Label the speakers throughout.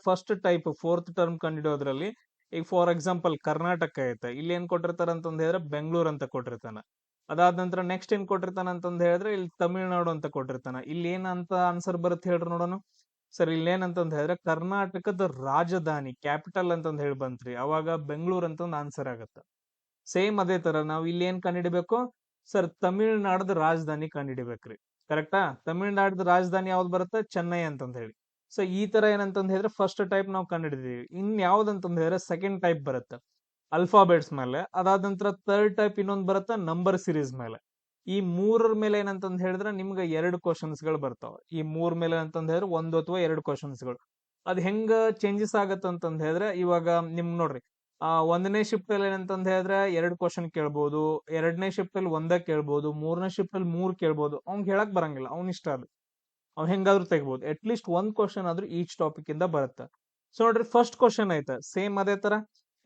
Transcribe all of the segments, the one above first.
Speaker 1: First type fourth term ಕಂಡಿಡೋದ್ರಲ್ಲಿ ಈಗ for example Karnataka ಐತೆ, ಇಲ್ಲಿ ಏನ್ ಕೊಟ್ಟಿರ್ತಾರ ಅಂತಂದ್ ಹೇಳಿದ್ರೆ ಬೆಂಗಳೂರು ಅಂತ ಕೊಟ್ಟಿರ್ತಾನ. ಅದಾದ ನಂತರ ನೆಕ್ಸ್ಟ್ ಏನ್ ಕೊಟ್ಟಿರ್ತಾನ ಅಂತಂದ್ ಹೇಳಿದ್ರೆ ಇಲ್ಲಿ ತಮಿಳ್ನಾಡು ಅಂತ ಕೊಟ್ಟಿರ್ತಾನ. ಇಲ್ಲಿ ಏನಂತ ಆನ್ಸರ್ ಬರುತ್ತೆ ಹೇಳ್ರಿ ನೋಡೋಣ. ಸರ್ ಇಲ್ಲಿ ಏನಂತಂದ್ ಹೇಳಿದ್ರೆ ಕರ್ನಾಟಕದ ರಾಜಧಾನಿ ಕ್ಯಾಪಿಟಲ್ ಅಂತಂದ್ ಹೇಳಿ ಬಂತ್ರಿ, ಅವಾಗ ಬೆಂಗಳೂರು ಅಂತಂದ್ ಆನ್ಸರ್ ಆಗತ್ತ. ಸೇಮ್ ಅದೇ ತರ ನಾವು ಇಲ್ಲಿ ಏನ್ ಕಂಡಿಡಿಬೇಕು ಸರ್, ತಮಿಳ್ನಾಡದ ರಾಜಧಾನಿ ಕಂಡಿಡಿಬೇಕ್ರಿ. ಕರೆಕ್ಟಾ? ತಮಿಳ್ನಾಡದ ರಾಜಧಾನಿ ಯಾವ್ದು ಬರುತ್ತೆ? ಚೆನ್ನೈ ಅಂತಂದ್ ಹೇಳಿ. ಸೊ ಈ ತರ ಏನಂತಂದ್ ಹೇಳಿದ್ರೆ ಫಸ್ಟ್ ಟೈಪ್ ನಾವು ಕಂಡಿಡಿದೀವಿ. ಇನ್ ಯಾವ್ದಂತಂದ್ ಹೇಳಿದ್ರೆ ಸೆಕೆಂಡ್ ಟೈಪ್ ಬರುತ್ತೆ ಅಲ್ಫಾಬೆಟ್ಸ್ ಮೇಲೆ. ಅದಾದ ನಂತರ ಥರ್ಡ್ ಟೈಪ್ ಇನ್ನೊಂದು ಬರುತ್ತೆ ನಂಬರ್ ಸಿರೀಸ್ ಮೇಲೆ. ಈ ಮೂರರ ಮೇಲೆ ಏನಂತಂದ್ ಹೇಳಿದ್ರೆ ನಿಮ್ಗೆ 2 ಕ್ವಶನ್ಸ್ ಗಳು ಬರ್ತಾವ. ಈ ಮೂರ್ ಮೇಲೆ ಅಂತಂದ್ ಹೇಳಿದ್ರೆ 1 ಅಥವಾ 2 ಕ್ವಶನ್ಸ್ ಗಳು. ಅದ್ ಹೆಂಗ ಚೇಂಜಸ್ ಆಗತ್ತ ಅಂತಂದ್ ಹೇಳಿದ್ರೆ ಇವಾಗ ನಿಮ್ ನೋಡ್ರಿ, ಒಂದನೇ ಶಿಫ್ಟ್ ಅಲ್ಲಿ ಏನಂತಂದ್ ಹೇಳಿದ್ರೆ 2 ಕ್ವಶನ್ ಕೇಳ್ಬೋದು, ಎರಡನೇ ಶಿಫ್ಟ್ ಅಲ್ಲಿ ಒಂದ ಕೇಳ್ಬೋದು, ಮೂರನೇ ಶಿಫ್ಟ್ ಅಲ್ಲಿ 3 ಕೇಳ್ಬೋದು. ಅವ್ನ್ ಹೇಳಕ್ ಬರಂಗಿಲ್ಲ, ಅವ್ನ ಇಷ್ಟ ಅದು, ಅವ್ ಹೆಂಗಾದ್ರೂ ತೆಗ್ಬೋದು. ಅಟ್ ಲೀಸ್ಟ್ 1 ಕ್ವಶನ್ ಆದ್ರೂ ಈಚ್ ಟಾಪಿಕ್ ಇಂದ ಬರುತ್ತೆ. ಸೊ ನೋಡ್ರಿ ಫಸ್ಟ್ ಕ್ವಶನ್ ಐತೆ ಸೇಮ್ ಅದೇ ತರ.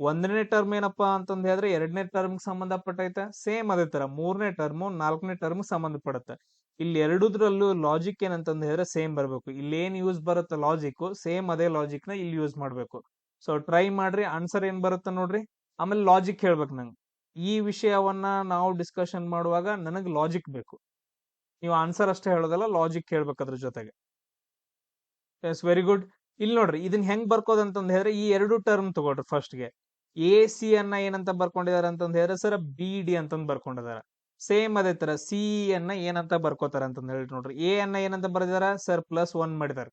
Speaker 1: ಒಂದನೇ ಟರ್ಮ್ ಏನಪ್ಪಾ ಅಂತಂದ್ ಹೇಳಿದ್ರೆ ಎರಡನೇ ಟರ್ಮ್ ಸಂಬಂಧಪಟ್ಟೈತೆ. ಸೇಮ್ ಅದೇ ತರ ಮೂರನೇ ಟರ್ಮ್ 4ನೇ ಟರ್ಮ್ ಸಂಬಂಧಪಡುತ್ತೆ. ಇಲ್ಲಿ ಎರಡುದ್ರಲ್ಲೂ ಲಾಜಿಕ್ ಏನಂತಂದ್ ಹೇಳಿದ್ರೆ ಸೇಮ್ ಬರ್ಬೇಕು. ಇಲ್ಲಿ ಏನ್ ಯೂಸ್ ಬರುತ್ತೆ ಲಾಜಿಕ್, ಸೇಮ್ ಅದೇ ಲಾಜಿಕ್ ನ ಇಲ್ಲಿ ಯೂಸ್ ಮಾಡ್ಬೇಕು. ಸೊ ಟ್ರೈ ಮಾಡ್ರಿ, ಆನ್ಸರ್ ಏನ್ ಬರುತ್ತೆ ನೋಡ್ರಿ. ಆಮೇಲೆ ಲಾಜಿಕ್ ಹೇಳ್ಬೇಕು ನಂಗೆ. ಈ ವಿಷಯವನ್ನ ನಾವು ಡಿಸ್ಕಷನ್ ಮಾಡುವಾಗ ನನಗ್ ಲಾಜಿಕ್ ಬೇಕು. ನೀವು ಆನ್ಸರ್ ಅಷ್ಟೇ ಹೇಳೋದಲ್ಲ, ಲಾಜಿಕ್ ಹೇಳ್ಬೇಕು ಅದ್ರ ಜೊತೆಗೆ. Yes, very good. ಇಲ್ಲಿ ನೋಡ್ರಿ ಇದನ್ನ ಹೆಂಗ್ ಬರ್ಕೋದಂತಂದ್ ಹೇಳಿದ್ರೆ ಈ 2 ಟರ್ಮ್ ತಗೊಳ್ರಿ. ಫಸ್ಟ್ ಗೆ ಎ ಸಿ ಅನ್ನ ಏನಂತ ಬರ್ಕೊಂಡಿದಾರೆ ಅಂತಂದ್ ಹೇಳಿದ್ರೆ ಸರ್ ಬಿ ಡಿ ಅಂತಂದ್ ಬರ್ಕೊಂಡಿದಾರ. ಸೇಮ್ ಅದೇ ತರ ಸಿ ಅನ್ನ ಏನಂತ ಬರ್ಕೋತಾರ ಅಂತಂದ್ ಹೇಳಿ ನೋಡ್ರಿ. ಎ ಅನ್ನ ಏನಂತ ಬರ್ದಿದಾರ ಸರ್ +1 ಮಾಡಿದಾರೆ.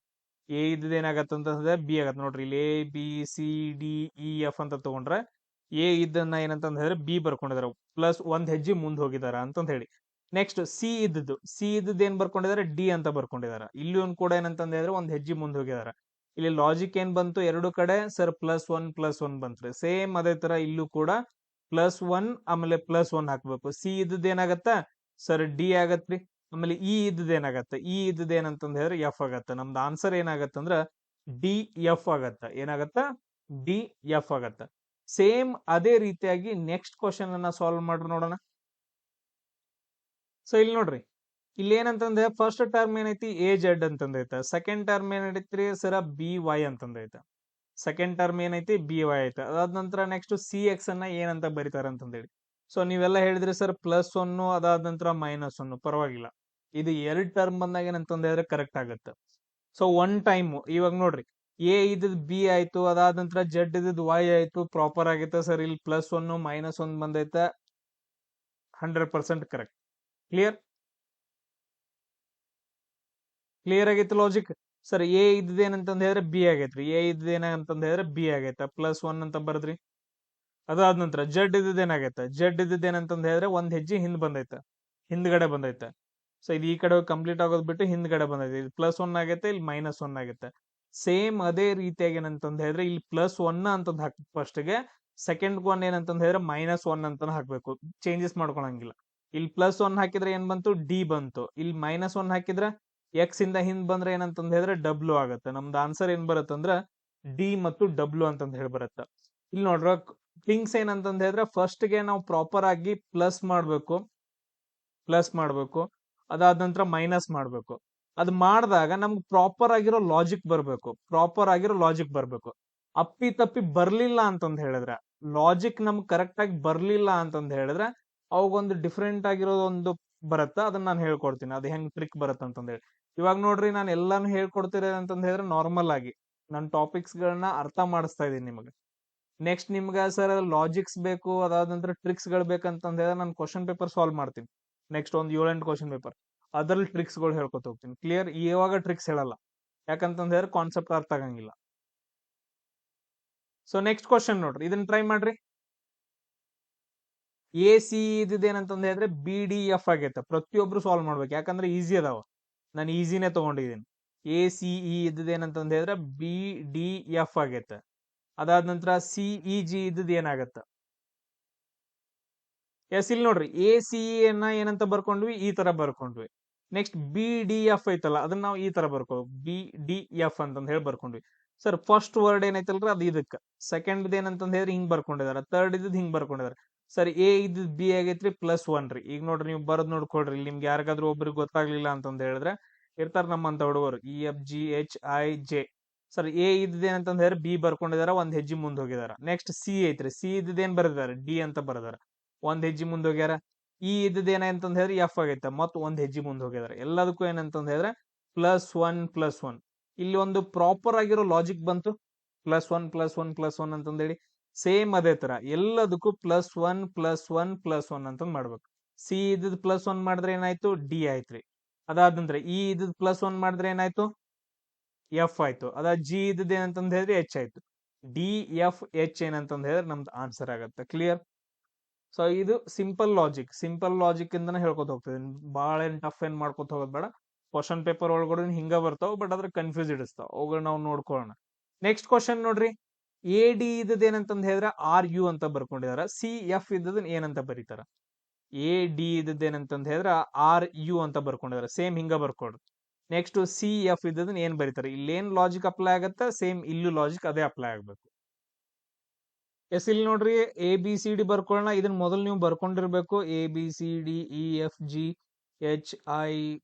Speaker 1: ಎ ಇದ್ದ ಏನಾಗತ್ತ ಅಂತಂದ್ರೆ ಬಿ ಆಗತ್ತೆ ನೋಡ್ರಿ. ಇಲ್ಲಿ A B C D E F ಅಂತ ತಗೊಂಡ್ರೆ ಎ ಇದ್ದನ್ನ ಏನಂತಂದ್ ಹೇಳಿದ್ರೆ ಬಿ ಬರ್ಕೊಂಡಿದಾರ, ಪ್ಲಸ್ 1 ಹೆಜ್ಜೆ ಮುಂದ್ ಹೋಗಿದಾರ ಅಂತಂದ್ ಹೇಳಿ. ನೆಕ್ಸ್ಟ್ ಸಿ ಇದ್ದದ್ದು ಏನ್ ಬರ್ಕೊಂಡಿದ್ದಾರೆ ಡಿ ಅಂತ ಬರ್ಕೊಂಡಿದಾರ. ಇಲ್ಲಿ ಒಂದ್ ಕೂಡ ಏನಂತಂದ್ ಹೇಳಿದ್ರೆ 1 ಹೆಜ್ಜೆ ಮುಂದ್ ಹೋಗಿದಾರ. ಇಲ್ಲಿ ಲಾಜಿಕ್ ಏನ್ ಬಂತು ಎರಡು ಕಡೆ ಸರ್ +1 ಬಂತ್ರಿ. ಸೇಮ್ ಅದೇ ತರ ಇಲ್ಲೂ ಕೂಡ +1 ಆಮೇಲೆ +1 ಹಾಕ್ಬೇಕು. ಸಿ ಇದ್ದದ್ದು ಏನಾಗತ್ತ ಸರ್ ಡಿ ಆಗತ್ರಿ. ಆಮೇಲೆ ಇ ಇದ್ದದ್ದು ಏನಾಗತ್ತ, ಇ ಇದ್ದದ್ದು ಏನಂತಂದ್ ಹೇಳಿದ್ರೆ ಎಫ್ ಆಗತ್ತ. ನಮ್ದು ಆನ್ಸರ್ ಏನಾಗತ್ತಂದ್ರ ಡಿ ಎಫ್ ಆಗತ್ತ. ಏನಾಗತ್ತ? ಡಿ ಎಫ್ ಆಗತ್ತ. ಸೇಮ್ ಅದೇ ರೀತಿಯಾಗಿ ನೆಕ್ಸ್ಟ್ ಕ್ವಶನ್ ಅನ್ನ ಸಾಲ್ವ್ ಮಾಡ್ರಿ ನೋಡೋಣ. ಸೊ ಇಲ್ಲಿ ನೋಡ್ರಿ, ಇಲ್ಲಿ ಏನಂತಂದ್ರೆ ಫಸ್ಟ್ ಟರ್ಮ್ ಏನೈತಿ ಎ ಜೆಡ್ ಅಂತಂದೈತೆ. ಸೆಕೆಂಡ್ ಟರ್ಮ್ ಏನೈತ್ರಿ ಸರ ಬಿ ವೈ ಅಂತಂದೈತೆ. ಸೆಕೆಂಡ್ ಟರ್ಮ್ ಏನೈತಿ ಬಿ ವೈ ಐತೆ. ಅದಾದ ನಂತರ ನೆಕ್ಸ್ಟ್ ಸಿ ಎಕ್ಸ್ ಅನ್ನ ಏನಂತ ಬರೀತಾರ ಅಂತಂದೇಳಿ. ಸೊ ನೀವೆಲ್ಲ ಹೇಳಿದ್ರಿ ಸರ್ +1 ಅದಾದ ನಂತರ -1, ಪರವಾಗಿಲ್ಲ. ಇದು 2 ಟರ್ಮ್ ಬಂದಾಗ ಏನಂತಂದ್ ಹೇಳಿದ್ರೆ ಕರೆಕ್ಟ್ ಆಗತ್ತೆ. ಸೊ 1 ಟೈಮ್ ಇವಾಗ ನೋಡ್ರಿ, ಎ ಇದ್ದದ್ ಬಿ ಆಯ್ತು, ಅದಾದ ನಂತರ ಜೆಡ್ ಇದ್ದದ್ ವೈ ಆಯ್ತು, ಪ್ರಾಪರ್ ಆಗೈತೆ ಸರ್. ಇಲ್ಲಿ +1 -1 ಬಂದೈತೆ, 100% ಕರೆಕ್ಟ್. ಕ್ಲಿಯರ್ ಆಗೈತೆ ಲಾಜಿಕ್. ಸರ್ ಎ ಇದ್ದದ್ ಏನಂತಂದ್ ಹೇಳಿದ್ರೆ ಬಿ ಆಗೈತ್ರಿ. ಎ ಇದ್ದದ್ ಏನಂತಂದ್ ಹೇಳಿದ್ರೆ ಬಿ ಆಗೈತೆ, +1 ಅಂತ ಬರ್ದ್ರಿ. ಅದಾದ ನಂತರ ಜೆಡ್ ಇದ್ದದ್ ಏನಾಗೈತೆ, ಜೆಡ್ ಇದ್ದದ್ ಏನಂತಂದ್ ಹೇಳಿದ್ರೆ 1 ಹೆಜ್ಜೆ ಹಿಂದ್ಗಡೆ ಬಂದೈತೆ. ಸೊ ಇದು ಈ ಕಡೆ ಕಂಪ್ಲೀಟ್ ಆಗೋದ್ ಬಿಟ್ಟು ಹಿಂದ್ಗಡೆ ಬಂದೈತೆ. ಇದು +1 ಆಗೈತೆ, ಇಲ್ಲಿ -1 ಆಗೈತೆ. ಸೇಮ್ ಅದೇ ರೀತಿಯಾಗಿ ಏನಂತಂದ್ ಹೇಳಿದ್ರೆ ಇಲ್ಲಿ +1 ಅಂತಂದ್ ಹಾಕ್ಬೇಕು ಫಸ್ಟ್ ಗೆ. ಸೆಕೆಂಡ್ ಒನ್ ಏನಂತಂದ್ ಹೇಳಿದ್ರೆ -1 ಅಂತ ಹಾಕ್ಬೇಕು. ಚೇಂಜಸ್ ಮಾಡ್ಕೊಳಂಗಿಲ್ಲ. ಇಲ್ಲಿ +1 ಹಾಕಿದ್ರೆ ಏನ್ ಬಂತು ಡಿ ಬಂತು. ಇಲ್ಲಿ -1 ಹಾಕಿದ್ರೆ ಎಕ್ಸ್ ಇಂದ ಹಿಂದ್ ಬಂದ್ರೆ ಏನಂತಂದ್ ಹೇಳಿದ್ರೆ ಡಬ್ಲ್ಯೂ ಆಗತ್ತೆ. ನಮ್ದು ಆನ್ಸರ್ ಏನ್ ಬರುತ್ತಂದ್ರ ಡಿ ಮತ್ತು ಡಬ್ಲ್ಯೂ ಅಂತಂದ್ ಹೇಳಿ ಬರುತ್ತೆ. ಇಲ್ಲಿ ನೋಡ್ರ ಥಿಂಗ್ಸ್ ಏನಂತಂದ್ ಹೇಳಿದ್ರೆ ಫಸ್ಟ್ ಗೆ ನಾವು ಪ್ರಾಪರ್ ಆಗಿ ಪ್ಲಸ್ ಮಾಡ್ಬೇಕು, ಅದಾದ ನಂತರ ಮೈನಸ್ ಮಾಡ್ಬೇಕು. ಅದ್ ಮಾಡಿದಾಗ ನಮ್ಗೆ ಪ್ರಾಪರ್ ಆಗಿರೋ ಲಾಜಿಕ್ ಬರ್ಬೇಕು. ಅಪ್ಪಿ ತಪ್ಪಿ ಬರ್ಲಿಲ್ಲ ಅಂತಂದ್ ಹೇಳಿದ್ರೆ, ಲಾಜಿಕ್ ನಮ್ಗೆ ಕರೆಕ್ಟ್ ಆಗಿ ಬರ್ಲಿಲ್ಲ ಅಂತಂದ್ ಹೇಳಿದ್ರೆ ಅವಾಗೊಂದು ಡಿಫ್ರೆಂಟ್ ಆಗಿರೋದು ಒಂದು ಬರುತ್ತೆ. ಅದನ್ನ ನಾನು ಹೇಳ್ಕೊಡ್ತೀನಿ, ಅದು ಹೆಂಗ್ ಟ್ರಿಕ್ ಬರುತ್ತೆ ಅಂತಂದ್ ಹೇಳಿ. ಇವಾಗ ನೋಡ್ರಿ, ನಾನು ಎಲ್ಲಾನು ಹೇಳ್ಕೊಡ್ತಿರೋದು ಅಂತಂದ್ ಹೇಳಿದ್ರೆ ನಾರ್ಮಲ್ ಆಗಿ ನನ್ನ ಟಾಪಿಕ್ಸ್ ಗಳನ್ನ ಅರ್ಥ ಮಾಡಿಸ್ತಾ ಇದೀನಿ ನಿಮಗೆ. ನೆಕ್ಸ್ಟ್ ನಿಮ್ಗೆ ಸರ್ ಲಾಜಿಕ್ಸ್ ಬೇಕು, ಅದಾದ ನಂತರ ಟ್ರಿಕ್ಸ್ ಗಳು ಬೇಕಂತಂದ್ ಹೇಳಿದ್ರೆ ನಾನು ಕ್ವಶನ್ ಪೇಪರ್ ಸಾಲ್ವ್ ಮಾಡ್ತೀನಿ. ನೆಕ್ಸ್ಟ್ ಒಂದು 7-8 ಕ್ವಶನ್ ಪೇಪರ್, ಅದ್ರಲ್ಲಿ ಟ್ರಿಕ್ಸ್ ಗಳು ಹೇಳ್ಕೊತ ಹೋಗ್ತೀನಿ. ಕ್ಲಿಯರ್? ಇವಾಗ ಟ್ರಿಕ್ಸ್ ಹೇಳಲ್ಲ, ಯಾಕಂತಂದ್ ಹೇಳಿದ್ರೆ ಕಾನ್ಸೆಪ್ಟ್ ಅರ್ಥ ಆಗಂಗಿಲ್ಲ. ಸೊ ನೆಕ್ಸ್ಟ್ ಕ್ವಶನ್ ನೋಡ್ರಿ, ಇದನ್ನ ಟ್ರೈ ಮಾಡ್ರಿ. ಎ ಸಿ ಇದೇನಂತಂದ್ ಹೇಳಿದ್ರೆ ಬಿ ಡಿ ಎಫ್ ಆಗೈತೆ. ಪ್ರತಿಯೊಬ್ರು ಸಾಲ್ವ್ ಮಾಡ್ಬೇಕು, ಯಾಕಂದ್ರೆ ಈಸಿ ಅದಾವ. ನಾನು ಈಸಿನೇ ತಗೊಂಡಿದ್ದೀನಿ. ಎ ಸಿ ಇ ಇದ್ದೇನಂತಂದ್ ಹೇಳಿದ್ರೆ ಬಿ ಡಿ ಎಫ್ ಆಗೈತೆ. ಅದಾದ ನಂತರ ಸಿ ಇ ಜಿ ಇದ್ದದ್ ಏನಾಗತ್ತ. ಎಸ್, ಇಲ್ಲಿ ನೋಡ್ರಿ ಎ ಸಿ ಅನ್ನ ಏನಂತ ಬರ್ಕೊಂಡ್ವಿ, ಈ ತರ ಬರ್ಕೊಂಡ್ವಿ. ನೆಕ್ಸ್ಟ್ ಬಿ ಡಿ ಎಫ್ ಐತಲ್ಲ, ಅದನ್ನ ನಾವು ಈ ತರ ಬಿ ಡಿ ಎಫ್ ಅಂತಂದ್ ಹೇಳಿ ಬರ್ಕೊಂಡ್ವಿ. ಸರ್ ಫಸ್ಟ್ ವರ್ಡ್ ಏನೈತಲ್ರಿ ಅದು ಇದಕ್ಕ, ಸೆಕೆಂಡ್ ಏನಂತಂದ್ ಹೇಳಿದ್ರೆ ಹಿಂಗ್ ಬರ್ಕೊಂಡಿದಾರ, ಥರ್ಡ್ ಇದ್ದದ್ ಹಿಂಗ್ ಬರ್ಕೊಂಡಿದಾರ. ಸರ್ ಎ ಇದ್ದದ್ ಬಿ ಆಗೈತ್ರಿ, +1 ರೀ. ಈಗ ನೋಡ್ರಿ ನೀವು ಬರದ್ ನೋಡ್ಕೊಳ್ರಿ, ನಿಮ್ಗೆ ಯಾರಿಗಾದ್ರೂ ಒಬ್ರಿಗೆ ಗೊತ್ತಾಗ್ಲಿಲ್ಲ ಅಂತಂದ್ ಹೇಳಿದ್ರೆ ಇರ್ತಾರ ನಮ್ಮಂತ ಹುಡುಗರು, E F G H I J. Sir A ಇದ್ದೇನಂತಂದ್ ಹೇಳಿದ್ರೆ ಬಿ ಬರ್ಕೊಂಡಿದಾರ, ಒಂದ್ ಹೆಜ್ಜೆ ಮುಂದೆ ಹೋಗಿದಾರ. ನೆಕ್ಸ್ಟ್ ಸಿ ಐತ್ರಿ, ಸಿ ಇದ್ದೇನ್ ಬರೆದಾರ, ಡಿ ಅಂತ ಬರೆದಾರ, ಒಂದ್ ಹೆಜ್ಜೆ ಮುಂದೆ ಹೋಗ್ಯಾರ. ಇ ಏನಂತಂದ್ ಹೇಳಿದ್ರೆ ಎಫ್ ಆಗೈತೆ, ಮತ್ ಒಂದ್ ಹೆಜ್ಜೆ ಮುಂದೆ ಹೋಗಿದಾರೆ. ಎಲ್ಲದಕ್ಕೂ ಏನಂತಂದ್ ಹೇಳಿದ್ರೆ +1+1. ಇಲ್ಲಿ ಒಂದು ಪ್ರಾಪರ್ ಆಗಿರೋ ಲಾಜಿಕ್ ಬಂತು, +1+1+1 ಅಂತಂದೇಳಿ. ಸೇಮ್ ಅದೇ ತರ ಎಲ್ಲದಕ್ಕೂ +1+1+1 ಅಂತಂದ್ ಮಾಡ್ಬೇಕು. ಸಿ ಇದ್ದದ್ +1 ಮಾಡಿದ್ರೆ ಏನಾಯ್ತು, ಡಿ ಆಯ್ತ್ರಿ. ಅದಾದ ನಂತರ ಇ ಇದ್ದದ್ +1 ಮಾಡಿದ್ರೆ ಏನಾಯ್ತು, ಎಫ್ ಆಯ್ತು. ಅದ ಜಿ ಇದ್ದದ್ ಏನಂತಂದ್ ಹೇಳಿದ್ರೆ ಎಚ್ ಆಯ್ತು. ಡಿ ಎಫ್ ಎಚ್ ಏನಂತಂದ್ ಹೇಳಿದ್ರೆ ನಮ್ದು ಆನ್ಸರ್ ಆಗತ್ತೆ. ಕ್ಲಿಯರ್? ಸೊ ಇದು ಸಿಂಪಲ್ ಲಾಜಿಕ್ ಇಂದನೇ ಹೇಳ್ಕೊತ ಹೋಗ್ತದೆ. ಬಾಳ ಏನ್ ಟಫ್ ಏನ್ ಮಾಡ್ಕೊತ ಹೋಗೋದ್ ಬೇಡ. ಕ್ವಶನ್ ಪೇಪರ್ ಒಳಗಡೆ ಹಿಂಗ ಬರ್ತಾವ, ಬಟ್ ಅದ್ರ ಕನ್ಫ್ಯೂಸ್ ಇಡಿಸ್ತಾವ. ಅವುಗಳನ್ನ ನಾವು ನೋಡ್ಕೊಳ್ಳೋಣ. ನೆಕ್ಸ್ಟ್ ಕ್ವಶನ್ ನೋಡ್ರಿ, ಎ ಡಿ ಇದ್ದದ್ ಏನಂತಂದ್ ಹೇಳಿದ್ರೆ ಆರ್ ಯು ಅಂತ ಬರ್ಕೊಂಡಿದಾರ. ಸಿ ಎಫ್ ಇದ್ದದನ್ ಏನಂತ ಬರೀತಾರ? ಎ ಡಿ ಇದ್ದದ್ ಏನಂತಂದ್ ಹೇಳಿದ್ರೆ ಆರ್ ಯು ಅಂತ ಬರ್ಕೊಂಡಿದಾರ. ಸೇಮ್ ಹಿಂಗ ಬರ್ಕೊಡ್ರಿ. ನೆಕ್ಸ್ಟ್ ಸಿ ಎಫ್ ಇದ್ದದನ್ ಏನ್ ಬರೀತಾರೆ? ಇಲ್ಲೇನ್ ಲಾಜಿಕ್ ಅಪ್ಲೈ ಆಗತ್ತ, ಸೇಮ್ ಇಲ್ಲೂ ಲಾಜಿಕ್ ಅದೇ ಅಪ್ಲೈ ಆಗ್ಬೇಕು. ಎಸ್ ಇಲ್ಲಿ ನೋಡ್ರಿ, ಎ ಬಿ ಸಿ ಡಿ ಬರ್ಕೊಳ್ಳೋಣ. ಇದನ್ನ ಮೊದಲು ನೀವು ಬರ್ಕೊಂಡಿರ್ಬೇಕು. A B C D E F G H I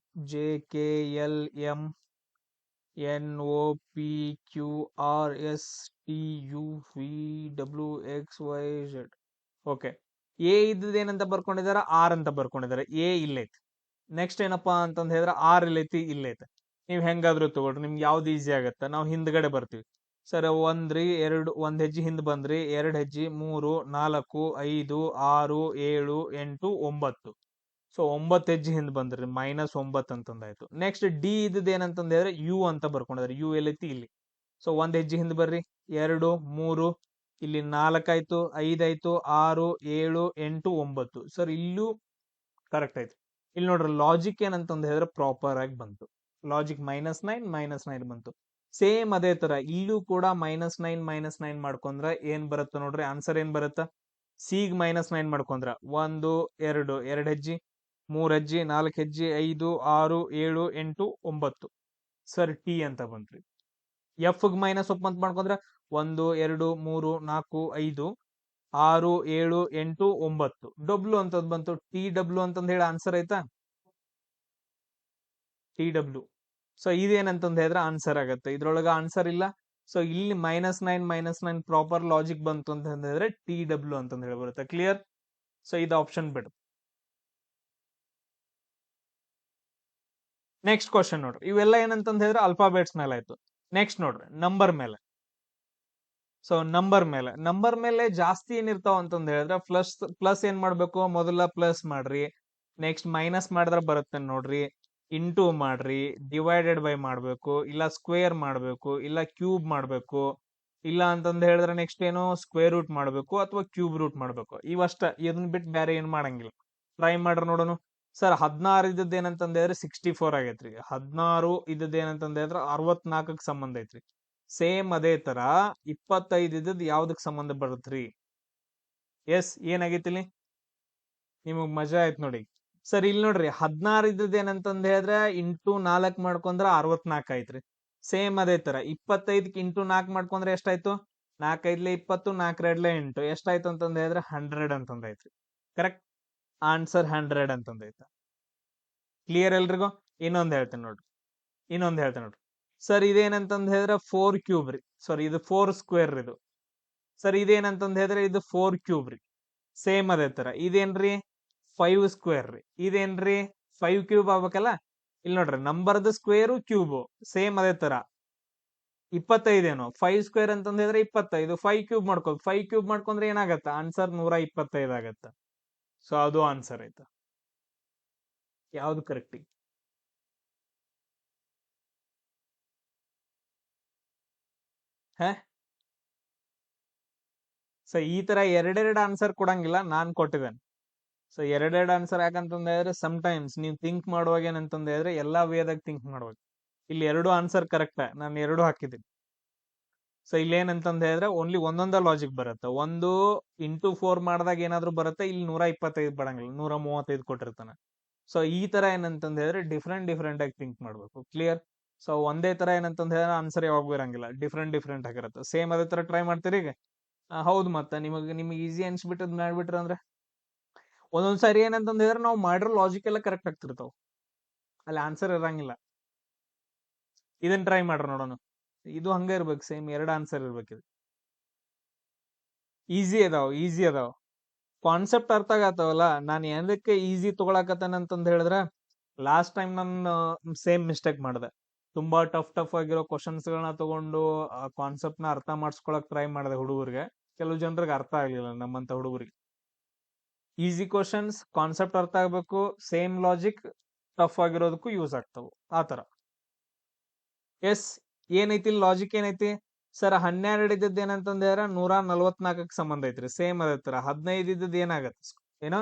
Speaker 1: J K L M N O P Q R S T U V W X Y Z. Okay, A ಇದ್ದದ್ ಏನಂತ ಬರ್ಕೊಂಡಿದಾರ, R ಅಂತ ಬರ್ಕೊಂಡಿದಾರೆ. A ಇಲ್ಲೈತಿ. Next ಏನಪ್ಪಾ ಅಂತಂದ್ ಹೇಳಿದ್ರೆ R ಇಲ್ಲೈತಿ, ಇಲ್ಲೈತೆ. ನೀವ್ ಹೆಂಗಾದ್ರೂ ತಗೊಳ್ರಿ, ನಿಮ್ಗೆ ಯಾವ್ದು ಈಸಿ ಆಗತ್ತ. ನಾವು ಹಿಂದ್ಗಡೆ ಬರ್ತೀವಿ. ಸರ್ ಒಂದ್ರಿ, ಒಂದ್ ಹೆಜ್ಜೆ ಹಿಂದ್ ಬಂದ್ರಿ, 2 ಹೆಜ್ಜೆ, 3, 4, 5, 6, 7, 8, 9. ಸೊ 9 ಹೆಜ್ಜೆ ಹಿಂದ್ ಬಂದ್ರಿ, -9 ಅಂತಂದಾಯ್ತು. ನೆಕ್ಸ್ಟ್ ಡಿ ಇದ್ದದ್ ಏನಂತಂದ್ ಹೇಳಿದ್ರೆ ಯು ಅಂತ ಬರ್ಕೊಂಡಿದ್ರೆ. ಯು ಎಲ್ಲೈತಿ, ಇಲ್ಲಿ. ಸೊ ಒಂದ್ ಹೆಜ್ಜೆ ಹಿಂದ್ ಬರ್ರಿ, 2, 3, ಇಲ್ಲಿ 4 ಆಯ್ತು, 5 ಆಯ್ತು, 6, 7, 8, 9. ಸರ್ ಇಲ್ಲೂ ಕರೆಕ್ಟ್ ಆಯ್ತು. ಇಲ್ಲಿ ನೋಡ್ರಿ, ಲಾಜಿಕ್ ಏನಂತಂದ್ ಹೇಳಿದ್ರೆ ಪ್ರಾಪರ್ ಆಗಿ ಬಂತು. ಲಾಜಿಕ್ -9 ಬಂತು. ಸೇಮ್ ಅದೇ ತರ ಇಲ್ಲೂ ಕೂಡ -9 -9 ಮಾಡ್ಕೊಂಡ್ರ ಏನ್ ಬರುತ್ತ ನೋಡ್ರಿ, ಆನ್ಸರ್ ಏನ್ ಬರುತ್ತ? ಸಿಗ್ -9 ಮಾಡ್ಕೊಂಡ್ರ 1 2 ಹೆಜ್ಜೆ, 3 ಹೆಜ್ಜೆ, 4 ಹೆಜ್ಜೆ, 5, 6, 7, 8, 9. ಸರ್ ಟಿ ಅಂತ ಬಂತ್ರಿ. ಎಫ್ -1 ಮಾಡ್ಕೊಂಡ್ರ 1 2 3 4 5 6 7 8 9. ಡಬ್ಲ್ಯೂ ಅಂತದ್ ಬಂತು. ಟಿ ಡಬ್ಲ್ಯೂ ಅಂತಂದ್ ಹೇಳಿ ಆನ್ಸರ್ ಆಯ್ತಾ? T W. ಸೊ ಇದೇನಂತಂದ್ ಹೇಳಿದ್ರೆ ಆನ್ಸರ್ ಆಗತ್ತೆ. ಇದ್ರೊಳಗ ಆನ್ಸರ್ ಇಲ್ಲ. ಸೊ ಇಲ್ಲಿ -9 ಪ್ರಾಪರ್ ಲಾಜಿಕ್ ಬಂತು ಅಂತ ಹೇಳಿದ್ರೆ ಟಿ ಡಬ್ಲ್ಯೂ ಅಂತಂದ್ ಹೇಳಿ ಬರುತ್ತೆ. ಕ್ಲಿಯರ್? ಸೊ ಇದು ಆಪ್ಷನ್ ಬಿಡು. ನೆಕ್ಸ್ಟ್ ಕ್ವಶನ್ ನೋಡ್ರಿ, ಇವೆಲ್ಲ ಏನಂತಂದ್ ಹೇಳಿದ್ರೆ ಅಲ್ಫಾಬೆಟ್ಸ್ ಮೇಲೆ ಆಯ್ತು. ನೆಕ್ಸ್ಟ್ ನೋಡ್ರಿ, ನಂಬರ್ ಮೇಲೆ. ಸೊ ನಂಬರ್ ಮೇಲೆ ಜಾಸ್ತಿ ಏನಿರ್ತಾವ ಅಂತಂದ್ ಹೇಳಿದ್ರೆ ಪ್ಲಸ್ ಏನ್ ಮಾಡ್ಬೇಕು, ಮೊದಲ ಪ್ಲಸ್ ಮಾಡ್ರಿ. ನೆಕ್ಸ್ಟ್ ಮೈನಸ್ ಮಾಡಿದ್ರೆ ಬರುತ್ತೆ ನೋಡ್ರಿ. ಇಂಟು ಮಾಡ್ರಿ, ಡಿವೈಡೆಡ್ ಬೈ ಮಾಡ್ಬೇಕು, ಇಲ್ಲ ಸ್ಕ್ವೇರ್ ಮಾಡ್ಬೇಕು, ಇಲ್ಲ ಕ್ಯೂಬ್ ಮಾಡ್ಬೇಕು, ಇಲ್ಲ ಅಂತಂದ್ ಹೇಳಿದ್ರೆ ನೆಕ್ಸ್ಟ್ ಏನು ಸ್ಕ್ವೇರ್ ರೂಟ್ ಮಾಡ್ಬೇಕು, ಅಥವಾ ಕ್ಯೂಬ್ ರೂಟ್ ಮಾಡ್ಬೇಕು. ಇವಷ್ಟ, ಇದನ್ ಬಿಟ್ಟು ಬೇರೆ ಏನ್ ಮಾಡಂಗಿಲ್ಲ. ಟ್ರೈ ಮಾಡ್ರಿ ನೋಡೋಣ. ಸರ್ 16 ಇದ್ದದ್ ಏನಂತಂದ್ ಹೇಳಿದ್ರೆ 64 ಆಗೈತ್ರಿ. 16 ಇದ್ದದ್ ಏನಂತಂದ್ ಹೇಳಿದ್ರೆ 64ಕ್ ಸಂಬಂಧ ಐತ್ರಿ. ಸೇಮ್ ಅದೇ ತರ 25 ಇದ್ದದ್ ಯಾವ್ದಕ್ ಸಂಬಂಧ ಬರುತ್ತ್ರಿ? ಎಸ್, ಏನಾಗೈತಿಲಿ? ನಿಮಗ್ ಮಜಾ ಆಯ್ತು ನೋಡಿ. ಸರ್ ಇಲ್ಲಿ ನೋಡ್ರಿ, 16 ಇದ್ದದ್ ಏನಂತಂದ್ ಹೇಳಿದ್ರೆ ಇಂಟು 4 ಮಾಡ್ಕೊಂಡ್ರ 64 ಆಯ್ತ್ರಿ. ಸೇಮ್ ಅದೇ ತರ 25 ಇಂಟು 4 ಮಾಡ್ಕೊಂಡ್ರೆ ಎಷ್ಟಾಯ್ತು? 4 5 20, 4 2 8. ಎಷ್ಟಾಯ್ತು ಅಂತಂದ್ ಹೇಳಿದ್ರೆ 100 ಅಂತಂದ್ ಐತ್ರಿ. ಕರೆಕ್ಟ್? ಆನ್ಸರ್ 100 ಅಂತಂದೈತ. ಕ್ಲಿಯರ್ ಎಲ್ರಿಗೂ? ಇನ್ನೊಂದ್ ಹೇಳ್ತೇನೆ ನೋಡ್ರಿ. ಸರ್ ಇದೇನಂತಂದ್ ಹೇಳಿದ್ರೆ 4 ಕ್ಯೂಬ್ ರೀ. ಸಾರಿ, ಇದು 4 ಸ್ಕ್ವೇರ್ ಇದು. ಸರ್ ಇದೇನಂತಂದ್ ಹೇಳಿದ್ರೆ ಇದು 4 ಕ್ಯೂಬ್ ರೀ. ಸೇಮ್ ಅದೇ ತರ ಇದೇನ್ರಿ 5 ಸ್ಕ್ವೇರ್ ರೀ. ಇದೇನ್ರಿ 5 ಕ್ಯೂಬ್ ಆಗ್ಬೇಕಲ್ಲ. ಇಲ್ಲಿ ನೋಡ್ರಿ, ನಂಬರ್ದ ಸ್ಕ್ವೇರು ಕ್ಯೂಬ್ ಸೇಮ್ ಅದೇ ತರ. 25 ಏನೋ 5 ಸ್ಕ್ವೇರ್ ಅಂತಂದ್ ಹೇಳಿದ್ರೆ 25. 5 ಕ್ಯೂಬ್ ಮಾಡ್ಕೊಂಡ್ರೆ ಏನಾಗತ್ತ? ಆನ್ಸರ್ 125 ಆಗತ್ತ. ಸೊ ಅದು ಆನ್ಸರ್ ಆಯ್ತಾ? ಯಾವ್ದು ಕರೆಕ್ಟ್? ಹ ಸೊ ಈ ತರ ಎರಡೆರಡು ಆನ್ಸರ್ ಕೊಡಂಗಿಲ್ಲ, ನಾನ್ ಕೊಟ್ಟಿದ್ದೇನೆ. ಸೊ ಎರಡೆರಡು ಆನ್ಸರ್ ಯಾಕಂತಂದ ಹೇಳಿದ್ರೆ ಟೈಮ್ಸ್ ನೀವು ಥಿಂಕ್ ಮಾಡುವಾಗ ಏನಂತಂದ ಹೇಳಿದ್ರೆ ಎಲ್ಲಾ ವೇದಾಗ ಥಿಂಕ್ ಮಾಡ್ಬೇಕು. ಇಲ್ಲಿ 2 ಆನ್ಸರ್ ಕರೆಕ್ಟ್, ನಾನು 2 ಹಾಕಿದ್ದೀನಿ. ಸೊ ಇಲ್ಲಿ ಏನಂತಂದ ಹೇಳಿದ್ರೆ ಓನ್ಲಿ ಒಂದೊಂದ ಲಾಜಿಕ್ ಬರುತ್ತೆ. ಒಂದು ಇಂಟು 4 ಮಾಡಿದಾಗ ಏನಾದ್ರು ಬರುತ್ತೆ, ಇಲ್ಲಿ 125 ಬರಂಗಿಲ್ಲ, 135 ಕೊಟ್ಟಿರ್ತಾನೆ. ಸೊ ಈ ತರ ಏನಂತಂದ ಹೇಳಿದ್ರೆ ಡಿಫ್ರೆಂಟ್ ಆಗಿ ಥಿಂಕ್ ಮಾಡ್ಬೇಕು. ಕ್ಲಿಯರ್? ಸೊ ಒಂದೇ ತರ ಏನಂತಂದ ಹೇಳಿದ್ರೆ ಆನ್ಸರ್ ಯಾವಾಗೂ ಇರಂಗಿಲ್ಲ, ಡಿಫ್ರೆಂಟ್ ಆಗಿರುತ್ತೆ. ಸೇಮ್ ಅದೇ ತರ ಟ್ರೈ ಮಾಡ್ತೀರಿ ಈಗ? ಹೌದು, ಮತ್ತೆ ನಿಮಗೆ ಈಸಿ ಅನ್ಸ್ಬಿಟ್ಟದ್ ಮಾಡ್ಬಿಟ್ರ ಅಂದ್ರೆ ಒಂದೊಂದ್ಸಾರಿ ಏನಂತಂದ ಹೇಳಿದ್ರೆ ನಾವು ಮಾಡಿರೋ ಲಾಜಿಕ್ ಎಲ್ಲ ಕರೆಕ್ಟ್ ಆಗ್ತಿರ್ತಾವ, ಅಲ್ಲಿ ಆನ್ಸರ್ ಇರಂಗಿಲ್ಲ. ಇದನ್ನ ಟ್ರೈ ಮಾಡ್ರ ನೋಡೋಣ. ಇದು ಹಂಗ ಇರ್ಬೇಕು, ಸೇಮ್ ಎರಡು ಆನ್ಸರ್ ಇರ್ಬೇಕು. ಈಸಿ ಅದಾವ ಕಾನ್ಸೆಪ್ಟ್ ಅರ್ಥ ಆಗತ್ತವಲ್ಲ. ನಾನು ಏನಕ್ಕೆ ಈಸಿ ತಗೊಳಕತ್ತೇನೆ ಅಂತಂದ್ ಹೇಳಿದ್ರೆ, ಲಾಸ್ಟ್ ಟೈಮ್ ನಾನು ಸೇಮ್ ಮಿಸ್ಟೇಕ್ ಮಾಡಿದೆ. ತುಂಬಾ ಟಫ್ ಆಗಿರೋ ಕ್ವಶನ್ಸ್ ಗಳನ್ನ ತಗೊಂಡು ಆ ಕಾನ್ಸೆಪ್ಟ್ ನ ಅರ್ಥ ಮಾಡಿಸ್ಕೊಳಕ್ ಟ್ರೈ ಮಾಡಿದೆ ಹುಡುಗರಿಗೆ. ಕೆಲವು ಜನರಿಗೆ ಅರ್ಥ ಆಗ್ಲಿಲ್ಲ, ನಮ್ಮಂತ ಹುಡುಗರಿಗೆ. ಈಸಿ ಕ್ವಶನ್ಸ್ ಕಾನ್ಸೆಪ್ಟ್ ಅರ್ಥ ಆಗ್ಬೇಕು, ಸೇಮ್ ಲಾಜಿಕ್ ಟಫ್ ಆಗಿರೋದಕ್ಕೂ ಯೂಸ್ ಆಗ್ತಾವ ಆತರ. ಎಸ್, ಏನೈತಿ ಲಾಜಿಕ್ ಏನೈತಿ ಸರ್? 12 ಇದ್ದದ್ದು ಏನಂತಂದ್ರೆ 144ಕ್ಕೆ ಸಂಬಂಧ ಐತ್ರಿ. ಸೇಮ್ ಅದೇ ತರ 15 ಇದ್ದದ್ದು ಏನಾಗತ್ತೆ, ಏನೋ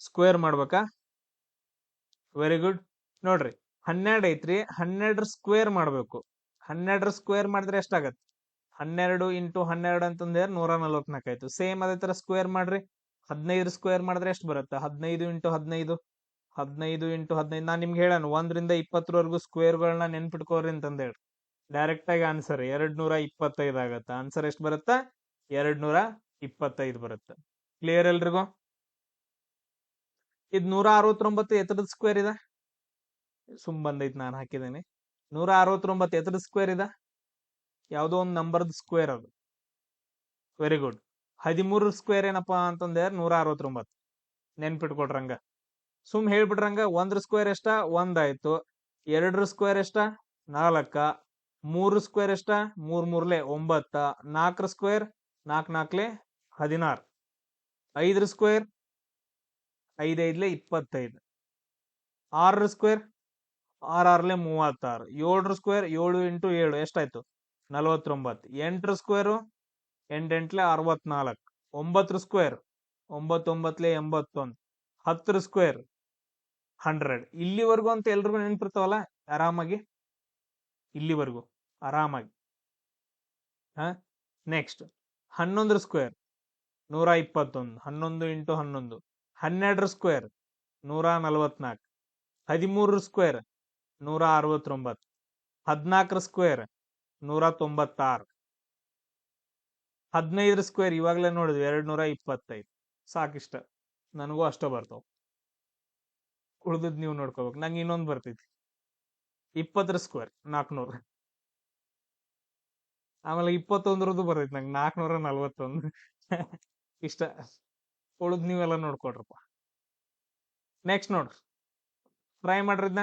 Speaker 1: ಸ್ಕ್ವೇರ್ ಮಾಡ್ಬೇಕಾ? Very good. ನೋಡ್ರಿ 12 ಐತ್ರಿ, 12 ಸ್ಕ್ವೇರ್ ಮಾಡ್ಬೇಕು. 12 ಸ್ಕ್ವೇರ್ ಮಾಡಿದ್ರೆ ಎಷ್ಟಾಗತ್ತೆ? 12 ಇಂಟು 12 ಅಂತಂದ್ರೆ 144 ಆಯ್ತು. ಸೇಮ್ ಅದೇ ತರ ಸ್ಕ್ವೇರ್ ಮಾಡ್ರಿ. 15 ಸ್ಕ್ವೇರ್ ಮಾಡಿದ್ರೆ ಎಷ್ಟು ಬರುತ್ತೆ? 15 ಇಂಟು 15, 15 ಇಂಟು 15. ನಾನ್ ನಿಮ್ಗೆ ಹೇಳೋಣ 1ರಿಂದ 20ವರೆಗೂ ಸ್ಕ್ವೇರ್ ಗಳನ್ನ ನೆನ್ಪಿಟ್ಕೋರಿ ಅಂತಂದ ಹೇಳಿ. ಡೈರೆಕ್ಟ್ ಆಗಿ ಆನ್ಸರ್ 225 ಆಗತ್ತ. ಆನ್ಸರ್ ಎಷ್ಟು ಬರುತ್ತ? 225 ಬರುತ್ತೆ. ಕ್ಲಿಯರ್ ಎಲ್ರಿಗೂ? ಇದ್ 169 ಎತ್ತರದ ಸ್ಕ್ವೇರ್ ಇದೆ. ಬಂದೈತಿ, ನಾನು ಹಾಕಿದ್ದೇನೆ. 169 ಎತ್ತರದ ಸ್ಕ್ವೇರ್ ಇದೆ. ಯಾವ್ದೋ ಒಂದು ನಂಬರ್ದ ಸ್ಕ್ವೇರ್ ಅದು. Very good. 13 ಸ್ಕ್ವೇರ್ ಏನಪ್ಪಾ ಅಂತಂದ್ರೆ 169. ನೆನ್ಪಿಟ್ಕೊಡ್ರಂಗ, ಹೇಳ್ಬಿಟ್ರಂಗ. 1 ಸ್ಕ್ವೇರ್ ಎಷ್ಟ? 1 ಆಯ್ತು. 2 ಸ್ಕ್ವೇರ್ ಎಷ್ಟ? 4. 3 ಸ್ಕ್ವೇರ್ ಎಷ್ಟ? 3 3 9. 4 square 4 4 16. 5 square 5 5 25. 6 square 6 6 36. 7 square 7 into 7 ಎಷ್ಟಾಯ್ತು? 49. 8 ಸ್ಕ್ವೇರ್ 8 8 64. 9 ಸ್ಕ್ವೇರ್ 9 9 81. 10 ಸ್ಕ್ವೇರ್ 100. ಇಲ್ಲಿವರೆಗೂ ಅಂತ ಎಲ್ರಿಗೂ ನೆನ್ಪಿರ್ತಾವಲ್ಲ ಆರಾಮಾಗಿ, ಇಲ್ಲಿವರೆಗೂ ಆರಾಮಾಗಿ. Next 11 square 121. 11 into 11. 12 square 144. 13 square 169. 14 square 196. 15 square ಇವಾಗಲೇ ನೋಡಿದ್ವಿ 225. ಸಾಕಿಷ್ಟ, ನನಗೂ ಅಷ್ಟ ಬರ್ತಾವ. ಉಳ್ದದ್ ನೀವು ನೋಡ್ಕೋಬೇಕು. ನಂಗೆ ಇನ್ನೊಂದು ಬರ್ತೈತಿ 20 ಸ್ಕ್ವೇರ್ 400. ಆಮೇಲೆ 21ರದ್ದು ಬರ್ತೈತಿ ನಂಗೆ 441. ಇಷ್ಟ. ಉಳ್ದ್ ನೀವೆಲ್ಲ ನೋಡ್ಕೊಡ್ರಪ್ಪ. ನೆಕ್ಸ್ಟ್ ನೋಡ್ರಿ, ಟ್ರೈ ಮಾಡ್ರಿದ್ನ.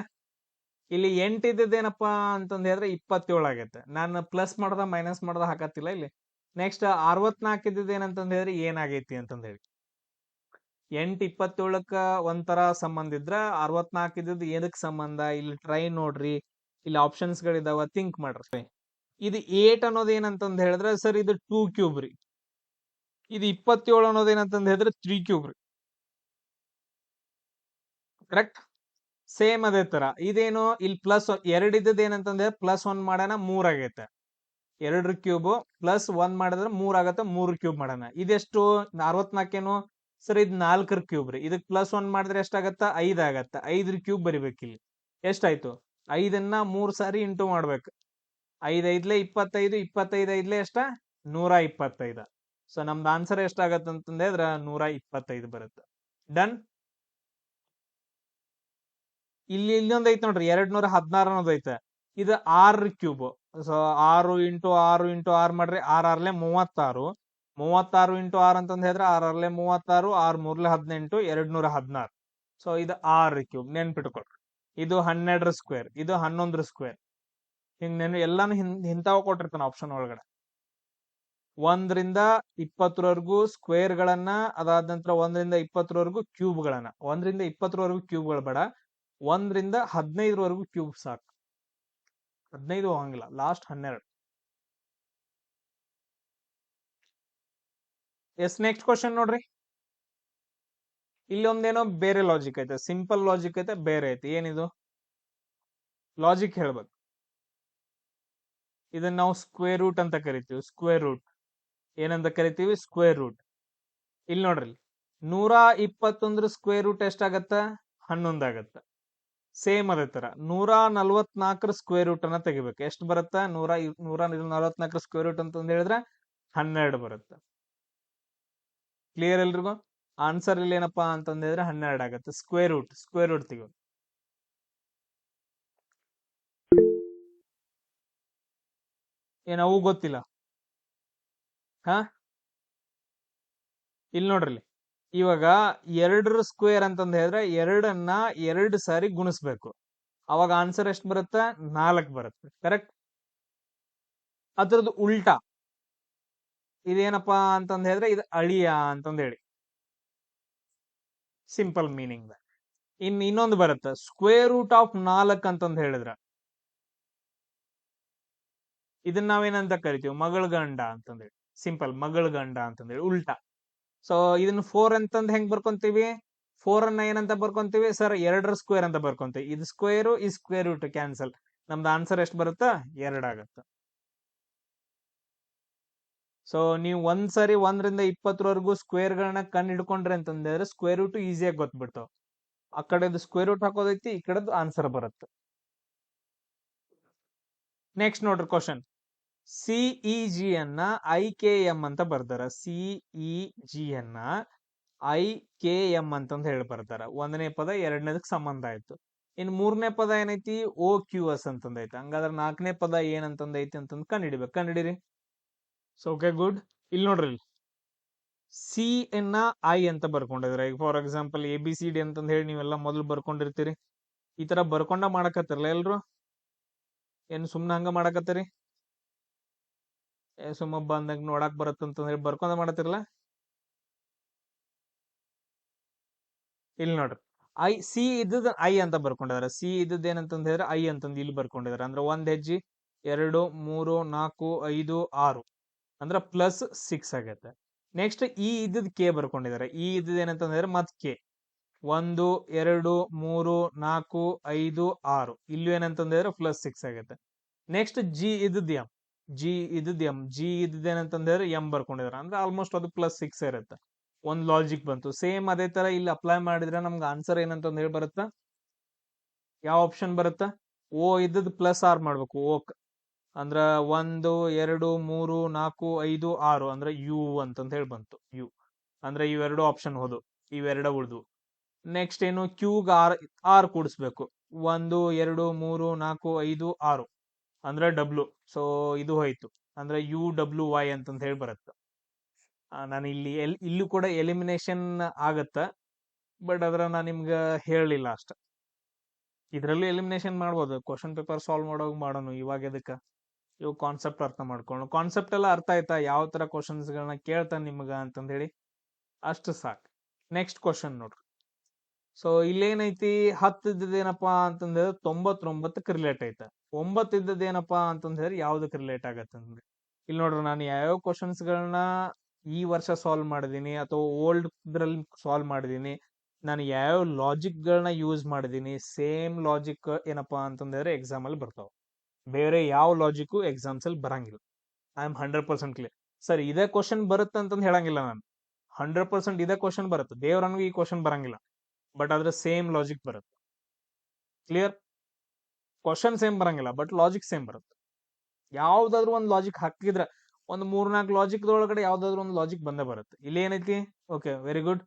Speaker 1: ಇಲ್ಲಿ 8 ಇದ್ದದ್ದೇನಪ್ಪಾ ಅಂತಂದ ಹೇಳಿದ್ರೆ 27 ಆಗೈತೆ. ನಾನು ಪ್ಲಸ್ ಮಾಡ್ದ ಮೈನಸ್ ಮಾಡ್ದ ಹಾಕತ್ತಿಲ್ಲ ಇಲ್ಲಿ. ನೆಕ್ಸ್ಟ್ 64 ಇದ್ದದ್ದು ಏನಂತಂದ ಹೇಳಿದ್ರೆ ಏನಾಗೈತಿ ಅಂತಂದ ಹೇಳಿ. 8 27ಕ್ಕ ಒಂಥರ ಸಂಬಂಧ ಇದ್ರ 64 ಇದ್ದದ್ದು ಏನಕ್ಕೆ ಸಂಬಂಧ? ಇಲ್ಲಿ ಟ್ರೈ ನೋಡ್ರಿ, ಇಲ್ಲಿ ಆಪ್ಷನ್ಸ್ ಗಳಿದಾವ, ಥಿಂಕ್ ಮಾಡ್ರಿ. ಇದು 8 ಅನ್ನೋದು ಏನಂತಂದ ಹೇಳಿದ್ರೆ ಸರ್ ಇದು 2 ಕ್ಯೂಬ್ ರೀ. ಇದು 27 ಅನ್ನೋದು ಏನಂತಂದ ಹೇಳಿದ್ರೆ 3 ಕ್ಯೂಬ್ ರೀ. ಕರೆಕ್ಟ್? ಸೇಮ್ ಅದೇ ತರ ಇದೇನು, ಇಲ್ಲಿ ಪ್ಲಸ್ 2 ಇದ್ದದ್ದು ಏನಂತಂದ್ರೆ ಪ್ಲಸ್ 1 ಮಾಡೋಣ 3 ಆಗೈತೆ. 2 ಕ್ಯೂಬ್ ಪ್ಲಸ್ 1 ಮಾಡಿದ್ರೆ 3 ಆಗತ್ತೆ. 3 ಕ್ಯೂಬ್ ಮಾಡೋಣ. ಇದೆಷ್ಟು? 64 ಏನು ಸರ್? ಇದು 4 ಕ್ಯೂಬ್ ರೀ. ಇದಕ್ ಪ್ಲಸ್ 1 ಮಾಡಿದ್ರೆ ಎಷ್ಟಾಗತ್ತ? 5 ಆಗತ್ತ. 5 ಕ್ಯೂಬ್ ಬರಿಬೇಕು. ಇಲ್ಲಿ ಎಷ್ಟಾಯ್ತು? 5ನ್ನ 3 ಸಾರಿ ಇಂಟು ಮಾಡ್ಬೇಕು. 5 5 25. 25 5 ಎಷ್ಟ? 125. ಸೊ ನಮ್ದು ಆನ್ಸರ್ ಎಷ್ಟಾಗತ್ತ ಅಂತಂದ್ರೆ 125 ಬರುತ್ತೆ. ಡನ್. ಇಲ್ಲಿ ಇನ್ನೊಂದ್ ಐತೆ ನೋಡ್ರಿ 216 ಅನ್ನೋದು ಐತೆ. ಇದು 6 ಕ್ಯೂಬ್. ಸೊ 6 ಇಂಟು 6 ಇಂಟು 6 ಮಾಡ್ರಿ 6 6 36. 36 ಇಂಟು 6 ಅಂತಂದ ಹೇಳಿದ್ರೆ 6 6 36. 6 3 18. 216. ಸೊ ಇದು 6 ಕ್ಯೂಬ್. ನೆನ್ಪಿಟ್ಕೊಳ್ರಿ. ಇದು 12 ಸ್ಕ್ವೇರ್. ಇದು 11 ಸ್ಕ್ವೇರ್. ಹಿಂಗ್ ಎಲ್ಲಾನು ಇಂತಾವ ಕೊಟ್ಟಿರ್ತಾನ ಆಪ್ಷನ್ ಒಳಗಡೆ. 1ರಿಂದ 20ರವರೆಗೂ ಸ್ಕ್ವೇರ್ ಗಳನ್ನ, ಅದಾದ ನಂತರ 1ರಿಂದ 20ರವರೆಗೂ ಕ್ಯೂಬ್ ಗಳನ್ನ. 1ರಿಂದ 20ರವರೆಗೂ ಕ್ಯೂಬ್ಗಳು ಬೇಡ, 1ರಿಂದ 15ರವರೆಗೂ ಕ್ಯೂಬ್ ಸಾಕು. 15 ಹೋಗಂಗಿಲ್ಲ, ಲಾಸ್ಟ್ 12. ಎಸ್, ನೆಕ್ಸ್ಟ್ ಕ್ವಶನ್ ನೋಡ್ರಿ. ಇಲ್ಲಿ ಒಂದೇನೋ ಬೇರೆ ಲಾಜಿಕ್ ಐತೆ. ಸಿಂಪಲ್ ಲಾಜಿಕ್ ಐತೆ, ಬೇರೆ ಐತೆ. ಏನಿದು ಲಾಜಿಕ್ ಹೇಳ್ಬೇಕು. ಇದನ್ನ ನಾವು ಸ್ಕ್ವೇರ್ ರೂಟ್ ಅಂತ ಕರಿತೀವಿ. ಸ್ಕ್ವೇರ್ ರೂಟ್ ಏನಂತ ಕರಿತೀವಿ? Square root. ಇಲ್ಲಿ ನೋಡ್ರಿ, 121 ಸ್ಕ್ವೇರ್ ರೂಟ್ ಎಷ್ಟಾಗತ್ತ? 11 ಆಗತ್ತ. ಸೇಮ್ ಅದೇ ತರ 144 ಸ್ಕ್ವೇರ್ ರೂಟ್ ಅನ್ನ ತೆಗಿಬೇಕು. ಎಷ್ಟು ಬರುತ್ತ? 144 ಸ್ಕ್ವೇರ್ ರೂಟ್ ಅಂತ ಹೇಳಿದ್ರೆ 12 ಬರುತ್ತೆ. ಕ್ಲಿಯರ್ ಎಲ್ರಿಗೂ? ಆನ್ಸರ್ ಇಲ್ಲಿ ಏನಪ್ಪಾ ಅಂತಂದ್ರೆ 12 ಆಗತ್ತೆ. ಸ್ಕ್ವೇರ್ ರೂಟ್ ತೆಗಿಯೋದು. ಏನ್ ಅವು ಗೊತ್ತಿಲ್ಲ? ಹಾ, ಇಲ್ಲಿ ನೋಡ್ರಿ, ಇವಾಗ 2 ಸ್ಕ್ವೇರ್ ಅಂತಂದ್ ಹೇಳಿದ್ರೆ 2ನ್ನ 2 ಸಾರಿ ಗುಣಿಸ್ಬೇಕು. ಅವಾಗ ಆನ್ಸರ್ ಎಷ್ಟು ಬರುತ್ತೆ? 4 ಬರುತ್ತೆ. ಕರೆಕ್ಟ್. ಅದ್ರದ್ದು ಉಲ್ಟಾ ಇದೇನಪ್ಪಾ ಅಂತಂದ್ ಹೇಳಿದ್ರೆ ಇದು ಅಳಿಯ ಅಂತಂದ್ ಹೇಳಿ, ಸಿಂಪಲ್ ಮೀನಿಂಗ್. ಇನ್ನೊಂದು ಬರುತ್ತೆ, ಸ್ಕ್ವೇರ್ ರೂಟ್ ಆಫ್ 4 ಅಂತಂದ್ ಹೇಳಿದ್ರ ಇದನ್ನ ನಾವೇನಂತ ಕರಿತೀವಿ? ಮಗಳ ಗಂಡ ಅಂತಂದೇಳಿ. ಸಿಂಪಲ್, ಮಗಳ ಗಂಡ ಅಂತಂದೇಳಿ ಉಲ್ಟಾ. ಸೊ ಇದನ್ನ 4 ಅಂತಂದ್ ಹೆಂಗ್ ಬರ್ಕೊಂತೀವಿ? 4 ಅನ್ನ ಏನಂತ ಬರ್ಕೊಂತೀವಿ ಸರ್? 2 ಸ್ಕ್ವೇರ್ ಅಂತ ಬರ್ಕೊಂತೀವಿ. ಇದು ಸ್ಕ್ವೇರ್, ಈ ಸ್ಕ್ವೇರ್ ರೂಟ್ ಕ್ಯಾನ್ಸಲ್. ನಮ್ದು ಆನ್ಸರ್ ಎಷ್ಟು ಬರುತ್ತಾ? 2 ಆಗತ್ತ. ಸೊ ನೀವು ಒಂದ್ಸರಿ 1ರಿಂದ 20ವರೆಗೂ ಸ್ಕ್ವೇರ್ ಗಳನ್ನ ಕಂಡು ಹಿಡ್ಕೊಂಡ್ರೆ ಅಂತಂದ್ರೆ ಸ್ಕ್ವೇರ್ ರೂಟ್ ಈಸಿಯಾಗಿ ಗೊತ್ಬಿಡ್ತಾವ. ಆ ಕಡೆದು ಸ್ಕ್ವೇರ್ ರೂಟ್ ಹಾಕೋದೈತಿ, ಈ ಕಡೆದು ಆನ್ಸರ್ ಬರುತ್ತೆ. ನೆಕ್ಸ್ಟ್ ನೋಡ್ರಿ ಕ್ವಶನ್. ಸಿಇಜಿ ಅನ್ನ IKM ಅಂತ ಬರ್ತಾರ. ಸಿಇಜಿ ಅನ್ನ IKM ಅಂತಂದ್ ಹೇಳಿ ಬರ್ತಾರ. 1ನೇ ಪದ 2ನೇದಕ್ ಸಂಬಂಧ ಆಯ್ತು. ಇನ್ 3ನೇ ಪದ ಏನೈತಿ? OQS ಅಂತಂದೈತಿ. ಹಂಗಾದ್ರೆ 4ನೇ ಪದ ಏನಂತಂದೈತಿ ಅಂತಂದ್ ಕಂಡಿಡಿರಿ. So okay, good. ಇಲ್ಲಿ ನೋಡ್ರಿ, ಸಿ ಎನ್ನ ಐ ಅಂತ ಬರ್ಕೊಂಡಿದ್ರೆ, ಈಗ ಫಾರ್ ಎಕ್ಸಾಂಪಲ್ ABCD ಅಂತಂದ್ ಹೇಳಿ ನೀವೆಲ್ಲ ಮೊದಲು ಬರ್ಕೊಂಡಿರ್ತೀರಿ. ಈ ತರ ಬರ್ಕೊಂಡ ಮಾಡಕತ್ತಿರಲ್ಲ ಎಲ್ರು? ಏನ್ ಸುಮ್ನ ಹಂಗ ಮಾಡಕತ್ತೀರಿ? ಸುಮ್ಮ ಬಂದಾಗ ನೋಡಾಕ್ ಬರತ್ತಂತ ಹೇಳಿ ಬರ್ಕೊಂಡ ಮಾಡತ್ತಿರಲ್ಲ? ಇಲ್ಲಿ ನೋಡ್ರಿ, ಸಿ ಇದ್ದದ ಐ ಅಂತ ಬರ್ಕೊಂಡಿದಾರೆ. ಸಿ ಇದ್ದದ ಏನಂತಂದ್ ಹೇಳಿದ್ರೆ ಐ ಅಂತಂದ್ ಇಲ್ಲಿ ಬರ್ಕೊಂಡಿದಾರೆ. ಅಂದ್ರೆ 1 ಹೆಜ್ಜೆ 2 3 4 5 6 ಅಂದ್ರೆ +6 ಆಗತ್ತೆ. ನೆಕ್ಸ್ಟ್ ಇ ಇದ್ದದ್ ಕೆ ಬರ್ಕೊಂಡಿದ್ದಾರೆ. ಇ ಇದ್ದದ್ ಏನಂತಂದ್ರೆ ಮತ್ ಕೆ 1 2 3 4 5 6 ಇಲ್ಲೂ ಏನಂತಂದ್ರೆ +6 ಆಗತ್ತೆ. ನೆಕ್ಸ್ಟ್ ಜಿ ಇದ್ದದ್ ಎಂ, ಜಿ ಇದ್ದದ್ ಏನಂತಂದ್ರೆ ಎಂ ಬರ್ಕೊಂಡಿದಾರೆ. ಅಂದ್ರೆ ಆಲ್ಮೋಸ್ಟ್ ಅದು +6 ಇರುತ್ತೆ. ಒಂದ್ ಲಾಜಿಕ್ ಬಂತು. ಸೇಮ್ ಅದೇ ತರ ಇಲ್ಲಿ ಅಪ್ಲೈ ಮಾಡಿದ್ರೆ ನಮ್ಗೆ ಆನ್ಸರ್ ಏನಂತಂದ್ ಹೇಳಿ ಬರುತ್ತಾ? ಯಾವ ಆಪ್ಷನ್ ಬರುತ್ತಾ? ಓ ಇದ್ದದ್ +R ಮಾಡ್ಬೇಕು. ಓಕ್ ಅಂದ್ರ 1 2 3 4 5 6 ಅಂದ್ರೆ ಯು ಅಂತಂದ್ ಹೇಳಿ ಬಂತು. ಯು ಅಂದ್ರೆ ಇವೆರಡು ಆಪ್ಷನ್ ಹೋದು, ಇವೆರಡ ಉಳ್ದು. ನೆಕ್ಸ್ಟ್ ಏನು? ಕ್ಯೂಗ್ ಆರ್ ಕೂಡಿಸ್ಬೇಕು. 1 2 3 4 5 6 ಅಂದ್ರೆ ಡಬ್ಲ್ಯೂ. ಸೊ ಇದು ಹೋಯ್ತು, ಅಂದ್ರೆ UWY ಅಂತಂದ್ ಹೇಳಿ ಬರುತ್ತೆ. ನಾನು ಇಲ್ಲೂ ಕೂಡ ಎಲಿಮಿನೇಷನ್ ಆಗತ್ತ, ಬಟ್ ಅದ್ರ ನಾ ನಿಮ್ಗ ಹೇಳಲಿಲ್ಲ ಅಷ್ಟ. ಇದ್ರಲ್ಲೂ ಎಲಿಮಿನೇಷನ್ ಮಾಡ್ಬೋದು, ಕ್ವಶನ್ ಪೇಪರ್ ಸಾಲ್ವ್ ಮಾಡೋಣ. ಇವಾಗ ಎದಕ್ಕ? ಇವು ಕಾನ್ಸೆಪ್ಟ್ ಅರ್ಥ ಮಾಡ್ಕೊಂಡು, ಕಾನ್ಸೆಪ್ಟ್ ಎಲ್ಲ ಅರ್ಥ ಆಯ್ತಾ? ಯಾವ ತರ ಕ್ವಶನ್ಸ್ ಗಳನ್ನ ಕೇಳ್ತಾನೆ ನಿಮ್ಗ ಅಂತಂದ್ ಹೇಳಿ, ಅಷ್ಟು ಸಾಕು. ನೆಕ್ಸ್ಟ್ ಕ್ವಶನ್ ನೋಡ್ರಿ. ಸೊ ಇಲ್ಲೇನೈತಿ? 10 ಇದ್ದದೇನಪ್ಪಾ ಅಂತಂದ್ರೆ 99ಕ್ಕೆ ರಿಲೇಟ್ ಐತೆ. 9 ಇದ್ದದೇನಪ್ಪಾ ಅಂತಂದ್ ಹೇಳಿ ಯಾವ್ದಕ್ ರಿಲೇಟ್ ಆಗತ್ತಂದ್ರೆ, ಇಲ್ಲಿ ನೋಡ್ರಿ, ನಾನು ಯಾವ್ಯಾವ ಕ್ವಶನ್ಸ್ ಗಳನ್ನ ಈ ವರ್ಷ ಸಾಲ್ವ್ ಮಾಡಿದೀನಿ ಅಥವಾ ಓಲ್ಡ್ ಇದ್ರಲ್ಲಿ ಸಾಲ್ವ್ ಮಾಡಿದೀನಿ, ನಾನು ಯಾವ ಲಾಜಿಕ್ ಗಳನ್ನ ಯೂಸ್ ಮಾಡಿದೀನಿ, ಸೇಮ್ ಲಾಜಿಕ್ ಏನಪ್ಪಾ ಅಂತಂದ್ರೆ ಎಕ್ಸಾಮ್ ಅಲ್ಲಿ ಬರ್ತಾವ. ಬೇರೆ ಯಾವ ಲಾಜಿಕ್ ಎಕ್ಸಾಮ್ಸ್ ಅಲ್ಲಿ ಬರಂಗಿಲ್ಲ. I am 100% clear. ಸರ್ ಇದೇ ಕ್ವಶನ್ ಬರುತ್ತೆ ಅಂತಂದ್ ಹೇಳಂಗಿಲ್ಲ ನಾನು. 100% ಇದೇ ಕ್ವಶನ್ ಬರುತ್ತೆ. ದೇವ್ರನ್ಗೂ ಈ ಕ್ವಶನ್ ಬರಂಗಿಲ್ಲ, ಬಟ್ ಅದ್ರ ಸೇಮ್ ಲಾಜಿಕ್ ಬರುತ್ತೆ. ಕ್ಲಿಯರ್? ಕ್ವಶನ್ ಸೇಮ್ ಬರಂಗಿಲ್ಲ, ಬಟ್ ಲಾಜಿಕ್ ಸೇಮ್ ಬರುತ್ತೆ. ಯಾವ್ದಾದ್ರು ಒಂದು ಲಾಜಿಕ್ ಹಾಕಿದ್ರೆ, ಒಂದು 3-4 ಲಾಜಿಕ್ ಒಳಗಡೆ ಯಾವ್ದಾದ್ರು ಒಂದು ಲಾಜಿಕ್ ಬಂದೇ ಬರುತ್ತೆ. ಇಲ್ಲಿ ಏನೈತಿ? Okay, very good.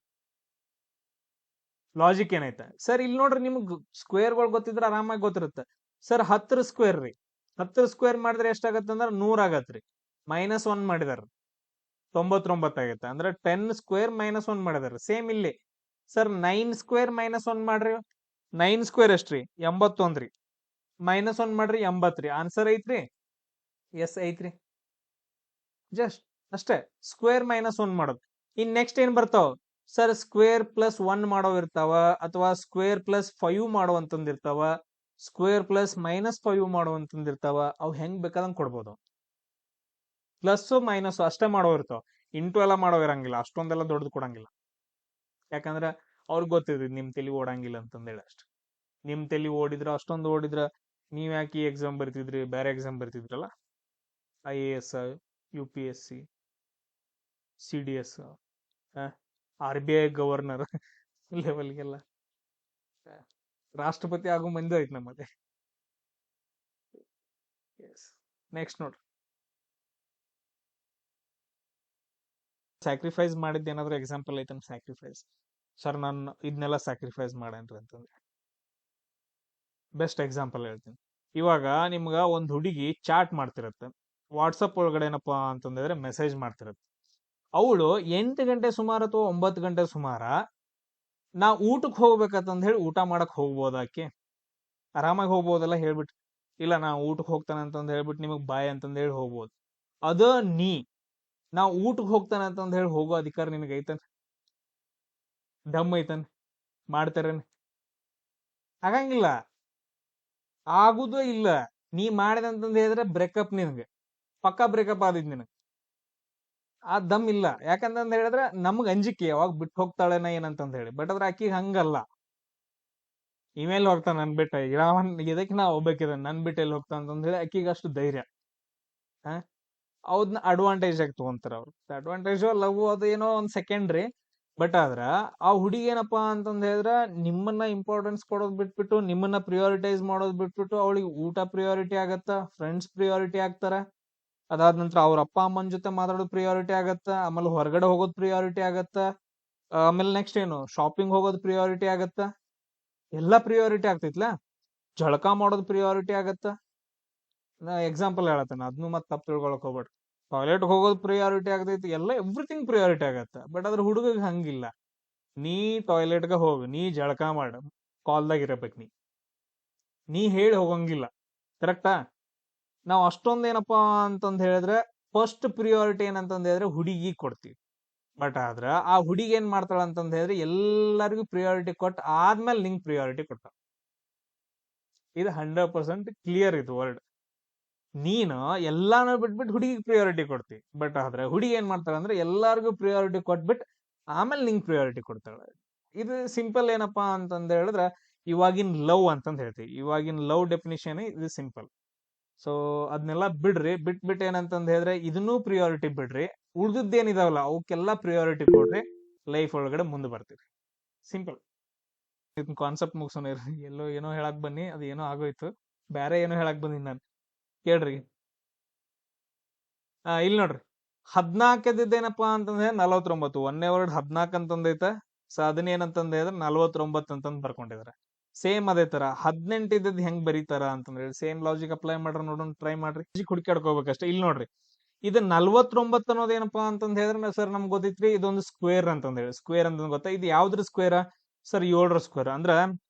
Speaker 1: ಲಾಜಿಕ್ ಏನೈತೆ ಸರ್? ಇಲ್ಲಿ ನೋಡ್ರಿ, ನಿಮ್ಗ್ ಸ್ಕ್ವೇರ್ಗಳು ಗೊತ್ತಿದ್ರೆ ಆರಾಮಾಗಿ ಗೊತ್ತಿರುತ್ತೆ. ಸರ್ 10 ಸ್ಕ್ವೇರ್ ರೀ, 10 ಸ್ಕ್ವೇರ್ ಮಾಡಿದ್ರೆ ಎಷ್ಟಾಗತ್ತೆ ಅಂದ್ರೆ 100 ಆಗತ್ರಿ. -1 ಮಾಡಿದಾರ, 99 ಆಗತ್ತೆ. ಅಂದ್ರೆ 10 ಸ್ಕ್ವೇರ್ -1 ಮಾಡಿದಾರೆ. ಸೇಮ್ ಇಲ್ಲಿ ಸರ್ 9 ಸ್ಕ್ವೇರ್ -1 ಮಾಡ್ರಿ. 9 ಸ್ಕ್ವೇರ್ ಎಷ್ಟ್ರಿ? 81 ರೀ. -1 ಮಾಡ್ರಿ, 80 ರೀ. ಆನ್ಸರ್ ಐತ್ರಿ? ಎಸ್ ಐತ್ರಿ. ಜಸ್ಟ್ ಅಷ್ಟೇ, ಸ್ಕ್ವೇರ್ -1 ಮಾಡೋದು. ಇನ್ ನೆಕ್ಸ್ಟ್ ಏನ್ ಬರ್ತಾವ ಸರ್? ಸ್ಕ್ವೇರ್ +1 ಮಾಡೋ ಇರ್ತಾವ, ಅಥವಾ ಸ್ಕ್ವೇರ್ +5 ಮಾಡುವಂತಂದ್ ಇರ್ತಾವ, ಸ್ಕ್ವೇರ್ +-5 ಮಾಡುವಂತಂದ್ ಇರ್ತಾವ. ಅವ್ ಹೆಂಗ್ ಬೇಕಾದಂಗ್ ಕೊಡ್ಬೋದು. ಪ್ಲಸ್ ಮೈನಸ್ ಅಷ್ಟೇ ಮಾಡೋ ಇರ್ತಾವ, ಇಂಟು ಎಲ್ಲ ಮಾಡೋ ಇರಂಗಿಲ್ಲ. ಅಷ್ಟೊಂದೆಲ್ಲ ದೊಡ್ಡದು ಕೊಡಂಗಿಲ್ಲ. ಯಾಕಂದ್ರ ಅವ್ರಿಗೆ ಗೊತ್ತಿದ್ರಿ ನಿಮ್ ತಲಿ ಓಡಂಗಿಲ್ಲ ಅಂತಂದೇಳಿ ಅಷ್ಟೇ. ನಿಮ್ ತಲಿ ಓಡಿದ್ರ, ಅಷ್ಟೊಂದು ಓಡಿದ್ರ ನೀವ್ ಯಾಕೆ ಈ ಎಕ್ಸಾಮ್ ಬರ್ತಿದ್ರಿ? ಬೇರೆ ಎಕ್ಸಾಮ್ ಬರ್ತಿದ್ರಲ್ಲ, IAS, UPSC, CDS, RBI governor ಲೆವೆಲ್ಗೆಲ್ಲ ರಾಷ್ಟ್ರಪತಿ ಆಗೋ ಮಂದಿ ಐತ್ ನಮ್ಮಲ್ಲಿ. ನೆಕ್ಸ್ಟ್ ನೋಡ್ರಿ, ಸ್ಯಾಕ್ರಿಫೈಸ್ ಮಾಡಿದ್ದು ಏನಾದ್ರು ಎಕ್ಸಾಂಪಲ್ ಐತನ್? ಸ್ಯಾಕ್ರಿಫೈಸ್ ಸರ್ ನಾನು ಇದನ್ನೆಲ್ಲ ಸ್ಯಾಕ್ರಿಫೈಸ್ ಮಾಡೇನ್ರಿ ಅಂತಂದ್ರೆ ಬೆಸ್ಟ್ ಎಕ್ಸಾಂಪಲ್ ಹೇಳ್ತೀನಿ. ಇವಾಗ ನಿಮ್ಗ ಒಂದ್ ಹುಡುಗಿ ಚಾಟ್ ಮಾಡ್ತಿರತ್ತೆ. ವಾಟ್ಸಪ್ ಒಳಗಡೆ ಏನಪ್ಪಾ ಅಂತಂದ್ರೆ ಮೆಸೇಜ್ ಮಾಡ್ತಿರತ್ತೆ. ಅವಳು 8 ಗಂಟೆ ಸುಮಾರು ಅಥವಾ 9 ಗಂಟೆ ಸುಮಾರ ನಾ ಊಟಕ್ಕೆ ಹೋಗ್ಬೇಕಂತಂದ್ ಹೇಳಿ ಊಟ ಮಾಡಕ್ ಹೋಗ್ಬೋದ ಆಕೆ? ಆರಾಮಾಗಿ ಹೋಗ್ಬೋದಲ್ಲ ಹೇಳ್ಬಿಟ್ಟು, ಇಲ್ಲ ನಾ ಊಟಕ್ಕೆ ಹೋಗ್ತಾನೆ ಅಂತಂದ್ ಹೇಳ್ಬಿಟ್ಟು ನಿಮಗ್ ಬಾಯ್ ಅಂತಂದ್ ಹೇಳಿ ಹೋಗ್ಬೋದು. ಅದ ನೀ ನಾ ಊಟಕ್ಕೆ ಹೋಗ್ತಾನೆ ಅಂತಂದ್ ಹೇಳಿ ಹೋಗೋ ಅಧಿಕಾರ ನಿನಗೆ ಐತನ್? ದಮ್ ಐತನ್? ಮಾಡ್ತಾರೇನ್? ಆಗಂಗಿಲ್ಲ, ಆಗುದೂ ಇಲ್ಲ. ನೀ ಮಾಡಿದಂತಂದ್ ಹೇಳಿದ್ರೆ ಬ್ರೇಕಪ್, ನಿನಗೆ ಪಕ್ಕಾ ಬ್ರೇಕಪ್ ಆದಿದ್ ನಿನಗೆ. ಆ ದಮ್ ಇಲ್ಲ. ಯಾಕಂತಂದ್ ಹೇಳಿದ್ರೆ ನಮ್ಗ್ ಅಂಜಿಕೆ ಯಾವಾಗ ಬಿಟ್ಟು ಹೋಗ್ತಾಳೆನ ಏನಂತಂದ್ ಹೇಳಿ. ಬಟ್ ಅದ್ರ ಆಕಿಗ್ ಹಂಗಲ್ಲ. ಇಮೇಲ್ ಹೋಗ್ತಾನ ನನ್ ಬಿಟ್ಟ, ಇರಾವನ್ ಇದಕ್ಕೆ ನಾ ಹೋಗ್ಬೇಕಿದ ನನ್ ಬಿಟ್ಟು ಎಲ್ಲಿ ಹೋಗ್ತಾನ ಅಂತಂದ್ ಹೇಳಿ ಆಕಿಗೆ ಅಷ್ಟು ಧೈರ್ಯ. ಅವ್ದನ್ನ ಅಡ್ವಾಂಟೇಜ್ ಆಗಿ ತಗೊಂತಾರ ಅವ್ರು. ಅಡ್ವಾಂಟೇಜ್ ಲವ್ ಅದು ಏನೋ ಒಂದ್ ಸೆಕೆಂಡ್ರಿ. ಬಟ್ ಆದ್ರ ಆ ಹುಡುಗಿ ಏನಪ್ಪಾ ಅಂತಂದ್ ಹೇಳಿದ್ರ ನಿಮ್ಮನ್ನ ಇಂಪಾರ್ಟೆನ್ಸ್ ಕೊಡೋದ್ ಬಿಟ್ಬಿಟ್ಟು, ನಿಮ್ಮನ್ನ ಪ್ರಿಯಾರಿಟೈಸ್ ಮಾಡೋದ್ ಬಿಟ್ಬಿಟ್ಟು ಅವಳಿಗೆ ಊಟ ಪ್ರಿಯಾರಿಟಿ ಆಗತ್ತ, ಫ್ರೆಂಡ್ಸ್ ಪ್ರಿಯಾರಿಟಿ ಆಗ್ತಾರ. ಅದಾದ ನಂತರ ಅವ್ರ ಅಪ್ಪ ಅಮ್ಮನ ಜೊತೆ ಮಾತಾಡೋದು ಪ್ರಿಯಾರಿಟಿ ಆಗತ್ತ, ಆಮೇಲೆ ಹೊರಗಡೆ ಹೋಗೋದ್ ಪ್ರಿಯಾರಿಟಿ ಆಗತ್ತ, ಆಮೇಲೆ ನೆಕ್ಸ್ಟ್ ಏನು ಶಾಪಿಂಗ್ ಹೋಗೋದು ಪ್ರಿಯಾರಿಟಿ ಆಗತ್ತ. ಎಲ್ಲಾ ಪ್ರಿಯಾರಿಟಿ ಆಗ್ತೈತ್ಲಾ. ಜಳಕ ಮಾಡೋದು ಪ್ರಿಯಾರಿಟಿ ಆಗತ್ತ. ನಾ ಎಕ್ಸಾಂಪಲ್ ಹೇಳತ್ತೇನೆ, ಅದನ್ನು ಮತ್ತೆ ತಪ್ಪು ತಿಳ್ಕೊಳಕ್ ಹೋಗ್ಬೇಡ್ರಿ. ಟಾಯ್ಲೆಟ್ ಹೋಗೋದು ಪ್ರಿಯಾರಿಟಿ ಆಗತೈತಿ, ಎಲ್ಲ ಎವ್ರಿಥಿಂಗ್ ಪ್ರಿಯಾರಿಟಿ ಆಗತ್ತ. ಬಟ್ ಅದ್ರ ಹುಡುಗಗ್ ಹಂಗಿಲ್ಲ. ನೀ ಟಾಯ್ಲೆಟ್ಗೆ ಹೋಗು, ನೀ ಜಳಕ ಮಾಡ, ಕಾಲ್ದಾಗ ಇರಬೇಕು. ನೀ ಹೇಳಿ ಹೋಗಂಗಿಲ್ಲ. ಕರೆಕ್ಟಾ? ನಾವ್ ಅಷ್ಟೊಂದೇನಪ್ಪಾ ಅಂತಂದ್ ಹೇಳಿದ್ರೆ ಫಸ್ಟ್ ಪ್ರಿಯಾರಿಟಿ ಏನಂತಂದ್ ಹೇಳಿದ್ರೆ ಹುಡುಗಿ ಕೊಡ್ತೀವಿ. ಬಟ್ ಆದ್ರ ಆ ಹುಡುಗಿ ಏನ್ ಮಾಡ್ತಾಳ ಅಂತಂದ್ ಹೇಳಿದ್ರೆ ಎಲ್ಲರಿಗೂ ಪ್ರಿಯಾರಿಟಿ ಕೊಟ್ಟು ಆದ್ಮೇಲೆ ನಿಂಗ್ ಪ್ರಿಯಾರಿಟಿ ಕೊಟ್ಟ. ಇದು 100% ಕ್ಲಿಯರ್ ಇದು ವರ್ಡ್. ನೀನು ಎಲ್ಲಾನು ಬಿಟ್ಬಿಟ್ಟು ಹುಡುಗಿಗೆ ಪ್ರಿಯಾರಿಟಿ ಕೊಡ್ತಿ. ಬಟ್ ಆದ್ರೆ ಹುಡುಗಿ ಏನ್ ಮಾಡ್ತಾಳೆ ಅಂದ್ರೆ ಎಲ್ಲಾರ್ಗು ಪ್ರಿಯಾರಿಟಿ ಕೊಟ್ಬಿಟ್ಟು ಆಮೇಲೆ ನಿಂಗ್ ಪ್ರಿಯಾರಿಟಿ ಕೊಡ್ತಾಳೆ. ಇದು ಸಿಂಪಲ್ ಏನಪ್ಪಾ ಅಂತಂದ್ ಹೇಳಿದ್ರೆ ಇವಾಗಿನ ಲವ್ ಅಂತಂದ್ ಹೇಳ್ತೀವಿ. ಇವಾಗಿನ ಲವ್ ಡೆಫಿನಿಷನ್ ಇದು ಸಿಂಪಲ್. ಸೊ ಅದನ್ನೆಲ್ಲ ಬಿಡ್ರಿ. ಬಿಟ್ಬಿಟ್ಟು ಏನಂತಂದ್ ಹೇಳಿದ್ರೆ ಇದನ್ನೂ ಪ್ರಿಯಾರಿಟಿ ಬಿಡ್ರಿ, ಉಳ್ದದ್ದೇನಿದಾವಲ್ಲ ಅವಕ್ಕೆಲ್ಲ ಪ್ರಿಯಾರಿಟಿ ಕೊಡ್ರಿ. ಲೈಫ್ ಒಳಗಡೆ ಮುಂದೆ ಬರ್ತೀರಿ. ಸಿಂಪಲ್. ಇದನ್ನ ಕಾನ್ಸೆಪ್ಟ್ ಮುಗಿಸೋಣ. ಎಲ್ಲೋ ಏನೋ ಹೇಳಕ್ ಬನ್ನಿ, ಅದು ಏನೋ ಆಗೋಯ್ತು. ಬೇರೆ ಏನೋ ಹೇಳಕ್ ಬಂದಿನಿ ನಾನು, ಕೇಳ್ರಿ. ಇಲ್ಲಿ ನೋಡ್ರಿ, 14 ಎದ್ದೇನಪ್ಪಾ ಅಂತಂದ್ರೆ 49. ಒಂದನೇ ವರ್ಡ್ 14 ಅಂತಂದೈತ. ಸೊ ಅದನ್ನ ಏನಂತಂದ ಹೇಳಿದ್ರೆ 49 ಅಂತಂದ್ ಬರ್ಕೊಂಡಿದಾರೆ. ಸೇಮ್ ಅದೇ ತರ 18 ಇದ್ದದ್ ಹೆಂಗ್ ಬರೀತಾರ ಅಂತಂದ್ರೆ ಸೇಮ್ ಲಾಜಿಕ್ ಅಪ್ಲೈ ಮಾಡ್ರ ನೋಡೋಣ, ಟ್ರೈ ಮಾಡ್ರಿ. ಹುಡುಕಾಡ್ಕೋಬೇಕಷ್ಟೇ. ಇಲ್ಲಿ ನೋಡ್ರಿ, ಇದು 49 ಅನ್ನೋದೇನಪ್ಪಾ ಅಂತಂದ್ ಹೇಳಿದ್ರೆ ಸರ್ ನಮ್ಗೆ ಗೊತ್ತೈತ್ರಿ, ಇದೊಂದು ಸ್ಕ್ವೇರ್ ಅಂತಂದ್ ಹೇಳಿ. ಸ್ಕ್ವೇರ್ ಅಂತ ಗೊತ್ತಾ? ಇದು ಯಾವ್ದ್ರ ಸ್ಕ್ವೇರ್ ಸರ್? 7ರ ಸ್ಕ್ವೇರ್. ಅಂದ್ರ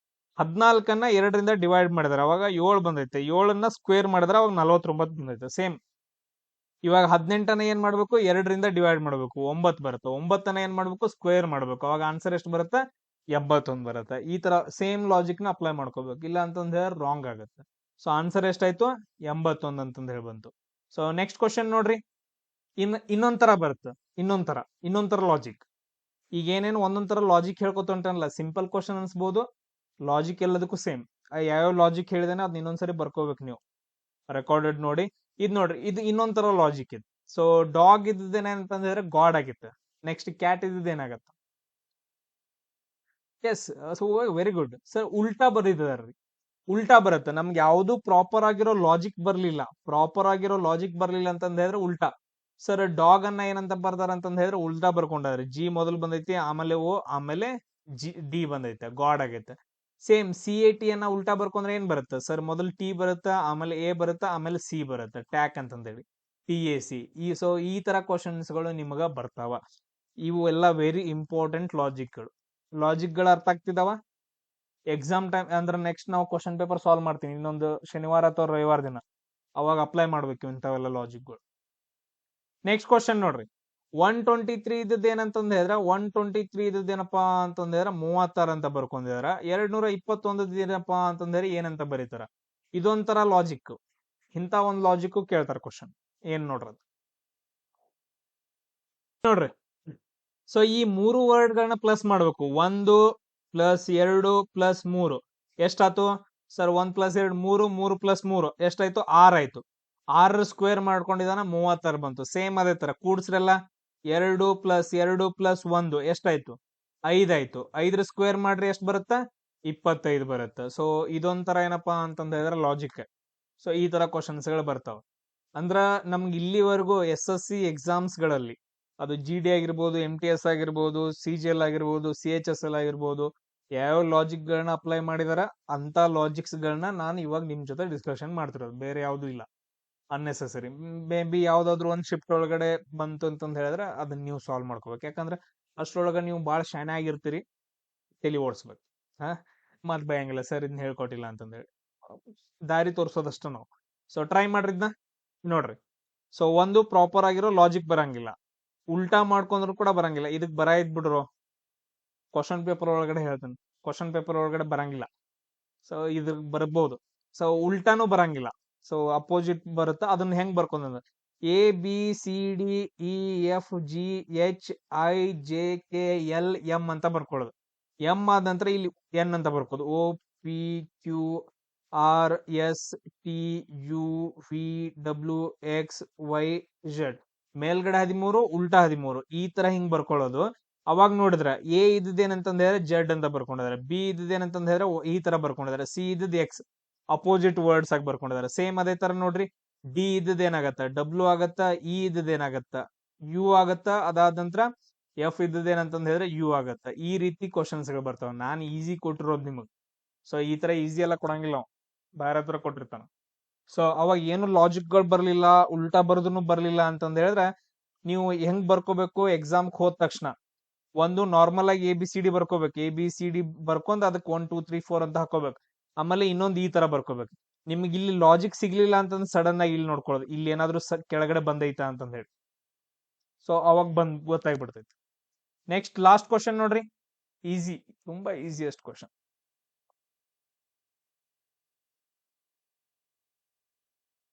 Speaker 1: 14ನ್ನ 2ರಿಂದ ಡಿವೈಡ್ ಮಾಡಿದಾರೆ, ಅವಾಗ 7 ಬಂದೈತೆ. 7ನ್ನ ಸ್ಕ್ವೇರ್ ಮಾಡಿದ್ರೆ ಅವಾಗ 49 ಬಂದೈತೆ. ಸೇಮ್ ಇವಾಗ 18ನ್ನ ಏನ್ ಮಾಡ್ಬೇಕು? 2ರಿಂದ ಡಿವೈಡ್ ಮಾಡ್ಬೇಕು, 9 ಬರುತ್ತೆ. 9ನ್ನ ಏನ್ ಮಾಡ್ಬೇಕು? ಸ್ಕ್ವೇರ್ ಮಾಡ್ಬೇಕು, ಅವಾಗ ಆನ್ಸರ್ ಎಷ್ಟು ಬರುತ್ತೆ? 81 ಬರುತ್ತೆ. ಈ ತರ ಸೇಮ್ ಲಾಜಿಕ್ ನ ಅಪ್ಲೈ ಮಾಡ್ಕೋಬೇಕು. ಇಲ್ಲ ಅಂತಂದ್ ಹೇಳಿದ್ರೆ ರಾಂಗ್ ಆಗುತ್ತೆ. ಸೊ ಆನ್ಸರ್ ಎಷ್ಟಾಯ್ತು? 81 ಅಂತಂದ್ ಹೇಳಿ ಬಂತು. ಸೊ ನೆಕ್ಸ್ಟ್ ಕ್ವಶನ್ ನೋಡ್ರಿ, ಇನ್ನೊಂದ್ ತರ ಬರುತ್ತೆ. ಇನ್ನೊಂದ್ ತರ ಲಾಜಿಕ್. ಈಗ ಏನೇನು ಒಂದೊಂದ್ ತರ ಲಾಜಿಕ್ ಹೇಳ್ಕೊತ ಹೊಂಟನಲ್ಲ, ಸಿಂಪಲ್ ಕ್ವಶನ್ ಅನ್ಸ್ಬೋದು, ಲಾಜಿಕ್ ಎಲ್ಲದಕ್ಕೂ ಸೇಮ್. ಯಾವ್ಯಾವ ಲಾಜಿಕ್ ಹೇಳಿದೇನೆ ಅದ್ ಇನ್ನೊಂದ್ಸರಿ ಬರ್ಕೋಬೇಕು ನೀವು, ರೆಕಾರ್ಡೆಡ್ ನೋಡಿ. ಇದ್ ನೋಡ್ರಿ, ಇದು ಇನ್ನೊಂದ್ ತರ ಲಾಜಿಕ್ ಇದು. ಸೊ ಡಾಗ್ ಇದ್ದೇನೆ ಅಂತಂದ್ರೆ ಗಾಡ್ ಆಗಿತ್ತು. ನೆಕ್ಸ್ಟ್ ಕ್ಯಾಟ್ ಇದ್ದೇನಾಗತ್ತ? Yes. So very good sir. ಉಲ್ಟಾ ಬರೀತಾರ್ರಿ. ಉಲ್ಟಾ ಬರುತ್ತೆ. ನಮ್ಗೆ ಯಾವ್ದು ಪ್ರಾಪರ್ ಆಗಿರೋ ಲಾಜಿಕ್ ಬರ್ಲಿಲ್ಲ. ಪ್ರಾಪರ್ ಆಗಿರೋ ಲಾಜಿಕ್ ಬರ್ಲಿಲ್ಲ ಅಂತಂದ್ ಹೇಳಿದ್ರೆ ಉಲ್ಟಾ. ಸರ್ ಡಾಗ್ ಅನ್ನ ಏನಂತ ಬರ್ದಾರ ಅಂತಂದ್ ಹೇಳಿದ್ರೆ ಉಲ್ಟಾ ಬರ್ಕೊಂಡ್ರಿ. ಜಿ ಮೊದಲು ಬಂದೈತಿ, ಆಮೇಲೆ ಓ, ಆಮೇಲೆ ಡಿ ಬಂದೈತೆ, ಗಾಡ್ ಆಗೈತೆ. ಸೇಮ್ CAT ಅನ್ನ ಉಲ್ಟಾ ಬರ್ಕೊಂಡ್ರೆ ಏನ್ ಬರುತ್ತೆ ಸರ್? ಮೊದಲು ಟಿ ಬರುತ್ತಾ, ಆಮೇಲೆ ಎ ಬರುತ್ತಾ, ಆಮೇಲೆ ಸಿ ಬರುತ್ತೆ, ಟ್ಯಾಕ್ ಅಂತಂದೇಳಿ, TAC. ಸೊ ಈ ತರ ಕ್ವಶನ್ಸ್ ಗಳು ನಿಮಗ ಬರ್ತಾವ. ಇವು ಎಲ್ಲ ವೆರಿ ಇಂಪಾರ್ಟೆಂಟ್ ಲಾಜಿಕ್ಗಳು. ಲಾಜಿಕ್ಗಳು ಅರ್ಥ ಆಗ್ತಿದಾವ? ಎಕ್ಸಾಮ್ ಟೈಮ್ ಅಂದ್ರೆ ನೆಕ್ಸ್ಟ್ ನಾವು ಕ್ವಶನ್ ಪೇಪರ್ ಸಾಲ್ವ್ ಮಾಡ್ತೀನಿ ಇನ್ನೊಂದು ಶನಿವಾರ ಅಥವಾ ರವಿವಾರ ದಿನ, ಅವಾಗ ಅಪ್ಲೈ ಮಾಡ್ಬೇಕು ಇಂಥವೆಲ್ಲ ಲಾಜಿಕ್ಗಳು. ನೆಕ್ಸ್ಟ್ ಕ್ವಶನ್ ನೋಡ್ರಿ, 123 ಇದ್ದದ್ದು ಏನಂತಂದ್ ಹೇಳಿದ್ರೆ 123 ಇದ್ದದ್ದು ಏನಪ್ಪಾ ಅಂತಂದ್ ಹೇಳಿದ್ರೆ 36 ಅಂತ ಬರ್ಕೊಂಡಿದಾರ. 221 ಏನಪ್ಪಾ ಅಂತಂದ್ರೆ ಏನಂತ ಬರೀತಾರ. ಇದೊಂಥರ ಲಾಜಿಕ್. ಇಂಥ ಒಂದ್ ಲಾಜಿಕ್ ಕೇಳ್ತಾರ ಕ್ವಶನ್. ಏನ್ ನೋಡ್ರದು ನೋಡ್ರಿ. ಸೊ ಈ 3 ವರ್ಡ್ ಗಳನ್ನ ಪ್ಲಸ್ ಮಾಡ್ಬೇಕು. 1 + 2 + 3 ಎಷ್ಟಾಯ್ತು ಸರ್? 1 + 2 3, 3 + 3 ಎಷ್ಟಾಯ್ತು? 6 ಆಯ್ತು. 6 ಸ್ಕ್ವೇರ್ ಮಾಡ್ಕೊಂಡಿದಾನ, 36 ಬಂತು. ಸೇಮ್ ಅದೇ ತರ ಕೂಡ್ಸ್ರೆಲ್ಲ. 2 + 2 + 1 ಎಷ್ಟಾಯ್ತು? 5 ಆಯ್ತು. 5 ಸ್ಕ್ವೇರ್ ಮಾಡ್ರಿ ಎಷ್ಟು ಬರುತ್ತಾ? 25 ಬರುತ್ತೆ. ಸೊ ಇದೊಂಥರ ಏನಪ್ಪಾ ಅಂತಂದ ಹೇಳಿದ್ರೆ ಲಾಜಿಕ್. ಸೊ ಈ ತರ ಕ್ವಶನ್ಸ್ ಗಳು ಬರ್ತಾವ. ಅಂದ್ರ ನಮ್ಗೆ ಇಲ್ಲಿವರೆಗೂ SSC ಎಕ್ಸಾಮ್ಸ್ ಗಳಲ್ಲಿ, ಅದು GD ಆಗಿರ್ಬೋದು, MTS ಆಗಿರ್ಬೋದು, CGL ಆಗಿರ್ಬೋದು, CHSL ಆಗಿರ್ಬೋದು, ಯಾವ ಲಾಜಿಕ್ ಗಳನ್ನ ಅಪ್ಲೈ ಮಾಡಿದಾರ ಅಂತ ಲಾಜಿಕ್ಸ್ ಗಳನ್ನ ನಾನು ಇವಾಗ ನಿಮ್ ಜೊತೆ ಡಿಸ್ಕಷನ್ ಮಾಡ್ತಿರೋದು, ಬೇರೆ ಯಾವ್ದು ಇಲ್ಲ. ಅನ್ನೆಸೆಸರಿ. ಮೇ ಬಿ ಯಾವ್ದಾದ್ರು ಒಂದ್ ಶಿಫ್ಟ್ ಒಳಗಡೆ ಬಂತು ಅಂತಂದ್ ಹೇಳಿದ್ರೆ ಅದನ್ನ ನೀವು ಸಾಲ್ವ್ ಮಾಡ್ಕೋಬೇಕು. ಯಾಕಂದ್ರೆ ಅಷ್ಟ್ರೊಳಗ ನೀವು ಬಾಳ ಶಾಣೆ ಆಗಿರ್ತೀರಿ, ತಲಿ ಓಡಿಸ್ಬೇಕು. ಹಾ, ಮತ್ ಬಯಂಗಿಲ್ಲ ಸರ್ ಇದನ್ನ ಹೇಳ್ಕೊಟ್ಟಿಲ್ಲ ಅಂತಂದ್ ಹೇಳಿ. ದಾರಿ ತೋರ್ಸೋದಷ್ಟ ನಾವು. ಸೊ ಟ್ರೈ ಮಾಡ್ರಿ ಇದ್ನ. ನೋಡ್ರಿ, ಸೊ ಒಂದು ಪ್ರಾಪರ್ ಆಗಿರೋ ಲಾಜಿಕ್ ಬರಂಗಿಲ್ಲ, ಉಲ್ಟಾ ಮಾಡ್ಕೊಂಡ್ರು ಕೂಡ ಬರಂಗಿಲ್ಲ. ಇದಕ್ ಬರ ಇದ್ಬಿಡ್ರು ಕ್ವಶನ್ ಪೇಪರ್ ಒಳಗಡೆ ಹೇಳ್ತೇನೆ, ಕ್ವಶನ್ ಪೇಪರ್ ಒಳಗಡೆ ಬರಂಗಿಲ್ಲ. ಸೊ ಇದ್ರ ಬರ್ಬೋದು. ಸೊ ಉಲ್ಟಾನು ಬರಂಗಿಲ್ಲ. ಸೊ ಅಪೋಸಿಟ್ ಬರುತ್ತ, ಅದನ್ನ ಹೆಂಗ್ ಬರ್ಕೊಂಡ್ A B C D E F G H I J K L M ಅಂತ ಬರ್ಕೊಳ್ಳೋದು. ಎಂ ಆದ ನಂತರ ಇಲ್ಲಿ ಎನ್ ಅಂತ ಬರ್ಕೋದು. O P Q R S T U V W X Y Z. ಮೇಲ್ಗಡೆ 13, ಉಲ್ಟಾ 13, ಈ ತರ ಹಿಂಗ್ ಬರ್ಕೊಳ್ಳೋದು. ಅವಾಗ ನೋಡಿದ್ರ ಎ ಇದ್ದೇನಂತಂದ ಹೇಳಿದ್ರೆ ಜೆಡ್ ಅಂತ ಬರ್ಕೊಂಡಿದ್ದಾರೆ, ಬಿ ಇದ್ದೇನಂತಂದ ಹೇಳಿದ್ರೆ ಈ ತರ ಬರ್ಕೊಂಡಿದ್ದಾರೆ, ಸಿ ಇದ್ದದ್ ಎಕ್ಸ್ ಅಪೋಸಿಟ್ ವರ್ಡ್ಸ್ ಆಗಿ ಬರ್ಕೊಂಡಿದ್ದಾರೆ. ಸೇಮ್ ಅದೇ ತರ ನೋಡ್ರಿ, ಡಿ ಇದ್ದದ್ ಏನಾಗತ್ತ ಡಬ್ಲ್ಯೂ ಆಗತ್ತ, ಇ ಇದ್ದದ್ ಏನಾಗತ್ತ ಯು ಆಗತ್ತ, ಅದಾದ ನಂತರ ಎಫ್ ಇದ್ದದ್ ಏನಂತಂದ ಹೇಳಿದ್ರೆ ಯು ಆಗತ್ತ. ಈ ರೀತಿ ಕ್ವಶನ್ಸ್ ಗಳು ಬರ್ತಾವ. ನಾನ್ ಈಸಿ ಕೊಟ್ಟಿರೋದು ನಿಮಗ್. ಸೊ ಈ ತರ ಈಸಿ ಎಲ್ಲ ಕೊಡಂಗಿಲ್ಲ, ನಾವು ಬೇರೆ ಹತ್ರ ಕೊಟ್ಟಿರ್ತಾನ. ಸೊ ಅವಾಗ ಏನು ಲಾಜಿಕ್ ಗಳು ಬರ್ಲಿಲ್ಲ, ಉಲ್ಟಾ ಬರ್ದುನು ಬರ್ಲಿಲ್ಲ ಅಂತಂದ ಹೇಳಿದ್ರೆ ನೀವು ಹೆಂಗ್ ಬರ್ಕೋಬೇಕು, ಎಕ್ಸಾಮ್ ಹೋದ ತಕ್ಷಣ ಒಂದು ನಾರ್ಮಲ್ ಆಗಿ ಎ ಬಿ ಸಿ ಡಿ ಬರ್ಕೋಬೇಕು. ಎ ಬಿ ಸಿ ಡಿ ಬರ್ಕೊಂಡ್ ಅದಕ್ಕೆ 1 2 3 4 ಅಂತ ಹಾಕೋಬೇಕು. ಆಮೇಲೆ ಇನ್ನೊಂದು ಈ ತರ ಬರ್ಕೋಬೇಕು. ನಿಮ್ಗೆ ಇಲ್ಲಿ ಲಾಜಿಕ್ ಸಿಗ್ಲಿಲ್ಲ ಅಂತಂದ್ರೆ ಸಡನ್ ಆಗಿ ಇಲ್ಲಿ ನೋಡ್ಕೊಳ್ಳೋದು, ಇಲ್ಲಿ ಏನಾದ್ರು ಕೆಳಗಡೆ ಬಂದೈತಾ ಅಂತಂದ ಹೇಳಿ. ಸೊ ಅವಾಗ ಗೊತ್ತಾಗ್ಬಿಡ್ತೈತಿ. ನೆಕ್ಸ್ಟ್ ಲಾಸ್ಟ್ ಕ್ವಶನ್ ನೋಡ್ರಿ, ಈಸಿ, ತುಂಬಾ easiest question.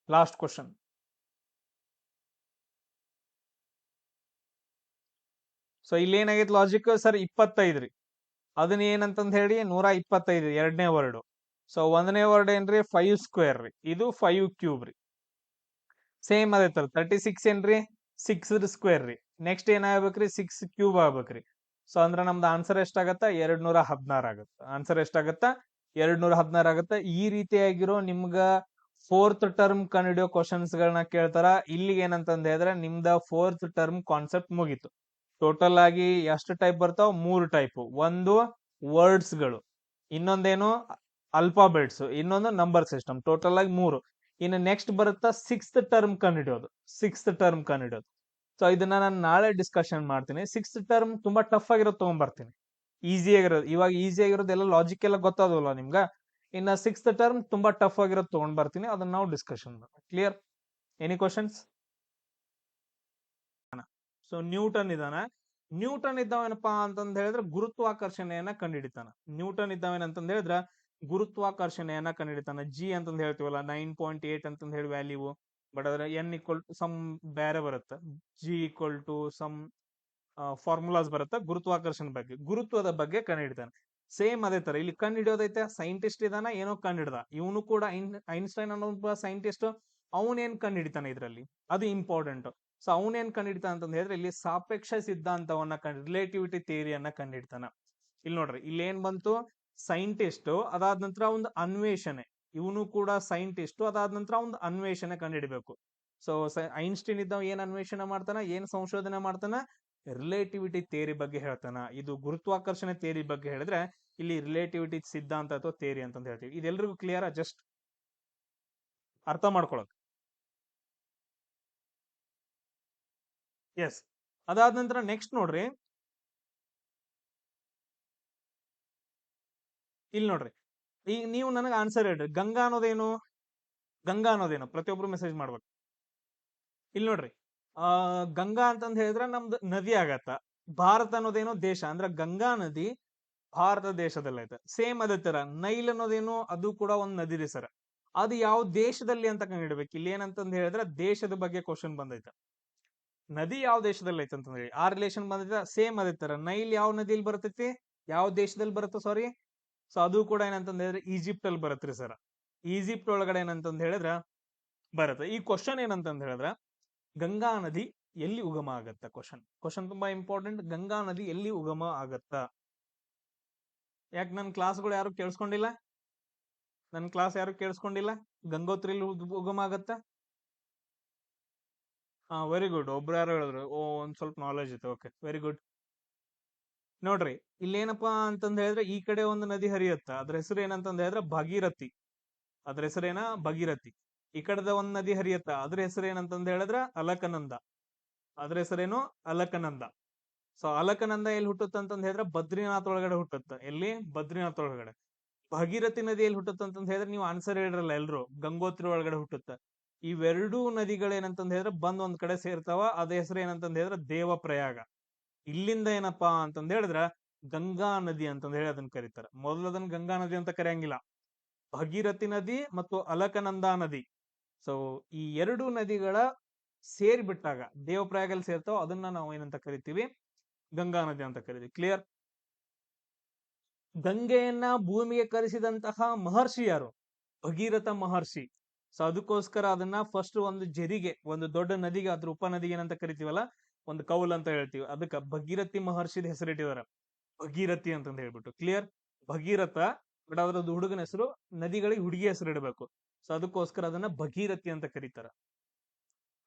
Speaker 1: Last question. So ಇಲ್ಲಿ ಏನಾಗೈತಿ ಲಾಜಿಕ್ ಸರ್, 25 ರೀ. ಅದನ್ನ ಏನಂತಂದ್ ಹೇಳಿ 125 ಎರಡನೇ ವರ್ಡ್. ಸೊ ಒಂದನೇ ವರ್ಡ್ ಏನ್ರಿ 5 ಸ್ಕ್ವೇರ್ ರೀ, ಇದು 5 ಕ್ಯೂಬ್ ರೀ. ಸೇಮ್ ಅದೇ ತರ 36 ಏನ್ರಿ 6 ಸ್ಕ್ವೇರ್ ರೀ. ನೆಕ್ಸ್ಟ್ ಏನಾಗ್ಬೇಕ್ರಿ 6 ಕ್ಯೂಬ್ ಆಗ್ಬೇಕ್ರಿ. ಸೊ ಅಂದ್ರ ನಮ್ದು ಆನ್ಸರ್ ಎಷ್ಟಾಗತ್ತ 216 ಆಗತ್ತ. ಆನ್ಸರ್ ಎಷ್ಟಾಗತ್ತ 216 ಆಗತ್ತ. ಈ ರೀತಿಯಾಗಿರೋ ನಿಮ್ಗ ಫೋರ್ತ್ ಟರ್ಮ್ ಕಂಡಿಡಿಯೋ ಕ್ವಶನ್ಸ್ ಗಳನ್ನ ಕೇಳ್ತಾರ. ಇಲ್ಲಿಗೆ ಏನಂತಂದ ಹೇಳಿದ್ರೆ ನಿಮ್ದ ಫೋರ್ತ್ ಟರ್ಮ್ ಕಾನ್ಸೆಪ್ಟ್ ಮುಗೀತು. ಟೋಟಲ್ ಆಗಿ ಎಷ್ಟು ಟೈಪ್ ಬರ್ತಾವ, 3 ಟೈಪ್. ಒಂದು ವರ್ಡ್ಸ್ ಗಳು, ಇನ್ನೊಂದೇನು ಅಲ್ಫಾಬೆಟ್ಸ್, ಇನ್ನೊಂದು ನಂಬರ್ ಸಿಸ್ಟಮ್. ಟೋಟಲ್ ಆಗಿ 3. ಇನ್ನು ನೆಕ್ಸ್ಟ್ ಬರುತ್ತಾ ಸಿಕ್ಸ್ತ್ ಟರ್ಮ್ ಕಂಡಿಡಿಯೋದು. ಸಿಕ್ಸ್ತ್ ಟರ್ಮ್ ಕಂಡಿಡಿಯೋದು. ಸೊ ಇದನ್ನ ನಾನು ನಾಳೆ ಡಿಸ್ಕಷನ್ ಮಾಡ್ತೀನಿ. ಸಿಕ್ಸ್ತ್ ಟರ್ಮ್ ತುಂಬಾ ಟಫ್ ಆಗಿರೋದು ತಗೊಂಡ್ಬರ್ತೀನಿ. ಈಸಿ ಆಗಿರೋದು, ಇವಾಗ ಈಸಿ ಆಗಿರೋದು ಎಲ್ಲ ಲಾಜಿಕ್ ಎಲ್ಲ ಗೊತ್ತಾದವಲ್ಲ ನಿಮ್ಗ. ಇನ್ನ ಸಿಕ್ಸ್ತ್ ಟರ್ಮ್ ತುಂಬಾ ಟಫ್ ಆಗಿರೋದು ತಗೊಂಡ್ ಬರ್ತೀನಿ, ಅದನ್ನ ನಾವು ಡಿಸ್ಕಷನ್ ಮಾಡೋಣ. Clear? Any questions? So Newton ಇದಾನ. ನ್ಯೂಟನ್ ಇದ್ದಾವೇನಪ್ಪಾ ಅಂತಂದ್ ಹೇಳಿದ್ರೆ ಗುರುತ್ವಾಕರ್ಷಣೆಯನ್ನ ಕಂಡುಹಿಡಿತಾನ. ನ್ಯೂಟನ್ ಇದ್ದಾವೇನಂತಂದ್ ಹೇಳಿದ್ರ ಗುರುತ್ವಾಕರ್ಷಣೆಯನ್ನ ಕಂಡುಹಿಡಿತಾನ. ಜಿ ಅಂತಂದ್ ಹೇಳ್ತೀವಲ್ಲ 9.8 ಅಂತಂದ್ ಹೇಳಿ ವ್ಯಾಲ್ಯೂ. ಬಟ್ ಅದ್ರ ಎನ್ ಈಕ್ವಲ್ ಟು ಸಮ್ ಬೇರೆ ಬರುತ್ತೆ. G equal to some formulas ಬರುತ್ತೆ ಗುರುತ್ವಾಕರ್ಷಣೆ ಬಗ್ಗೆ, ಗುರುತ್ವದ ಬಗ್ಗೆ ಕಂಡುಹಿಡಿತಾನೆ. ಸೇಮ್ ಅದೇ ತರ ಇಲ್ಲಿ ಕಂಡು ಹಿಡಿಯೋದೈತೆ. ಸೈಂಟಿಸ್ಟ್ ಇದಾನ, ಏನೋ ಕಂಡು ಹಿಡ್ದ. ಇವನು ಕೂಡ ಐನ್ಸ್ಟೈನ್ ಅನ್ನೋ ಸೈಂಟಿಸ್ಟ್. ಅವನೇನ್ ಕಂಡು ಹಿಡಿತಾನೆ ಇದ್ರಲ್ಲಿ, ಅದು ಇಂಪಾರ್ಟೆಂಟ್. ಸೊ ಅವನೇನ್ ಕಂಡಿಡ್ತಾನ ಅಂತಂದ್ ಹೇಳಿದ್ರೆ ಇಲ್ಲಿ ಸಾಪೇಕ್ಷ ಸಿದ್ಧಾಂತವನ್ನ ರಿಲೇಟಿವಿಟಿ ಥಿಯರಿಯನ್ನ ಕಂಡಿಡ್ತಾನ. ಇಲ್ಲಿ ನೋಡ್ರಿ, ಇಲ್ಲಿ ಏನ್ ಬಂತು, ಸೈಂಟಿಸ್ಟ್, ಅದಾದ ನಂತರ ಒಂದು ಅನ್ವೇಷಣೆ. ಇವನು ಕೂಡ ಸೈಂಟಿಸ್ಟ್, ಅದಾದ ನಂತರ ಒಂದು ಅನ್ವೇಷಣೆ ಕಂಡುಹಿಡಬೇಕು. ಸೊ ಐನ್ಸ್ಟೈನ್ ಇದ್ದವ ಏನ್ ಅನ್ವೇಷಣೆ ಮಾಡ್ತಾನ, ಏನ್ ಸಂಶೋಧನೆ ಮಾಡ್ತಾನ, ರಿಲೇಟಿವಿಟಿ ಥಿಯರಿ ಬಗ್ಗೆ ಹೇಳ್ತಾನ. ಇದು ಗುರುತ್ವಾಕರ್ಷಣೆ ಥಿಯರಿ ಬಗ್ಗೆ ಹೇಳಿದ್ರೆ ಇಲ್ಲಿ ರಿಲೇಟಿವಿಟಿ ಸಿದ್ಧಾಂತ ಅಥವಾ ಥಿಯರಿ ಅಂತಂದ್ ಹೇಳ್ತೀವಿ. ಇದೆಲ್ರಿಗೂ ಕ್ಲಿಯರ್? ಜಸ್ಟ್ ಅರ್ಥ ಮಾಡ್ಕೊಳಕ್. ಎಸ್. ಅದಾದ ನಂತರ ನೆಕ್ಸ್ಟ್ ನೋಡ್ರಿ, ಇಲ್ಲಿ ನೋಡ್ರಿ, ಈಗ ನೀವು ನನಗೆ ಆನ್ಸರ್ ಹೇಳ್ರಿ, ಗಂಗಾ ಅನ್ನೋದೇನು, ಗಂಗಾ ಅನ್ನೋದೇನು ಪ್ರತಿಯೊಬ್ರು ಮೆಸೇಜ್ ಮಾಡ್ಬೇಕು. ಇಲ್ಲಿ ನೋಡ್ರಿ, ಗಂಗಾ ಅಂತಂದ್ ಹೇಳಿದ್ರೆ ನಮ್ದು ನದಿ ಆಗತ್ತ. ಭಾರತ ಅನ್ನೋದೇನು ದೇಶ, ಅಂದ್ರೆ ಗಂಗಾ ನದಿ ಭಾರತ ದೇಶದಲ್ಲಿ ಐತೆ. ಸೇಮ್ ಅದೇ ತರ ನೈಲ್ ಅನ್ನೋದೇನು, ಅದು ಕೂಡ ಒಂದ್ ನದಿ ರೀ ಸರ್. ಅದು ಯಾವ ದೇಶದಲ್ಲಿ ಅಂತ ಕಂಡಿಡ್ಬೇಕು. ಇಲ್ಲಿ ಏನಂತಂದ್ ಹೇಳಿದ್ರೆ ದೇಶದ ಬಗ್ಗೆ ಕ್ವಶನ್ ಬಂದೈತೆ. ನದಿ ಯಾವ ದೇಶದಲ್ಲಿ ಐತೆ ಅಂತಂದ್ರೆ ಆ ರಿಲೇಷನ್ ಬಂದೈತೆ. ಸೇಮ್ ಅದೇ ತರ ನೈಲ್ ಯಾವ ನದಿಯಲ್ಲಿ ಬರ್ತೈತಿ, ಯಾವ ದೇಶದಲ್ಲಿ ಬರುತ್ತೆ ಸಾರಿ. ಸೊ ಅದು ಕೂಡ ಏನಂತಂದ್ ಹೇಳಿದ್ರೆ ಈಜಿಪ್ಟ್ ಅಲ್ಲಿ ಬರತ್ರಿ ಸರ್. ಈಜಿಪ್ಟ್ ಒಳಗಡೆ ಏನಂತಂದ್ ಹೇಳಿದ್ರ ಬರುತ್ತೆ. ಈ ಕ್ವಶನ್ ಏನಂತಂದ್ ಹೇಳಿದ್ರ ಗಂಗಾ ನದಿ ಎಲ್ಲಿ ಉಗಮ ಆಗತ್ತ. ಕ್ವಶನ್ ತುಂಬಾ ಇಂಪಾರ್ಟೆಂಟ್. ಗಂಗಾ ನದಿ ಎಲ್ಲಿ ಉಗಮ ಆಗತ್ತ? ಯಾಕೆ ನನ್ನ ಕ್ಲಾಸ್ಗಳು ಯಾರು ಕೇಳಿಸ್ಕೊಂಡಿಲ್ಲ? ನನ್ನ ಕ್ಲಾಸ್ ಯಾರು ಕೇಳಿಸ್ಕೊಂಡಿಲ್ಲ? ಗಂಗೋತ್ರಿ ಉಗಮ ಆಗತ್ತ? Very good. ಒಬ್ರು ಯಾರು ಹೇಳಿದ್ರು, ಒಂದ್ ಸ್ವಲ್ಪ ನಾಲೆಜ್ ಇತ್ತು. Okay, very good. ನೋಡ್ರಿ, ಇಲ್ಲೇನಪ್ಪಾ ಅಂತಂದ್ ಹೇಳಿದ್ರೆ ಈ ಕಡೆ ಒಂದು ನದಿ ಹರಿಯತ್ತ, ಅದ್ರ ಹೆಸರು ಏನಂತಂದ್ ಹೇಳಿದ್ರೆ ಭಗೀರಥಿ. ಅದ್ರ ಹೆಸರೇನ ಭಗೀರಥಿ. ಈ ಕಡೆದ ಒಂದ್ ನದಿ ಹರಿಯತ್ತ, ಅದ್ರ ಹೆಸರು ಏನಂತಂದ್ ಹೇಳಿದ್ರ ಅಲಕನಂದ. ಅದ್ರ ಹೆಸರೇನು? ಅಲಕನಂದ. ಸೊ ಅಲಕನಂದ ಎಲ್ಲಿ ಹುಟ್ಟುತ್ತ ಅಂತಂದ್ ಹೇಳಿದ್ರೆ ಬದ್ರಿನಾಥ್ ಒಳಗಡೆ ಹುಟ್ಟುತ್ತ. ಎಲ್ಲಿ? ಬದ್ರಿನಾಥ್ ಒಳಗಡೆ. ಭಾಗೀರಥಿ ನದಿ ಎಲ್ಲಿ ಹುಟ್ಟುತ್ತ ಅಂತಂದ್ ಹೇಳಿದ್ರೆ ನೀವು ಆನ್ಸರ್ ಹೇಳಿರಲ್ಲ ಎಲ್ರು, ಗಂಗೋತ್ರಿ ಒಳಗಡೆ ಹುಟ್ಟುತ್ತ. ಇವೆರಡೂ ನದಿಗಳೇನಂತಂದ್ ಹೇಳಿದ್ರೆ ಬಂದ್ ಒಂದ್ ಕಡೆ ಸೇರ್ತಾವ. ಅದ ಹೆಸರು ಏನಂತಂದ್ ಹೇಳಿದ್ರೆ ದೇವಪ್ರಯಾಗ. ಇಲ್ಲಿಂದ ಏನಪ್ಪಾ ಅಂತಂದ್ ಹೇಳಿದ್ರ ಗಂಗಾ ನದಿ ಅಂತಂದ್ ಹೇಳಿ ಅದನ್ನ ಕರೀತಾರ. ಮೊದಲು ಅದನ್ನ ಗಂಗಾ ನದಿ ಅಂತ ಕರೆಯಂಗಿಲ್ಲ, ಭಗೀರಥಿ ನದಿ ಮತ್ತು ಅಲಕನಂದಾ ನದಿ. ಸೊ ಈ ಎರಡು ನದಿಗಳ ಸೇರ್ಬಿಟ್ಟಾಗ ದೇವಪ್ರಯಾಗಲ್ಲಿ ಸೇರ್ತಾವ, ಅದನ್ನ ನಾವು ಏನಂತ ಕರಿತೀವಿ? ಗಂಗಾ ನದಿ ಅಂತ ಕರಿತೀವಿ. ಕ್ಲಿಯರ್? ಗಂಗೆಯನ್ನ ಭೂಮಿಗೆ ಕರೆಸಿದಂತಹ ಮಹರ್ಷಿ ಯಾರು? ಭಗೀರಥ ಮಹರ್ಷಿ. ಸೊ ಅದಕ್ಕೋಸ್ಕರ ಅದನ್ನ ಫಸ್ಟ್ ಒಂದು ಜರಿಗೆ, ಒಂದು ದೊಡ್ಡ ನದಿಗೆ, ಅದ್ರ ಉಪನದಿಗೆ ಏನಂತ ಕರಿತೀವಲ್ಲ, ಒಂದು ಕೌಲ್ ಅಂತ ಹೇಳ್ತೀವಿ, ಅದಕ್ಕೆ ಭಗೀರಥಿ ಮಹರ್ಷಿದ ಹೆಸರಿಟ್ಟಿದಾರ, ಭಗೀರಥಿ ಅಂತಂದ ಹೇಳ್ಬಿಟ್ಟು. ಕ್ಲಿಯರ್? ಭಗೀರಥ, ಬಟ್ ಅದ್ರದ್ದು ಹುಡುಗನ ಹೆಸರು, ನದಿಗಳಿಗೆ ಹುಡುಗಿ ಹೆಸರು ಇಡಬೇಕು. ಸೊ ಅದಕ್ಕೋಸ್ಕರ ಅದನ್ನ ಭಗೀರಥಿ ಅಂತ ಕರೀತಾರ.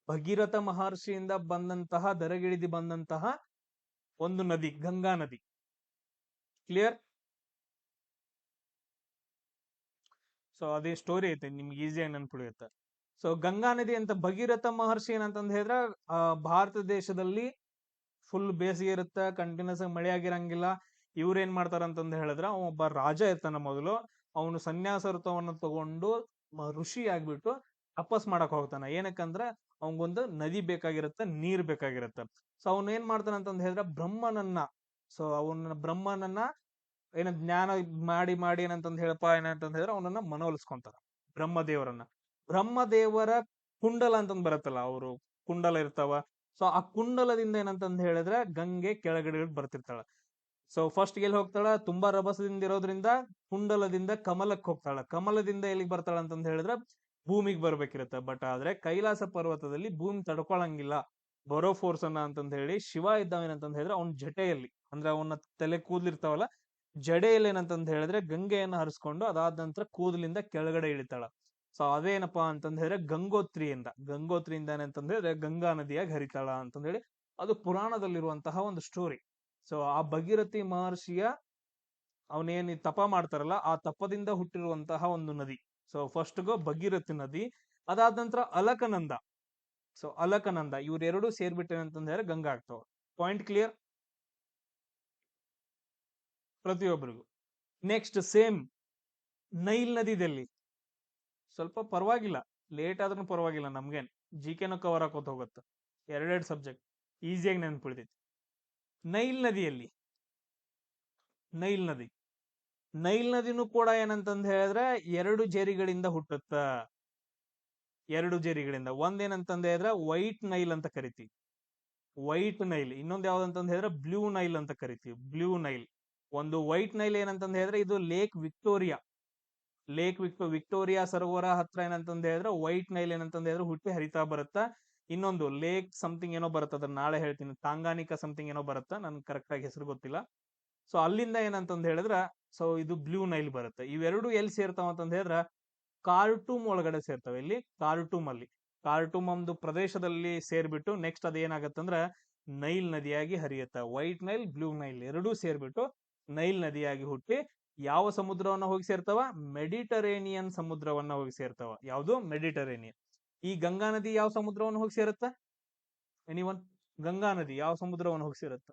Speaker 1: ಭಗೀರಥ ಮಹರ್ಷಿಯಿಂದ ಬಂದಂತಹ, ದರಗಿಳಿದಿ ಬಂದಂತಹ ಒಂದು ನದಿ ಗಂಗಾ ನದಿ. ಕ್ಲಿಯರ್? ಸೊ ಅದೇ ಸ್ಟೋರಿ ಐತೆ, ನಿಮ್ಗೆ ಈಸಿಯಾಗಿ ನೆನ್ಪಿಡುತ್ತೆ. ಸೊ ಗಂಗಾ ನದಿ ಅಂತ ಭಗೀರಥ ಮಹರ್ಷಿ ಏನಂತಂದ್ ಹೇಳಿದ್ರ, ಭಾರತ ದೇಶದಲ್ಲಿ ಫುಲ್ ಬೇಸಿಗೆ ಇರುತ್ತೆ, ಕಂಟಿನ್ಯೂಸ್ ಆಗಿ ಮಳೆ ಆಗಿರಂಗಿಲ್ಲ. ಇವ್ರು ಏನ್ ಮಾಡ್ತಾರ ಅಂತಂದ್ ಹೇಳಿದ್ರ, ಅವ ಒಬ್ಬ ರಾಜ ಇರ್ತಾನ ಮೊದಲು. ಅವನು ಸನ್ಯಾಸ ಋತವನ್ನು ತಗೊಂಡು ಋಷಿ ಆಗ್ಬಿಟ್ಟು ತಪಸ್ ಮಾಡಕ್ ಹೋಗ್ತಾನ. ಏನಕ್ಕಂದ್ರ ಅವನ್ಗೊಂದು ನದಿ ಬೇಕಾಗಿರುತ್ತೆ, ನೀರ್ ಬೇಕಾಗಿರುತ್ತೆ. ಸೊ ಅವನ್ ಏನ್ ಮಾಡ್ತಾನ ಅಂತಂದ್ ಹೇಳಿದ್ರ ಬ್ರಹ್ಮನನ್ನ, ಸೊ ಬ್ರಹ್ಮನನ್ನ ಏನ ಜ್ಞಾನ ಮಾಡಿ ಮಾಡಿ ಏನಂತಂದ್ ಹೇಳಪ್ಪ, ಏನಂತಂದ್ ಹೇಳಿದ್ರೆ ಅವನನ್ನ ಮನವೊಲಿಸ್ಕೊಂತಾರ, ಬ್ರಹ್ಮದೇವರನ್ನ. ಬ್ರಹ್ಮದೇವರ ಕುಂಡಲ ಅಂತಂದ್ ಬರುತ್ತಲ್ಲ, ಅವರು ಕುಂಡಲ ಇರ್ತಾವ. ಸೊ ಆ ಕುಂಡಲದಿಂದ ಏನಂತಂದ್ ಹೇಳಿದ್ರೆ ಗಂಗೆ ಕೆಳಗಡೆ ಬರ್ತಿರ್ತಾಳ. ಸೊ ಫಸ್ಟ್ ಎಲ್ಲಿ ಹೋಗ್ತಾಳ? ತುಂಬಾ ರಭಸದಿಂದ ಇರೋದ್ರಿಂದ ಕುಂಡಲದಿಂದ ಕಮಲಕ್ಕೆ ಹೋಗ್ತಾಳ. ಕಮಲದಿಂದ ಎಲ್ಲಿಗೆ ಬರ್ತಾಳ ಅಂತಂದ್ ಹೇಳಿದ್ರೆ ಭೂಮಿಗೆ ಬರ್ಬೇಕಿರುತ್ತೆ. ಬಟ್ ಆದ್ರೆ ಕೈಲಾಸ ಪರ್ವತದಲ್ಲಿ ಭೂಮಿ ತಡ್ಕೊಳಂಗಿಲ್ಲ ಬರೋ ಫೋರ್ಸ್ ಅನ್ನ ಅಂತಂದ್ ಹೇಳಿ ಶಿವ ಇದ್ದಾವೇನಂತಂದ್ ಹೇಳಿದ್ರೆ ಅವನ ಜಟೆಯಲ್ಲಿ, ಅಂದ್ರೆ ಅವನ ತಲೆ ಕೂದ್ಲಿರ್ತಾವಲ್ಲ, ಜಡೆಯಲ್ಲಿ ಏನಂತಂದ್ ಹೇಳಿದ್ರೆ ಗಂಗೆಯನ್ನ ಹರಿಸ್ಕೊಂಡು ಅದಾದ ನಂತರ ಕೂದಲಿಂದ ಕೆಳಗಡೆ ಇಳಿತಾಳ. ಸೊ ಅದೇನಪ್ಪಾ ಅಂತಂದ್ ಹೇಳಿದ್ರೆ ಗಂಗೋತ್ರಿಯಿಂದ ಏನಂತಂದ್ ಹೇಳಿದ್ರೆ ಗಂಗಾ ನದಿಯಾಗಿ ಹರಿತಾಳ ಅಂತಂದ್ ಹೇಳಿ ಅದು ಪುರಾಣದಲ್ಲಿರುವಂತಹ ಒಂದು ಸ್ಟೋರಿ. ಸೊ ಆ ಭಗೀರಥಿ ಮಹರ್ಷಿಯ ಅವನೇನ್ ತಪ ಮಾಡ್ತಾರಲ್ಲ, ಆ ತಪದಿಂದ ಹುಟ್ಟಿರುವಂತಹ ಒಂದು ನದಿ. ಸೊ ಫಸ್ಟ್ ಗೋ ಭಗೀರಥಿ ನದಿ, ಅದಾದ ನಂತರ ಅಲಕನಂದ. ಸೊ ಅಲಕನಂದ ಇವ್ರೆರಡು ಸೇರ್ಬಿಟ್ಟೆ ಅಂತಂದ್ ಹೇಳಿದ್ರೆ ಗಂಗಾ ಆಗ್ತಾವ. ಪಾಯಿಂಟ್ ಕ್ಲಿಯರ್ ಪ್ರತಿಯೊಬ್ಬರಿಗೂ? ನೆಕ್ಸ್ಟ್ ಸೇಮ್ ನೈಲ್ ನದಿದಲ್ಲಿ ಸ್ವಲ್ಪ ಪರವಾಗಿಲ್ಲ, ಲೇಟ್ ಆದ್ರೂ ಪರವಾಗಿಲ್ಲ, ನಮ್ಗೇನ್ ಜಿಕೆನೂ ಕವರ್ ಹಾಕೋತ ಹೋಗುತ್ತೆ. ಎರಡೆರಡು ಸಬ್ಜೆಕ್ಟ್ ಈಸಿಯಾಗಿ ನೆನ್ಪಿಡ್ತೈತಿ. ನೈಲ್ ನದಿಯಲ್ಲಿ, ನೈಲ್ ನದಿನೂ ಕೂಡ ಏನಂತಂದ್ ಹೇಳಿದ್ರೆ ಎರಡು ಜೇರಿಗಳಿಂದ ಹುಟ್ಟುತ್ತ. ಎರಡು ಜೇರಿಗಳಿಂದ. ಒಂದೇನಂತಂದ್ ಹೇಳಿದ್ರೆ ವೈಟ್ ನೈಲ್ ಅಂತ ಕರಿತೀವಿ, ವೈಟ್ ನೈಲ್. ಇನ್ನೊಂದು ಯಾವ್ದಂತಂದ್ ಹೇಳಿದ್ರೆ ಬ್ಲೂ ನೈಲ್ ಅಂತ ಕರಿತೀವಿ, ಬ್ಲೂ ನೈಲ್. ಒಂದು ವೈಟ್ ನೈಲ್ ಏನಂತಂದ್ ಹೇಳಿದ್ರೆ ಇದು ಲೇಕ್ ವಿಕ್ಟೋರಿಯಾ ಸರೋವರ ಹತ್ರ ಏನಂತಂದ್ ಹೇಳಿದ್ರೆ ವೈಟ್ ನೈಲ್ ಏನಂತಂದ್ ಹೇಳಿದ್ರೆ ಹುಟ್ಟಿ ಹರಿತಾ ಬರುತ್ತಾ. ಇನ್ನೊಂದು ಲೇಕ್ ಸಮಥಿಂಗ್ ಏನೋ ಬರುತ್ತೆ, ಅದನ್ನ ನಾಳೆ ಹೇಳ್ತೀನಿ, ತಾಂಗಾನಿಕಾ ಸಮಥಿಂಗ್ ಏನೋ ಬರುತ್ತಾ, ನನ್ ಕರೆಕ್ಟ್ ಆಗಿ ಹೆಸರು ಗೊತ್ತಿಲ್ಲ. ಸೊ ಅಲ್ಲಿಂದ ಏನಂತಂದ್ ಹೇಳಿದ್ರ, ಸೊ ಇದು ಬ್ಲೂ ನೈಲ್ ಬರುತ್ತೆ. ಇವೆರಡು ಎಲ್ಲಿ ಸೇರ್ತಾವ ಅಂತಂದ್ ಹೇಳಿದ್ರ ಕಾರ್ಟೂಮ್ ಒಳಗಡೆ ಸೇರ್ತಾವೆ. ಇಲ್ಲಿ ಕಾರ್ಟೂಮ್ ಒಂದು ಪ್ರದೇಶದಲ್ಲಿ ಸೇರ್ಬಿಟ್ಟು ನೆಕ್ಸ್ಟ್ ಅದೇನಾಗತ್ತಂದ್ರ ನೈಲ್ ನದಿಯಾಗಿ ಹರಿಯುತ್ತ. ವೈಟ್ ನೈಲ್, ಬ್ಲೂ ನೈಲ್ ಎರಡೂ ಸೇರ್ಬಿಟ್ಟು ನೈಲ್ ನದಿಯಾಗಿ ಹುಟ್ಟಿ ಯಾವ ಸಮುದ್ರವನ್ನ ಹೋಗಿ ಸೇರ್ತಾವ? ಮೆಡಿಟರೇನಿಯನ್ ಸಮುದ್ರವನ್ನ ಹೋಗಿ ಸೇರ್ತಾವ. ಯಾವುದು? ಮೆಡಿಟರೇನಿಯನ್. ಈ ಗಂಗಾ ನದಿ ಯಾವ ಸಮುದ್ರವನ್ನು ಹೋಗಿ ಸೇರುತ್ತ? ಎನಿವನ್? ಗಂಗಾ ನದಿ ಯಾವ ಸಮುದ್ರವನ್ನು ಹೋಗಿ ಸೇರುತ್ತ?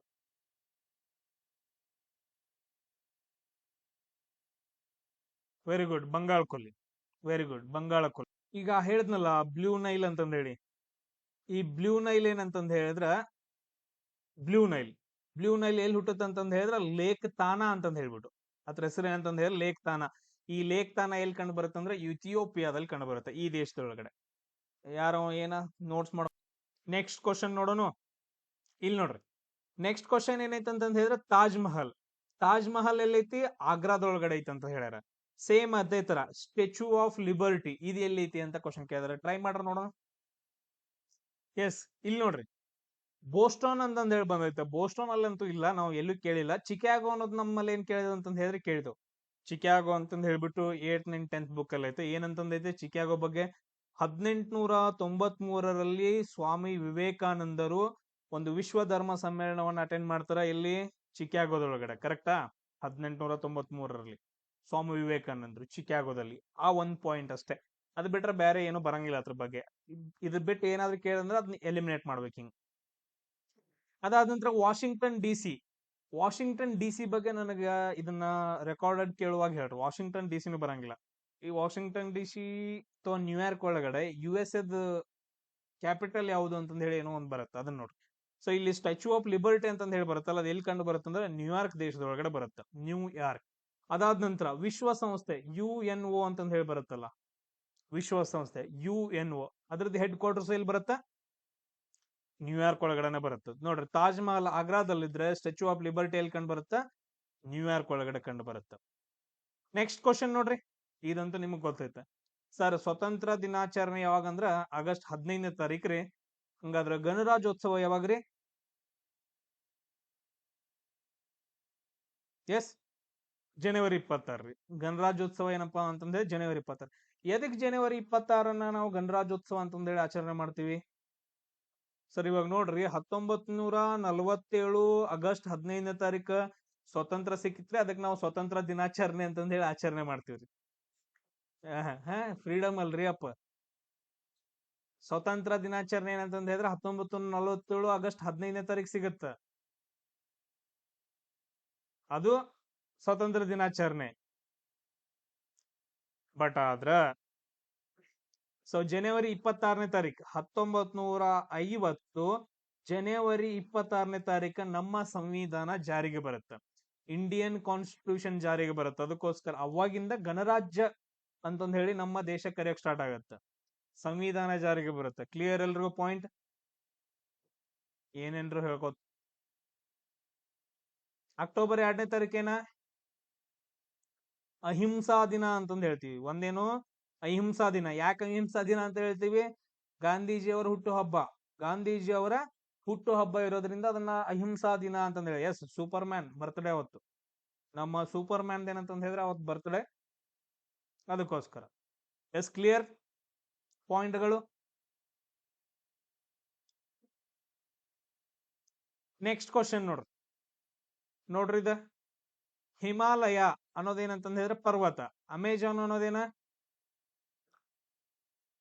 Speaker 1: ವೆರಿ ಗುಡ್, ಬಂಗಾಳ ಕೊಲ್ಲಿ. ವೆರಿ ಗುಡ್, ಬಂಗಾಳ ಕೊಲ್ಲಿ. ಈಗ ಹೇಳಿದ್ನಲ್ಲ ಬ್ಲೂ ನೈಲ್ ಅಂತಂದ್ ಹೇಳಿ, ಈ ಬ್ಲೂ ನೈಲ್ ಏನಂತಂದ್ ಹೇಳಿದ್ರ, ಬ್ಲೂ ನೈಲ್ ಎಲ್ಲಿ ಹುಟ್ಟುತ್ತ ಅಂತಂದ್ ಹೇಳಿದ್ರ ಲೇಕ್ ತಾನಾ ಅಂತಂದ್ ಹೇಳ್ಬಿಟ್ಟು, ಅದ್ರ ಹೆಸರು ಏನಂತಂದ್ ಹೇಳಿ ಲೇಕ್ ತಾನಾ. ಈ ಲೇಕ್ ತಾನಾ ಎಲ್ಲಿ ಕಂಡು ಬರುತ್ತೆ ಅಂದ್ರೆ ಇಥಿಯೋಪಿಯಾದಲ್ಲಿ ಕಂಡು ಬರುತ್ತೆ, ಈ ದೇಶದೊಳಗಡೆ. ಯಾರೋ ಏನ ನೋಟ್ಸ್ ಮಾಡೋ. ನೆಕ್ಸ್ಟ್ ಕ್ವಶನ್ ನೋಡೋಣ. ಇಲ್ಲಿ ನೋಡ್ರಿ, ನೆಕ್ಸ್ಟ್ ಕ್ವಶನ್ ಏನೈತೆ ಅಂತಂದ್ ಹೇಳಿದ್ರೆ ತಾಜ್ ಮಹಲ್ ಎಲ್ಲೈತಿ? ಆಗ್ರಾದೊಳಗಡೆ ಐತಿ ಅಂತ ಹೇಳ್ಯಾರ. ಸೇಮ್ ಅದೇ ತರ ಸ್ಟ್ಯಾಚ್ಯೂ ಆಫ್ ಲಿಬರ್ಟಿ ಇದು ಎಲ್ಲೈತಿ ಅಂತ ಕ್ವಶನ್ ಕೇಳಿದಾರೆ. ಟ್ರೈ ಮಾಡ್ರ ನೋಡೋಣ. ಎಸ್, ಇಲ್ಲಿ ನೋಡ್ರಿ, ಬೋಸ್ಟೋನ್ ಅಂತಂದ್ ಹೇಳಿ ಬಂದೈತೆ. ಬೋಸ್ಟೋನ್ ಅಲ್ಲಂತೂ ಇಲ್ಲ, ನಾವು ಎಲ್ಲೂ ಕೇಳಿಲ್ಲ. ಚಿಕಾಗೋ ಅನ್ನೋದು ನಮ್ಮಲ್ಲಿ ಏನ್ ಕೇಳಿದ ಅಂತಂದ್ ಹೇಳಿದ್ರೆ ಕೇಳಿದ್ವು. ಚಿಕಾಗೋ ಅಂತಂದ್ ಹೇಳ್ಬಿಟ್ಟು 8th and 10th ಬುಕ್ ಅಲ್ಲಿ ಐತೆ. ಏನಂತಂದೈತೆ ಚಿಕಾಗೋ ಬಗ್ಗೆ? 1893ರಲ್ಲಿ ಸ್ವಾಮಿ ವಿವೇಕಾನಂದರು ಒಂದು ವಿಶ್ವ ಧರ್ಮ ಸಮ್ಮೇಳನವನ್ನ ಅಟೆಂಡ್ ಮಾಡ್ತಾರ. ಇಲ್ಲಿ ಚಿಕಾಗೋದೊಳಗಡೆ, ಕರೆಕ್ಟಾ? 1893ರಲ್ಲಿ ಸ್ವಾಮಿ ವಿವೇಕಾನಂದರು ಚಿಕಾಗೋದಲ್ಲಿ. ಆ ಒಂದ್ ಪಾಯಿಂಟ್ ಅಷ್ಟೇ. ಅದು ಬಿಟ್ರೆ ಬೇರೆ ಏನು ಬರಂಗಿಲ್ಲ ಅದ್ರ ಬಗ್ಗೆ. ಇದ್ ಬಿಟ್ಟು ಏನಾದ್ರು ಕೇಳಿದ್ರೆ ಅದನ್ನ ಎಲಿಮಿನೇಟ್ ಮಾಡ್ಬೇಕು ಹಿಂಗ್. ಅದಾದ ನಂತರ Washington D C. Washington D C ಬಗ್ಗೆ ನನಗೆ ಇದನ್ನ ರೆಕಾರ್ಡೆಡ್ ಕೇಳುವಾಗ ಹೇಳ್ರಿ, ವಾಷಿಂಗ್ಟನ್ ಡಿ ಸಿನೂ ಬರಂಗಿಲ್ಲ. ಈ ವಾಷಿಂಗ್ಟನ್ ಡಿ ಸಿ ಅಥವಾ ನ್ಯೂಯಾರ್ಕ್ ಒಳಗಡೆ US ಎದ್ ಕ್ಯಾಪಿಟಲ್ ಯಾವುದು ಅಂತಂದ್ ಹೇಳಿ ಏನೋ ಒಂದ್ ಬರುತ್ತೆ, ಅದನ್ನ ನೋಡ್ರಿ. ಸೊ ಇಲ್ಲಿ ಸ್ಟ್ಯಾಚ್ಯೂ ಆಫ್ ಲಿಬರ್ಟಿ ಅಂತಂದ್ ಹೇಳಿ ಬರುತ್ತಲ್ಲ, ಅದು ಎಲ್ಲಿ ಕಂಡು ಬರುತ್ತೆ ಅಂದ್ರೆ ನ್ಯೂಯಾರ್ಕ್ ದೇಶದೊಳಗಡೆ ಬರುತ್ತೆ, ನ್ಯೂಯಾರ್ಕ್. ಅದಾದ ನಂತರ ವಿಶ್ವಸಂಸ್ಥೆ UNO ಅಂತಂದ್ ಹೇಳಿ ಬರುತ್ತಲ್ಲ, ವಿಶ್ವಸಂಸ್ಥೆ UNO, ಅದ್ರದ್ದು ಹೆಡ್ ಕ್ವಾರ್ಟರ್ಸ್ ಎಲ್ಲಿ ಬರುತ್ತೆ? ನ್ಯೂಯಾರ್ಕ್ ಒಳಗಡೆನೆ ಬರುತ್ತೆ ನೋಡ್ರಿ. ತಾಜ್ ಮಹಲ್ ಆಗ್ರಾದಲ್ಲಿದ್ರೆ ಸ್ಟ್ಯಾಚ್ಯೂ ಆಫ್ ಲಿಬರ್ಟಿ ಎಲ್ಲಿ ಕಂಡು ಬರುತ್ತೆ? ನ್ಯೂಯಾರ್ಕ್ ಒಳಗಡೆ ಕಂಡು ಬರುತ್ತೆ. ನೆಕ್ಸ್ಟ್ ಕ್ವಶನ್ ನೋಡ್ರಿ, ಇದಂತೂ ನಿಮಗ್ ಗೊತ್ತೈತೆ. ಸರ್, ಸ್ವತಂತ್ರ ದಿನಾಚರಣೆ ಯಾವಾಗ ಅಂದ್ರ ಆಗಸ್ಟ್ 15ನೇ ತಾರೀಕ್ರಿ. ಹಂಗಾದ್ರ ಗಣರಾಜ್ಯೋತ್ಸವ ಯಾವಾಗ್ರಿ? ಎಸ್, ಜನವರಿ 26 ರೀ. ಗಣರಾಜ್ಯೋತ್ಸವ ಏನಪ್ಪಾ ಅಂತಂದ್ರೆ ಜನವರಿ 26. ಎದಕ್ ಜನವರಿ 26 ನಾವು ಗಣರಾಜ್ಯೋತ್ಸವ ಅಂತಂದೇಳಿ ಆಚರಣೆ ಮಾಡ್ತೀವಿ? ಸರ್, ಇವಾಗ ನೋಡ್ರಿ, 1947 ಆಗಸ್ಟ್ 15ನೇ ತಾರೀಕ ಸ್ವತಂತ್ರ ಸಿಕ್ಕಿತ್ರಿ, ಅದಕ್ಕೆ ನಾವು ಸ್ವತಂತ್ರ ದಿನಾಚರಣೆ ಅಂತಂದ್ ಹೇಳಿ ಆಚರಣೆ ಮಾಡ್ತೀವ್ರಿ. ಫ್ರೀಡಮ್ ಅಲ್ರಿ ಅಪ್ಪ. ಸ್ವತಂತ್ರ ದಿನಾಚರಣೆ ಏನಂತಂದ್ ಹೇಳಿದ್ರೆ 1947 ಆಗಸ್ಟ್ 15ನೇ ತಾರೀಕು ಸಿಗತ್ತ, ಅದು ಸ್ವತಂತ್ರ ದಿನಾಚರಣೆ. ಬಟ್ ಆದ್ರ ಸೊ ಜನವರಿ 26ನೇ ತಾರೀಕು 1950 ಜನವರಿ 26ನೇ ತಾರೀಕ ನಮ್ಮ ಸಂವಿಧಾನ ಜಾರಿಗೆ ಬರುತ್ತೆ, ಇಂಡಿಯನ್ ಕಾನ್ಸ್ಟಿಟ್ಯೂಷನ್ ಜಾರಿಗೆ ಬರುತ್ತೆ. ಅದಕ್ಕೋಸ್ಕರ ಅವಾಗಿಂದ ಗಣರಾಜ್ಯ ಅಂತಂದ್ ಹೇಳಿ ನಮ್ಮ ದೇಶ ಕರೆಯಕ್ ಸ್ಟಾರ್ಟ್ ಆಗತ್ತೆ, ಸಂವಿಧಾನ ಜಾರಿಗೆ ಬರುತ್ತೆ. ಕ್ಲಿಯರ್ ಎಲ್ರಿಗೂ ಪಾಯಿಂಟ್? ಏನೇನ್ರು ಹೇಳ್ಕೋ. ಅಕ್ಟೋಬರ್ 2ನೇ ತಾರೀಕೇನ ಅಹಿಂಸಾ ದಿನ ಅಂತಂದ್ ಹೇಳ್ತೀವಿ. ಒಂದೇನು ಅಹಿಂಸಾ ದಿನ. ಯಾಕೆ ಅಹಿಂಸಾ ದಿನ ಅಂತ ಹೇಳ್ತೀವಿ? ಗಾಂಧೀಜಿಯವರ ಹುಟ್ಟು ಹಬ್ಬ, ಗಾಂಧೀಜಿಯವರ ಹುಟ್ಟು ಹಬ್ಬ ಇರೋದ್ರಿಂದ ಅದನ್ನ ಅಹಿಂಸಾ ದಿನ ಅಂತಂದ್ ಹೇಳಿ. ಎಸ್, ಸೂಪರ್ ಮ್ಯಾನ್ ಬರ್ತ್ಡೇ ಅವತ್ತು, ನಮ್ಮ ಸೂಪರ್ ಮ್ಯಾನ್ ಏನಂತಂದ್ ಹೇಳಿದ್ರೆ ಅವತ್ತು ಬರ್ತ್ಡೇ, ಅದಕ್ಕೋಸ್ಕರ. ಎಸ್, ಕ್ಲಿಯರ್ ಪಾಯಿಂಟ್ಗಳು. ನೆಕ್ಸ್ಟ್ ಕ್ವಶನ್ ನೋಡ್ರಿ ಇದ ಹಿಮಾಲಯ ಅನ್ನೋದೇನಂತಂದ್ ಹೇಳಿದ್ರೆ ಪರ್ವತ, ಅಮೆಜಾನ್ ಅನ್ನೋದೇನ?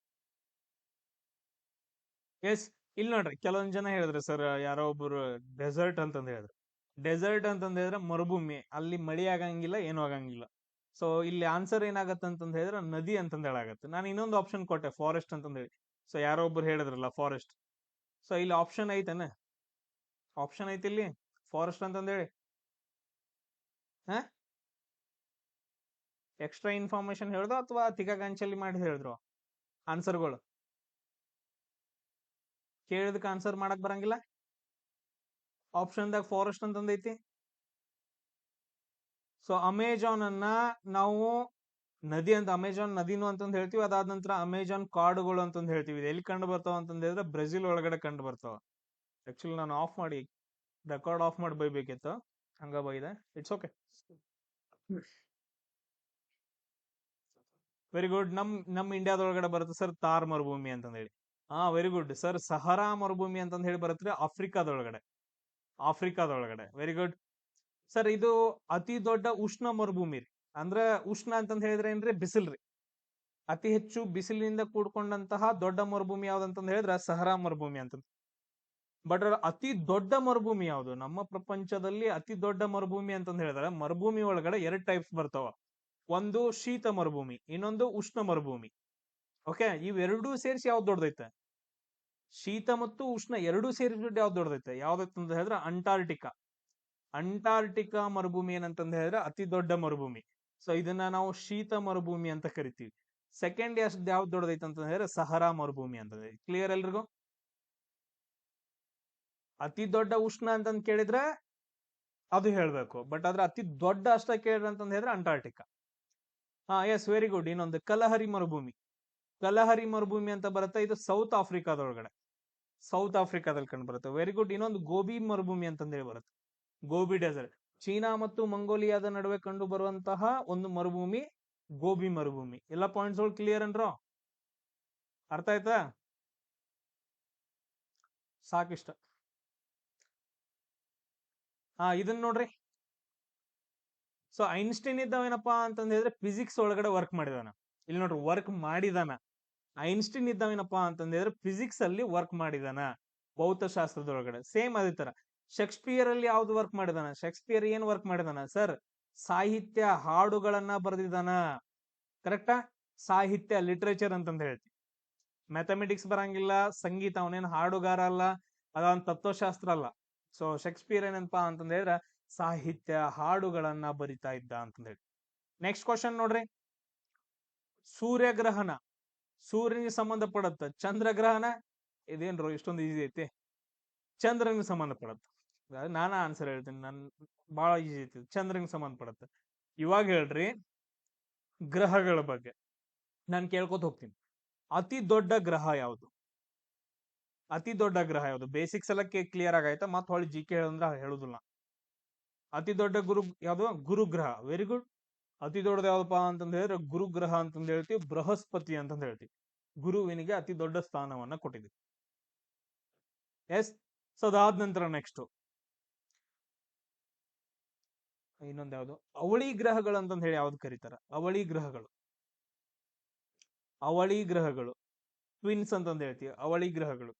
Speaker 1: ಎಸ್, ಇಲ್ಲಿ ನೋಡ್ರಿ, ಕೆಲವೊಂದ್ ಜನ ಹೇಳಿದ್ರು ಸರ್, ಯಾರೋ ಒಬ್ರು ಡೆಸರ್ಟ್ ಅಂತಂದ್ ಹೇಳಿದ್ರು. ಡೆಸರ್ಟ್ ಅಂತಂದ್ ಹೇಳಿದ್ರೆ ಮರುಭೂಮಿ, ಅಲ್ಲಿ ಮಳಿ ಆಗಂಗಿಲ್ಲ, ಏನು ಆಗಂಗಿಲ್ಲ. ಸೊ ಇಲ್ಲಿ ಆನ್ಸರ್ ಏನಾಗತ್ತೆ ಅಂತಂದ್ ಹೇಳಿದ್ರೆ ನದಿ ಅಂತಂದ್ ಹೇಳಾಗತ್ತೆ. ನಾನು ಇನ್ನೊಂದು ಆಪ್ಷನ್ ಕೊಟ್ಟೆ, ಫಾರೆಸ್ಟ್ ಅಂತಂದ್ ಹೇಳಿ. ಸೊ ಯಾರೋ ಒಬ್ರು ಹೇಳಿದ್ರಲ್ಲ ಫಾರೆಸ್ಟ್. ಸೊ ಇಲ್ಲಿ ಆಪ್ಷನ್ ಐತೇನ? ಆಪ್ಷನ್ ಐತಿ ಇಲ್ಲಿ ಫಾರೆಸ್ಟ್ ಅಂತಂದ್ ಹೇಳಿ. ಎಕ್ಸ್ಟ್ರಾ ಇನ್ಫಾರ್ಮೇಶನ್ ಹೇಳ್ದು ಅಥವಾ ತಿಕಾಗಂಚಲಿ ಮಾಡಿ ಹೇಳಿದ್ರು ಆನ್ಸರ್ಗಳು? ಕೇಳಿದಕ್ಕೆ ಆನ್ಸರ್ ಮಾಡಕ್ ಬರಂಗಿಲ್ಲ. ಆಪ್ಷನ್ದಾಗ ಫಾರೆಸ್ಟ್ ಅಂತಂದೈತಿ. ಸೊ ಅಮೆಜಾನ್ ಅನ್ನ ನಾವು ನದಿ ಅಂತ, ಅಮೆಜಾನ್ ನದಿನು ಅಂತಂದ್ ಹೇಳ್ತೀವಿ. ಅದಾದ ನಂತರ ಅಮೆಜಾನ್ ಕಾಡುಗಳು ಅಂತಂದ್ ಹೇಳ್ತೀವಿ. ಇದು ಎಲ್ಲಿ ಕಂಡು ಬರ್ತಾವ ಅಂತಂದ್ ಹೇಳಿದ್ರೆ ಬ್ರೆಜಿಲ್ ಒಳಗಡೆ ಕಂಡು ಬರ್ತಾವ. ಆಕ್ಚುಲಿ ನಾನು ಆಫ್ ಮಾಡಿ, ರೆಕಾರ್ಡ್ ಆಫ್ ಮಾಡಿ ಬೈಬೇಕಿತ್ತು, ಹಂಗ ಬೈದೆ. It's okay. Very good. ನಮ್ ಇಂಡಿಯಾದೊಳಗಡೆ ಬರುತ್ತೆ ಸರ್ ತಾರ್ ಮರುಭೂಮಿ ಅಂತಂದ್ ಹೇಳಿ. Very good sir. ಸಹರಾ ಮರುಭೂಮಿ ಅಂತಂದ್ ಹೇಳಿ ಬರುತ್ತೆ ಆಫ್ರಿಕಾದೊಳಗಡೆ. Very good sir. ಇದು ಅತಿ ದೊಡ್ಡ ಉಷ್ಣ ಮರುಭೂಮಿ ರೀ. ಅಂದ್ರ ಉಷ್ಣ ಅಂತಂದ್ ಹೇಳಿದ್ರೆ ಏನ್ರಿ? ಬಿಸಿಲ್ರಿ. ಅತಿ ಹೆಚ್ಚು ಬಿಸಿಲಿನಿಂದ ಕೂಡ್ಕೊಂಡಂತಹ ದೊಡ್ಡ ಮರುಭೂಮಿ ಯಾವ್ದಂತಂದ್ ಹೇಳಿದ್ರೆ ಸಹರಾ ಮರುಭೂಮಿ ಅಂತ. ಬಟ್ ಅತಿ ದೊಡ್ಡ ಮರುಭೂಮಿ ಯಾವ್ದು? ನಮ್ಮ ಪ್ರಪಂಚದಲ್ಲಿ ಅತಿ ದೊಡ್ಡ ಮರುಭೂಮಿ ಅಂತಂದ್ ಹೇಳಿದ್ರೆ ಮರುಭೂಮಿ ಒಳಗಡೆ 2 ಟೈಪ್ಸ್ ಬರ್ತಾವ. ಒಂದು ಶೀತ ಮರುಭೂಮಿ, ಇನ್ನೊಂದು ಉಷ್ಣ ಮರುಭೂಮಿ. ಓಕೆ, ಇವೆರಡೂ ಸೇರಿಸಿ ಯಾವ್ದು ದೊಡ್ಡದೈತೆ? ಶೀತ ಮತ್ತು ಉಷ್ಣ ಎರಡೂ ಸೇರಿಸ್ಬಿಟ್ಟು ಯಾವ್ದು ದೊಡ್ಡದೈತೆ? ಯಾವ್ದಂತ ಹೇಳಿದ್ರೆ ಅಂಟಾರ್ಟಿಕಾ ಮರುಭೂಮಿ ಏನಂತಂದ್ ಹೇಳಿದ್ರೆ ಅತಿ ದೊಡ್ಡ ಮರುಭೂಮಿ. ಸೊ ಇದನ್ನ ನಾವು ಶೀತ ಮರುಭೂಮಿ ಅಂತ ಕರಿತೀವಿ. ಸೆಕೆಂಡ್ ಯಾವ್ದು ದೊಡ್ಡದೈತೆ ಅಂತ ಹೇಳಿದ್ರೆ ಸಹರಾ ಮರುಭೂಮಿ ಅಂತ. ಕ್ಲಿಯರ್ ಎಲ್ರಿಗೂ? ಅತಿ ದೊಡ್ಡ ಉಷ್ಣ ಅಂತಂದ್ ಕೇಳಿದ್ರೆ ಅದು ಹೇಳ್ಬೇಕು, ಬಟ್ ಆದ್ರೆ ಅತಿ ದೊಡ್ಡ ಅಷ್ಟ ಕೇಳಿದ್ರೆ ಅಂತಂದ್ ಹೇಳಿದ್ರೆ ಅಂಟಾರ್ಟಿಕಾ. Yes, very good. ಇನ್ನೊಂದು ಕಲಹರಿ ಮರುಭೂಮಿ ಅಂತ ಬರುತ್ತೆ. ಇದು ಸೌತ್ ಆಫ್ರಿಕಾದಲ್ಲಿ ಕಂಡು ಬರುತ್ತೆ. Very good. ಇನ್ನೊಂದು ಗೋಬಿ ಮರುಭೂಮಿ ಅಂತಂದ್ ಹೇಳಿ ಬರುತ್ತೆ, ಗೋಬಿ ಡೆಸರ್ಟ್. ಚೀನಾ ಮತ್ತು ಮಂಗೋಲಿಯಾದ ನಡುವೆ ಕಂಡು ಬರುವಂತಹ ಒಂದು ಮರುಭೂಮಿ ಗೋಬಿ ಮರುಭೂಮಿ. ಎಲ್ಲ ಪಾಯಿಂಟ್ಸ್ ಗಳು ಕ್ಲಿಯರ್ ಅನ್ರೋ? ಅರ್ಥ ಆಯ್ತಾ? ಸಾಕಿಷ್ಟ. ಇದನ್ನ ನೋಡ್ರಿ. ಸೊ ಐನ್ಸ್ಟೈನ್ ಇದ್ದವೇನಪ್ಪಾ ಅಂತಂದ್ ಹೇಳಿದ್ರೆ ಫಿಸಿಕ್ಸ್ ಒಳಗಡೆ ವರ್ಕ್ ಮಾಡಿದವನ. ಇಲ್ಲಿ ನೋಡ್ರಿ ವರ್ಕ್ ಮಾಡಿದಾನ. ಐನ್ಸ್ಟೀನ್ ಇದ್ದಾವೇನಪ್ಪಾ ಅಂತಂದ್ರೆ ಫಿಸಿಕ್ಸ್ ಅಲ್ಲಿ ವರ್ಕ್ ಮಾಡಿದಾನ, ಭೌತಶಾಸ್ತ್ರದೊಳಗಡೆ. ಸೇಮ್ ಅದೇ ತರ ಶೇಕ್ಸ್ಪಿಯರ್ ಅಲ್ಲಿ ಯಾವ್ದು ವರ್ಕ್ ಮಾಡಿದಾನ? ಶೇಕ್ಸ್ಪಿಯರ್ ಏನ್ ವರ್ಕ್ ಮಾಡಿದಾನ ಸರ್? ಸಾಹಿತ್ಯ, ಹಾಡುಗಳನ್ನ ಬರೆದಿದ್ದಾನ. ಕರೆಕ್ಟಾ? ಸಾಹಿತ್ಯ, ಲಿಟ್ರೇಚರ್ ಅಂತಂದ ಹೇಳ್ತೀವಿ. ಮ್ಯಾಥಮೆಟಿಕ್ಸ್ ಬರಂಗಿಲ್ಲ, ಸಂಗೀತ, ಅವನೇನು ಹಾಡುಗಾರ ಅಲ್ಲ, ಅದೊಂದು ತತ್ವಶಾಸ್ತ್ರ ಅಲ್ಲ. ಸೊ ಶೇಕ್ಸ್ಪಿಯರ್ ಏನಪ್ಪಾ ಅಂತಂದ ಹೇಳಿದ್ರೆ ಸಾಹಿತ್ಯ, ಹಾಡುಗಳನ್ನ ಬರಿತಾ ಇದ್ದ ಅಂತಂದ ಹೇಳಿ. ನೆಕ್ಸ್ಟ್ ಕ್ವಶನ್ ನೋಡ್ರಿ, ಸೂರ್ಯಗ್ರಹಣ ಸೂರ್ಯನಿಗೆ ಸಂಬಂಧಪಡತ್ತ, ಚಂದ್ರಗ್ರಹಣ ಇದೇನ್ರು ಇಷ್ಟೊಂದು ಈಸಿ ಐತಿ? ಚಂದ್ರನಿಗೆ ಸಂಬಂಧಪಡತ್ತ. ನಾನಾ ಆನ್ಸರ್ ಹೇಳ್ತೀನಿ, ನನ್ ಬಹಳ ಈಸಿ ಐತಿ, ಚಂದ್ರನಿಗೆ ಸಂಬಂಧಪಡತ್ತ. ಇವಾಗ ಹೇಳ್ರಿ ಗ್ರಹಗಳ ಬಗ್ಗೆ ನಾನು ಕೇಳ್ಕೊತ ಹೋಗ್ತೀನಿ. ಅತಿ ದೊಡ್ಡ ಗ್ರಹ ಯಾವುದು? ಅತಿ ದೊಡ್ಡ ಗ್ರಹ ಯಾವುದು? ಬೇಸಿಕ್ಸ್ ಎಲ್ಲ ಕ್ಲಿಯರ್ ಆಗೈತಾ? ಮತ್ ಹೊಳ್ಳಿ ಜಿ ಕೆ ಹೇಳಂದ್ರ ಹೇಳುದಿಲ್ಲ. ಅತಿ ದೊಡ್ಡ ಯಾವ್ದು? ಗುರುಗ್ರಹ. Very good. ಅತಿ ದೊಡ್ಡದು ಯಾವ್ದಪ್ಪ ಅಂತಂದ ಹೇಳಿದ್ರೆ ಗುರುಗ್ರಹ ಅಂತಂದ ಹೇಳ್ತೀವಿ, ಬೃಹಸ್ಪತಿ ಅಂತಂದ ಹೇಳ್ತೀವಿ. ಗುರುವಿನಿಗೆ ಅತಿ ದೊಡ್ಡ ಸ್ಥಾನವನ್ನ ಕೊಟ್ಟಿದ್ದೀವಿ. ಎಸ್. ಸೊ ಅದಾದ ನಂತರ ನೆಕ್ಸ್ಟ್ ಇನ್ನೊಂದು ಯಾವ್ದು? ಅವಳಿ ಗ್ರಹಗಳು ಅಂತಂದ ಹೇಳಿ ಯಾವ್ದು ಕರೀತಾರ? ಅವಳಿ ಗ್ರಹಗಳು. ಅವಳಿ ಗ್ರಹಗಳು ಟ್ವಿನ್ಸ್ ಅಂತಂದ ಹೇಳ್ತೀವಿ, ಅವಳಿ ಗ್ರಹಗಳು.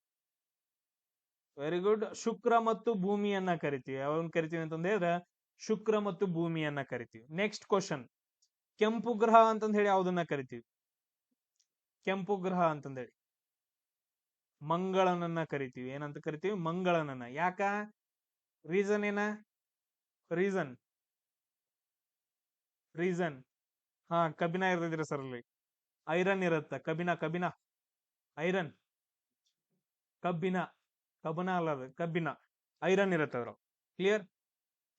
Speaker 1: Very good. ಶುಕ್ರ ಮತ್ತು ಭೂಮಿಯನ್ನ ಕರಿತೀವಿ. ಯಾವನ್ ಕರಿತೀವಿ ಅಂತಂದ ಹೇಳಿದ್ರೆ ಶುಕ್ರ ಮತ್ತು ಭೂಮಿಯನ್ನ ಕರಿತೀವಿ. ನೆಕ್ಸ್ಟ್ ಕ್ವಶನ್, ಕೆಂಪು ಗ್ರಹ ಅಂತಂದ ಹೇಳಿ ಯಾವ್ದನ್ನ ಕರಿತೀವಿ? ಕೆಂಪು ಗ್ರಹ ಅಂತಂದ ಹೇಳಿ ಮಂಗಳನನ್ನ ಕರಿತೀವಿ. ಏನಂತ ಕರಿತೀವಿ? ಮಂಗಳನನ್ನ. ಯಾಕ? ರೀಸನ್ ಏನ? ರೀಸನ್ ರೀಸನ್ ಹಾ, ಕಬ್ಬಿಣ ಇರ್ತಿದ್ರಿ ಸರ್ ಅಲ್ಲಿ. ಐರನ್ ಇರತ್ತ. ಕಬ್ಬಿಣ ಐರನ್, ಕಬ್ಬಿಣ ಅಲ್ಲ, ಅದು ಕಬ್ಬಿಣ. ಐರನ್ ಇರತ್ತ ಅದ್ರ. ಕ್ಲಿಯರ್?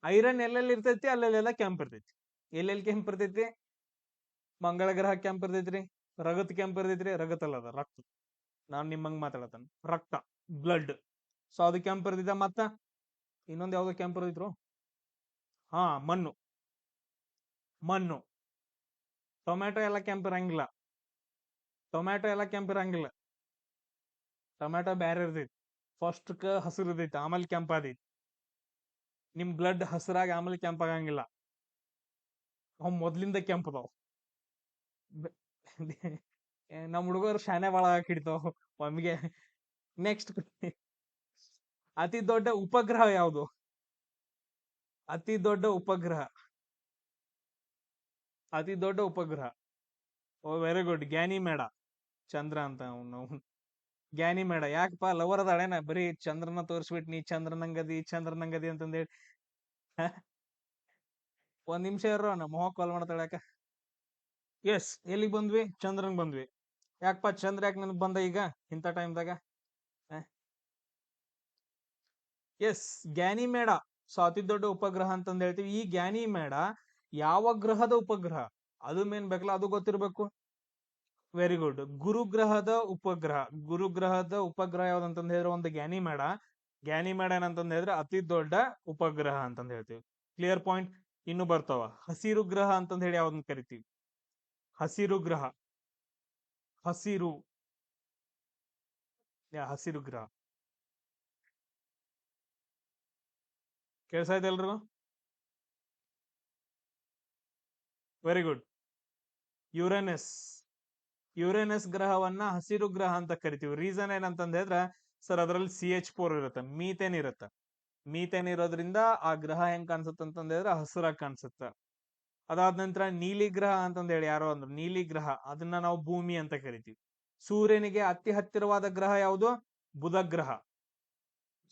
Speaker 1: ಐರನ್ ಎಲ್ಲೆಲ್ಲಿ ಇರ್ತೈತಿ ಅಲ್ಲೆಲ್ಲ ಕೆಂಪ್ ಇರ್ತೈತಿ. ಎಲ್ಲೆಲ್ಲಿ ಕೆಂಪ್ ಇರ್ತೈತಿ? ಮಂಗಳ ಗ್ರಹ ಕೆಂಪ್ ಇರ್ತೈತ್ರಿ. ರಗತ್ ಕೆಂಪ್ ಇರ್ತೈತ್ರಿ. ರಗತ್ ಅಲ್ಲ, ಅದ ರಕ್ತ. ನಾನ್ ನಿಮ್ಮಂಗ್ ಮಾತಾಡತಾನ. ರಕ್ತ, ಬ್ಲಡ್. ಸೊ ಅದು ಕೆಂಪ್ ಇರ್ತೈತ. ಮತ್ತ ಇನ್ನೊಂದ್ ಯಾವ್ದೋ ಕೆಂಪ್ ಇರ್ತೈತ್ರು. ಹಾ, ಮಣ್ಣು. ಟೊಮ್ಯಾಟೊ ಎಲ್ಲ ಕೆಂಪ್ ಇರಂಗಿಲ್ಲ. ಟೊಮ್ಯಾಟೊ ಬ್ಯಾರೆ ಇರ್ತೈತಿ. ಫಸ್ಟ್ ಹಸಿರು ಇರ್ತೈತಿ, ಆಮೇಲೆ ಕೆಂಪ್ ಆದೈತಿ. ನಿಮ್ ಬ್ಲಡ್ ಹಸಿರಾಗಿ ಆಮೇಲೆ ಕೆಂಪ್ ಆಗಂಗಿಲ್ಲ. ಅವ್ ಮೊದ್ಲಿಂದ ಕೆಂಪ್ ಅದಾವ. ನಮ್ ಹುಡುಗರು ಶಾನೆ ಬಾಳ ಹಿಡಿತಾವ ಒಮ್ಮಿಗೆ. ನೆಕ್ಸ್ಟ್, ಅತಿ ದೊಡ್ಡ ಉಪಗ್ರಹ ಯಾವುದು? ಅತಿ ದೊಡ್ಡ ಉಪಗ್ರಹ ಓ ವೆರಿ ಗುಡ್. ಗ್ಯಾನಿಮೇಡ. ಚಂದ್ರ ಅಂತ ಅವನು. ಗ್ಯಾನಿಮೇಡ. ಯಾಕಪ್ಪ ಲವರ್ ಅದಾಳೇನ? ಬರೀ ಚಂದ್ರನ ತೋರಿಸ್ಬಿಟ್ ನೀ ಚಂದ್ರನಂಗದಿ ಅಂತಂದೇಳಿ. ಒಂದ್ ನಿಮಿಷ ಇರೋ, ನಮ್ಮ ಮೊಹ ಕಾಲ್ ಮಾಡ್ತಾಳೆ. ಯಾಕ? ಎಸ್, ಎಲ್ಲಿಗೆ ಬಂದ್ವಿ? ಚಂದ್ರನ್ ಬಂದ್ವಿ. ಯಾಕಪ್ಪ ಚಂದ್ರ ಯಾಕೆ ನನಗ್ ಬಂದ ಈಗ ಇಂಥ ಟೈಮ್ದಾಗ? ಎಸ್, ಗ್ಯಾನಿಮೇಡ. ಸೊ ಅತಿ ದೊಡ್ಡ ಉಪಗ್ರಹ ಅಂತಂದ ಹೇಳ್ತೀವಿ. ಈ ಗ್ಯಾನಿಮೇಡ ಯಾವ ಗ್ರಹದ ಉಪಗ್ರಹ? ಅದು ಮೇನ್ ಬೇಕಲ್ಲ, ಅದು ಗೊತ್ತಿರ್ಬೇಕು. Very good. ಗುರುಗ್ರಹದ ಉಪಗ್ರಹ ಯಾವ್ದಂತಂದ ಹೇಳಿದ್ರೆ ಒಂದು ಗ್ಯಾನಿಮೇಡ. ಏನಂತಂದ ಹೇಳಿದ್ರೆ ಅತಿ ದೊಡ್ಡ ಉಪಗ್ರಹ ಅಂತಂದ ಹೇಳ್ತೀವಿ. Clear point. ಇನ್ನು ಬರ್ತಾವ. ಹಸಿರು ಗ್ರಹ ಅಂತಂದ ಹೇಳಿ ಯಾವ್ದನ್ನ ಕರಿತೀವಿ? ಹಸಿರು ಗ್ರಹ. ಹಸಿರು ಗ್ರಹ. ಕೇಳ್ಸ ಇದೆ ಎಲ್ರಿಗೂ? Very good. ಯುರೇನಸ್ ಗ್ರಹವನ್ನ ಹಸಿರು ಗ್ರಹ ಅಂತ ಕರಿತೀವಿ. ರೀಸನ್ ಏನಂತಂದ ಹೇಳಿದ್ರೆ ಸರ್, ಅದರಲ್ಲಿ CH4 ಇರುತ್ತೆ, ಮೀಥೇನ್ ಇರೋದ್ರಿಂದ ಆ ಗ್ರಹ ಹೆಂಗ್ ಕಾಣಿಸುತ್ತೆ ಅಂತಂದ ಹೇಳಿದ್ರೆ ಹಸಿರಾಗಿ ಕಾಣಿಸುತ್ತೆ. ಅದಾದ ನಂತರ ನೀಲಿ ಗ್ರಹ ಅಂತಂದ ಹೇಳಿ ಯಾರೋ ಅಂದ್ರು. ನೀಲಿ ಗ್ರಹ, ಅದನ್ನ ನಾವು ಭೂಮಿ ಅಂತ ಕರಿತೀವಿ. ಸೂರ್ಯನಿಗೆ ಅತಿ ಹತ್ತಿರವಾದ ಗ್ರಹ ಯಾವುದು? ಬುಧ ಗ್ರಹ.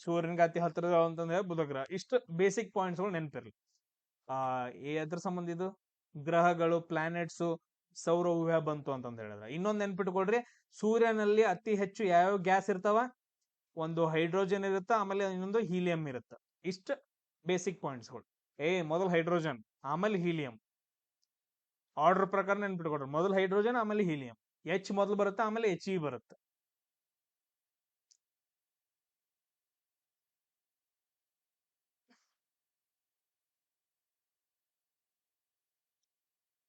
Speaker 1: ಸೂರ್ಯನಿಗೆ ಅತಿ ಹತ್ತಿರ ಅಂತಂದ್ರೆ ಬುಧ ಗ್ರಹ. ಇಷ್ಟು ಬೇಸಿಕ್ ಪಾಯಿಂಟ್ಸ್ ಗಳು ನೆನಪಿರ್ಲಿ. ಎದ್ರ ಸಂಬಂಧ ಇದು? ಗ್ರಹಗಳು, ಪ್ಲಾನೆಟ್ಸ್, ಸೌರವ್ಯೂಹ ಬಂತು ಅಂತಂದ ಹೇಳಿದ್ರೆ. ಇನ್ನೊಂದ್ ನೆನ್ಪಿಟ್ಕೊಳ್ರಿ, ಸೂರ್ಯನಲ್ಲಿ ಅತಿ ಹೆಚ್ಚು ಯಾವ್ಯಾವ ಗ್ಯಾಸ್ ಇರ್ತಾವ? ಒಂದು ಹೈಡ್ರೋಜನ್ ಇರುತ್ತ, ಆಮೇಲೆ ಇನ್ನೊಂದು ಹೀಲಿಯಂ ಇರುತ್ತ. ಇಷ್ಟ ಬೇಸಿಕ್ ಪಾಯಿಂಟ್ಸ್ ಗಳು. ಮೊದಲು ಹೈಡ್ರೋಜನ್, ಆಮೇಲೆ ಹೀಲಿಯಂ. ಆರ್ಡರ್ ಪ್ರಕಾರ ನೆನ್ಪಿಟ್ಕೊಡ್ರಿ. ಮೊದಲು ಹೈಡ್ರೋಜನ್, ಆಮೇಲೆ ಹೀಲಿಯಂ. ಮೊದಲು ಬರುತ್ತೆ, ಆಮೇಲೆ HE ಬರುತ್ತೆ.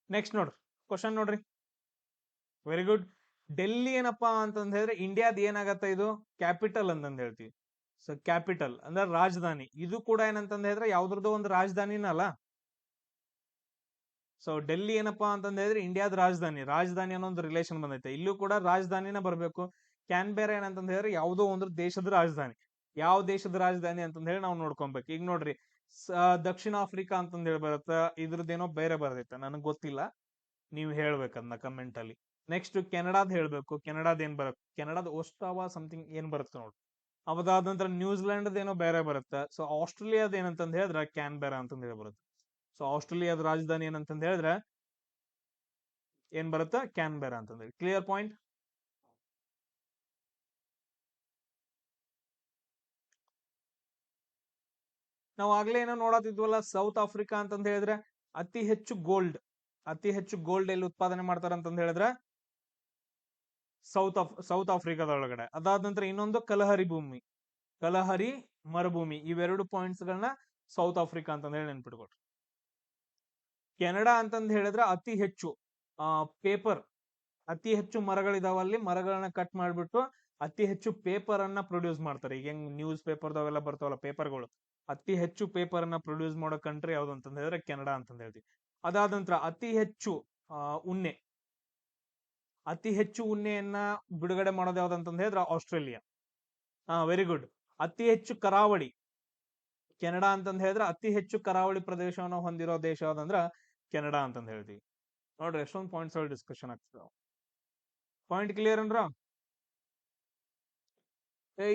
Speaker 1: ನೆಕ್ಸ್ಟ್ ನೋಡ್ರಿ, ಕ್ವಶನ್ ನೋಡ್ರಿ. Very good. ಡೆಲ್ಲಿ ಏನಪ್ಪಾ ಅಂತಂದ ಹೇಳಿದ್ರೆ ಇಂಡಿಯಾದ ಏನಾಗತ್ತ? ಇದು ಕ್ಯಾಪಿಟಲ್ ಅಂತಂದ ಹೇಳ್ತೀವಿ. ಸೊ ಕ್ಯಾಪಿಟಲ್ ಅಂದ್ರೆ ರಾಜಧಾನಿ. ಇದು ಕೂಡ ಏನಂತಂದ ಹೇಳಿದ್ರೆ ಯಾವ್ದ್ರದ್ದು ಒಂದು ರಾಜಧಾನಿನ ಅಲ್ಲ. ಸೊ ಡೆಲ್ಲಿ ಏನಪ್ಪಾ ಅಂತಂದ ಹೇಳಿದ್ರೆ ಇಂಡಿಯಾದ ರಾಜಧಾನಿ ಅನ್ನೋ ಒಂದು ರಿಲೇಷನ್ ಬಂದೈತೆ. ಇಲ್ಲೂ ಕೂಡ ರಾಜಧಾನಿನ ಬರ್ಬೇಕು. ಕ್ಯಾನ್ಬೆರಾ ಏನಂತಂದ ಹೇಳಿದ್ರೆ ಯಾವುದೋ ಒಂದು ದೇಶದ ರಾಜಧಾನಿ. ಯಾವ ದೇಶದ ರಾಜಧಾನಿ ಅಂತಂದ ಹೇಳಿ ನಾವು ನೋಡ್ಕೊಬೇಕು. ಈಗ ನೋಡ್ರಿ, ದಕ್ಷಿಣ ಆಫ್ರಿಕಾ ಅಂತಂದ ಹೇಳಿ ಬರುತ್ತ, ಇದ್ರದ್ದೇನೋ ಬೇರೆ ಬರ್ತೈತೆ, ನನಗ್ ಗೊತ್ತಿಲ್ಲ, ನೀವು ಹೇಳ್ಬೇಕದ್ನ ಕಮೆಂಟ್ ಅಲ್ಲಿ. ನೆಕ್ಸ್ಟ್ ಕೆನಡಾದ್ ಹೇಳ್ಬೇಕು. ಕೆನಡಾದ್ ಏನ್ ಬರುತ್ತೆ, ಕೆನಡಾದ ಓಸ್ಟಾವಾ ಸಮಥಿಂಗ್ ಏನ್ ಬರುತ್ತೆ ನೋಡಿ. ಅದಾದ ನಂತರ ನ್ಯೂಜಿಲೆಂಡ್ ಏನೋ ಬೇರೆ ಬರುತ್ತೆ. ಸೊ ಆಸ್ಟ್ರೇಲಿಯಾದ ಏನಂತಂದ ಹೇಳಿದ್ರೆ ಕ್ಯಾನ್ಬೆರಾ ಅಂತಂದ ಹೇಳಿ ಬರುತ್ತೆ. ಸೊ ಆಸ್ಟ್ರೇಲಿಯಾದ ರಾಜಧಾನಿ ಏನಂತಂದ ಹೇಳಿದ್ರೆ ಏನ್ ಬರುತ್ತೆ, ಕ್ಯಾನ್ಬೆರಾ ಅಂತಂದ ಹೇಳಿ. Clear point. ನಾವು ಆಗ್ಲೇ ಏನೋ ನೋಡತ್ತಿದ್ವಲ್ಲ, ಸೌತ್ ಆಫ್ರಿಕಾ ಅಂತಂದ ಹೇಳಿದ್ರೆ ಅತಿ ಹೆಚ್ಚು ಗೋಲ್ಡ್ ಎಲ್ಲಿ ಉತ್ಪಾದನೆ ಮಾಡ್ತಾರ ಅಂತಂದ ಹೇಳಿದ್ರೆ ಸೌತ್ ಆಫ್ರಿಕಾದೊಳಗಡೆ. ಅದಾದ ನಂತರ ಇನ್ನೊಂದು ಕಲಹರಿ ಮರುಭೂಮಿ. ಇವೆರಡು ಪಾಯಿಂಟ್ಸ್ ಗಳನ್ನ ಸೌತ್ ಆಫ್ರಿಕಾ ಅಂತಂದ ಹೇಳಿ ನೆನ್ಪಿಟ್ಕೊಟ್ರಿ. ಕೆನಡಾ ಅಂತಂದ ಹೇಳಿದ್ರೆ ಅತಿ ಹೆಚ್ಚು ಮರಗಳಿದಾವ. ಅಲ್ಲಿ ಮರಗಳನ್ನ ಕಟ್ ಮಾಡ್ಬಿಟ್ಟು ಅತಿ ಹೆಚ್ಚು ಪೇಪರ್ ಅನ್ನ ಪ್ರೊಡ್ಯೂಸ್ ಮಾಡ್ತಾರೆ. ಈಗ ಹೆಂಗ್ ನ್ಯೂಸ್ ಪೇಪರ್ದವೆಲ್ಲ ಬರ್ತಾವಲ್ಲ ಪೇಪರ್ಗಳು, ಅತಿ ಹೆಚ್ಚು ಪೇಪರ್ ಅನ್ನ ಪ್ರೊಡ್ಯೂಸ್ ಮಾಡೋ ಕಂಟ್ರಿ ಯಾವ್ದು ಅಂತಂದ ಹೇಳಿದ್ರೆ ಕೆನಡಾ ಅಂತಂದ ಹೇಳ್ತೀವಿ. ಅದಾದ ನಂತರ ಅತಿ ಹೆಚ್ಚು ಉಣ್ಣೆಯನ್ನ ಬಿಡುಗಡೆ ಮಾಡೋದು ಯಾವ್ದಂತಂದ ಹೇಳಿದ್ರೆ ಆಸ್ಟ್ರೇಲಿಯಾ. Very good. ಅತಿ ಹೆಚ್ಚು ಕರಾವಳಿ, ಕೆನಡಾ ಅಂತಂದ ಹೇಳಿದ್ರೆ ಅತಿ ಹೆಚ್ಚು ಕರಾವಳಿ ಪ್ರದೇಶವನ್ನು ಹೊಂದಿರೋ ದೇಶ ಯಾವ್ದಂದ್ರ ಕೆನಡಾ ಅಂತಂದ ಹೇಳ್ತೀವಿ. ನೋಡ್ರಿ ಎಷ್ಟೊಂದು ಪಾಯಿಂಟ್ಸ್ ಡಿಸ್ಕಷನ್ ಆಗ್ತದೆ. ಪಾಯಿಂಟ್ ಕ್ಲಿಯರ್ ಅಂದ್ರ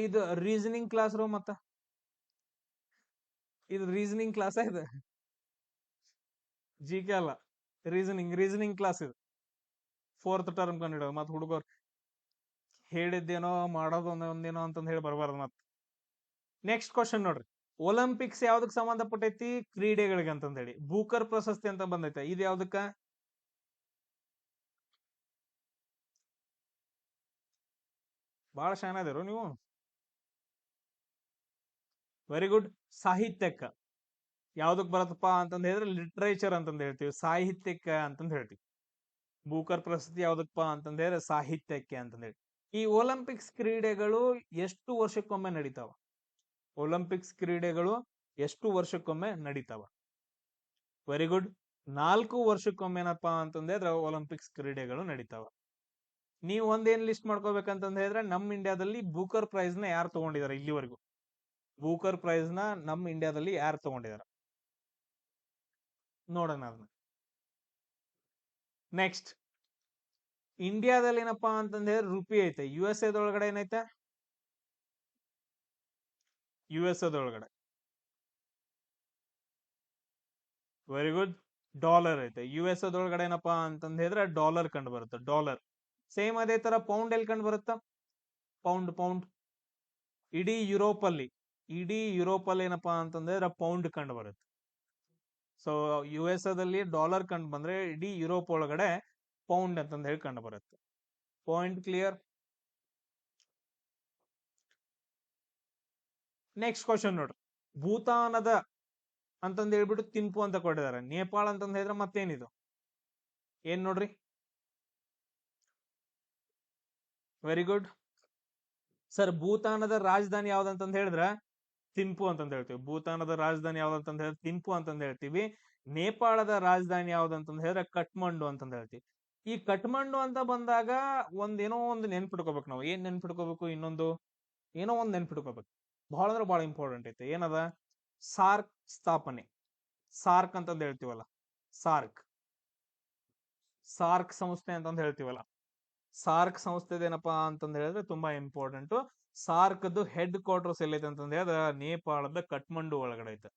Speaker 1: ಇದು ರೀಸನಿಂಗ್ ಕ್ಲಾಸ್ ರೋ, ಮತ್ತ ಇದು ರೀಸನಿಂಗ್ ಕ್ಲಾಸ್ ಇದು, ಜಿ ಕೆ ಅಲ್ಲ, ರೀಸನಿಂಗ್ ಕ್ಲಾಸ್ ಇದು. 4th term ಕಂಡಿಡೋದು. ಮತ್ ಹುಡುಗರು ಹೇಳಿದ್ದೇನೋ ಮಾಡೋದು ಒಂದೇನೋ ಅಂತಂದ ಹೇಳಿ ಬರಬಾರ್ದು ಮತ್. ನೆಕ್ಸ್ಟ್ ಕ್ವಶನ್ ನೋಡ್ರಿ, ಒಲಿಂಪಿಕ್ಸ್ ಯಾವ್ದಕ್ ಸಂಬಂಧಪಟ್ಟೈತಿ, ಕ್ರೀಡೆಗಳಿಗೆ ಅಂತಂದ ಹೇಳಿ. ಬೂಕರ್ ಪ್ರಶಸ್ತಿ ಅಂತ ಬಂದೈತೆ, ಇದು ಯಾವ್ದಕ್ಕ? ಬಹಳ ಶಾನ್ ಅದಿರೋ ನೀವು. Very good. ಸಾಹಿತ್ಯಕ್ಕ ಯಾವ್ದಕ್ ಬರತ್ತಪ್ಪ ಅಂತಂದ ಹೇಳಿದ್ರೆ ಲಿಟ್ರೇಚರ್ ಅಂತಂದ ಹೇಳ್ತೀವಿ, ಸಾಹಿತ್ಯಕ್ಕೆ ಅಂತಂದ ಹೇಳ್ತೀವಿ. ಬೂಕರ್ ಪ್ರಶಸ್ತಿ ಯಾವ್ದಕ್ಕಪ್ಪ ಅಂತಂದ ಹೇಳಿದ್ರೆ ಸಾಹಿತ್ಯಕ್ಕೆ ಅಂತಂದ ಹೇಳಿ. ಈ ಒಲಿಂಪಿಕ್ಸ್ ಕ್ರೀಡೆಗಳು ಎಷ್ಟು ವರ್ಷಕ್ಕೊಮ್ಮೆ ನಡೀತಾವ? ಒಲಿಂಪಿಕ್ಸ್ ಕ್ರೀಡೆಗಳು ಎಷ್ಟು ವರ್ಷಕ್ಕೊಮ್ಮೆ ನಡೀತಾವ? Very good. 4 ವರ್ಷಕ್ಕೊಮ್ಮೆ ಏನಪ್ಪಾ ಅಂತಂದ ಹೇಳಿದ್ರೆ ಒಲಿಂಪಿಕ್ಸ್ ಕ್ರೀಡೆಗಳು ನಡೀತಾವ. ನೀವು ಒಂದೇನ್ ಲಿಸ್ಟ್ ಮಾಡ್ಕೋಬೇಕಂತಂದ ಹೇಳಿದ್ರೆ, ನಮ್ಮ ಇಂಡಿಯಾದಲ್ಲಿ ಬೂಕರ್ ಪ್ರೈಸ್ ನ ಯಾರು ತಗೊಂಡಿದ್ದಾರೆ ಇಲ್ಲಿವರೆಗೂ? ಬೂಕರ್ ಪ್ರೈಸ್ ನ ನಮ್ಮ ಇಂಡಿಯಾದಲ್ಲಿ ಯಾರು ತಗೊಂಡಿದ್ದಾರೆ ನೋಡೋಣ ಅದನ್ನ. ನೆಕ್ಸ್ಟ್, ಇಂಡಿಯಾದಲ್ಲಿ ಏನಪ್ಪಾ ಅಂತಂದ ಹೇಳಿದ್ರೆ ರುಪಿ ಐತೆ. ಯು ಎಸ್ ಎದೊಳಗಡೆ ಏನೈತೆ? ಯು ಎಸ್ ಎದೊಳಗಡೆ ವೆರಿ ಗುಡ್, ಡಾಲರ್ ಐತೆ. ಯು ಎಸ್ ಎದೊಳಗಡೆ ಏನಪ್ಪಾ ಅಂತಂದ ಹೇಳಿದ್ರೆ ಡಾಲರ್ ಕಂಡು ಬರುತ್ತೆ, ಡಾಲರ್. ಸೇಮ್ ಅದೇ ತರ ಪೌಂಡ್ ಎಲ್ಲಿ ಕಂಡು ಬರುತ್ತಾ? ಪೌಂಡ್ ಇಡೀ ಯುರೋಪ್ ಅಲ್ಲಿ ಏನಪ್ಪಾ ಅಂತಂದ್ರೆ ಪೌಂಡ್ ಕಂಡು ಬರುತ್ತೆ. ಸೊ ಯು ಎಸ್ ಎದಲ್ಲಿ ಡಾಲರ್ ಕಂಡು ಬಂದ್ರೆ ಇಡೀ ಯುರೋಪ್ ಒಳಗಡೆ ಪೌಂಡ್ ಅಂತಂದ ಹೇಳಿ ಕಂಡು ಬರುತ್ತೆ. Point clear. ನೆಕ್ಸ್ಟ್ ಕ್ವಶನ್ ನೋಡ್ರಿ, ಭೂತಾನದ ಅಂತಂದ ಹೇಳ್ಬಿಟ್ಟು ತಿನ್ಪು ಅಂತ ಕೊಟ್ಟಿದ್ದಾರೆ. ನೇಪಾಳ ಅಂತಂದ ಹೇಳಿದ್ರೆ ಮತ್ತೇನಿದು? ಏನ್ ನೋಡ್ರಿ? Very good sir. ಭೂತಾನದ ರಾಜಧಾನಿ ಯಾವ್ದಂತಂದ ಹೇಳಿದ್ರೆ ತಿನ್ಪು ಅಂತಂದ ಹೇಳ್ತೀವಿ. ಭೂತಾನದ ರಾಜಧಾನಿ ಯಾವ್ದಂತಂದ ಹೇಳಿದ್ರೆ ತಿನ್ಪು ಅಂತಂದ ಹೇಳ್ತೀವಿ. ನೇಪಾಳದ ರಾಜಧಾನಿ ಯಾವ್ದಂತಂದ ಹೇಳಿದ್ರೆ ಕಠ್ಮಂಡು ಅಂತಂದ ಹೇಳ್ತೀವಿ. ಈ ಕಠ್ಮಂಡು ಅಂತ ಬಂದಾಗ ಏನೋ ಒಂದು ನೆನ್ಪಿಟ್ಕೋಬೇಕು ನಾವು. ಏನ್ ನೆನ್ಪಿಟ್ಕೋಬೇಕು? ಏನೋ ಒಂದು ನೆನ್ಪಿಟ್ಕೋಬೇಕು. ಬಹಳ ಅಂದ್ರೆ ಬಹಳ ಇಂಪಾರ್ಟೆಂಟ್ ಐತೆ. ಏನದ? ಸಾರ್ಕ್ ಸ್ಥಾಪನೆ. ಸಾರ್ಕ್ ಅಂತಂದ ಹೇಳ್ತೀವಲ್ಲ, ಸಾರ್ಕ್ ಸಂಸ್ಥೆ ಅಂತಂದ ಹೇಳ್ತೀವಲ್ಲ, ಸಾರ್ಕ್ ಸಂಸ್ಥೆದ ಏನಪ್ಪಾ ಅಂತಂದ ಹೇಳಿದ್ರೆ ತುಂಬಾ ಇಂಪಾರ್ಟೆಂಟ್. ಸಾರ್ಕ್ದು ಹೆಡ್ ಕ್ವಾರ್ಟರ್ಸ್ ಎಲ್ಲೈತೆ ಅಂತಂದ ಹೇಳಿದ್ರೆ ನೇಪಾಳದ ಕಠ್ಮಂಡು ಒಳಗಡೆ ಐತೆ.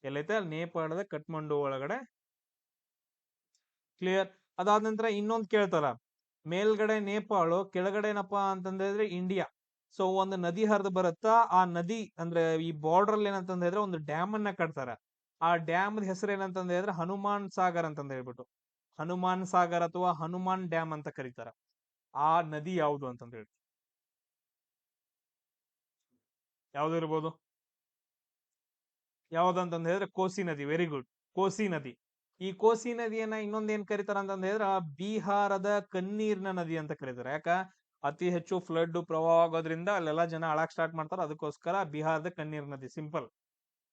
Speaker 1: ಎಲ್ಲೈತೆ? ನೇಪಾಳದ ಕಠ್ಮಂಡು ಒಳಗಡೆ. ಕ್ಲಿಯರ್. ಅದಾದ ನಂತರ ಇನ್ನೊಂದು ಕೇಳ್ತಾರ, ಮೇಲ್ಗಡೆ ನೇಪಾಳು, ಕೆಳಗಡೆ ಏನಪ್ಪಾ ಅಂತಂದ ಹೇಳಿದ್ರೆ ಇಂಡಿಯಾ. ಸೊ ಒಂದು ನದಿ ಹರಿದು ಬರುತ್ತಾ, ಆ ನದಿ ಅಂದ್ರೆ ಈ ಬಾರ್ಡರ್ ಅಲ್ಲಿ ಏನಂತಂದ ಹೇಳಿದ್ರೆ ಒಂದು ಡ್ಯಾಮ್ ಅನ್ನ ಕಟ್ತಾರ. ಆ ಡ್ಯಾಮ್ ಹೆಸರು ಏನಂತಂದ ಹೇಳಿದ್ರೆ ಹನುಮಾನ್ ಸಾಗರ್ ಅಂತಂದ ಹೇಳ್ಬಿಟ್ಟು, ಹನುಮಾನ್ ಸಾಗರ್ ಅಥವಾ ಹನುಮಾನ್ ಡ್ಯಾಮ್ ಅಂತ ಕರೀತಾರ. ಆ ನದಿ ಯಾವುದು ಅಂತಂದ ಹೇಳಿ, ಯಾವ್ದು ಇರ್ಬೋದು? ಯಾವ್ದಂತಂದ ಹೇಳಿದ್ರೆ ಕೋಸಿ ನದಿ. ವೆರಿ ಗುಡ್, ಕೋಸಿ ನದಿ. ಈ ಕೋಸಿ ನದಿಯನ್ನ ಇನ್ನೊಂದ್ ಏನ್ ಕರೀತಾರ ಅಂತಂದ ಹೇಳಿದ್ರೆ ಬಿಹಾರದ ಕಣ್ಣೀರ್ನ ನದಿ ಅಂತ ಕರೀತಾರೆ. ಯಾಕ? ಅತಿ ಹೆಚ್ಚು ಫ್ಲಡ್ ಪ್ರವಾಹ ಆಗೋದ್ರಿಂದ ಅಲ್ಲೆಲ್ಲಾ ಜನ ಅಳಾಕ್ ಸ್ಟಾರ್ಟ್ ಮಾಡ್ತಾರ. ಅದಕ್ಕೋಸ್ಕರ ಬಿಹಾರದ ಕಣ್ಣೀರ್ ನದಿ. ಸಿಂಪಲ್.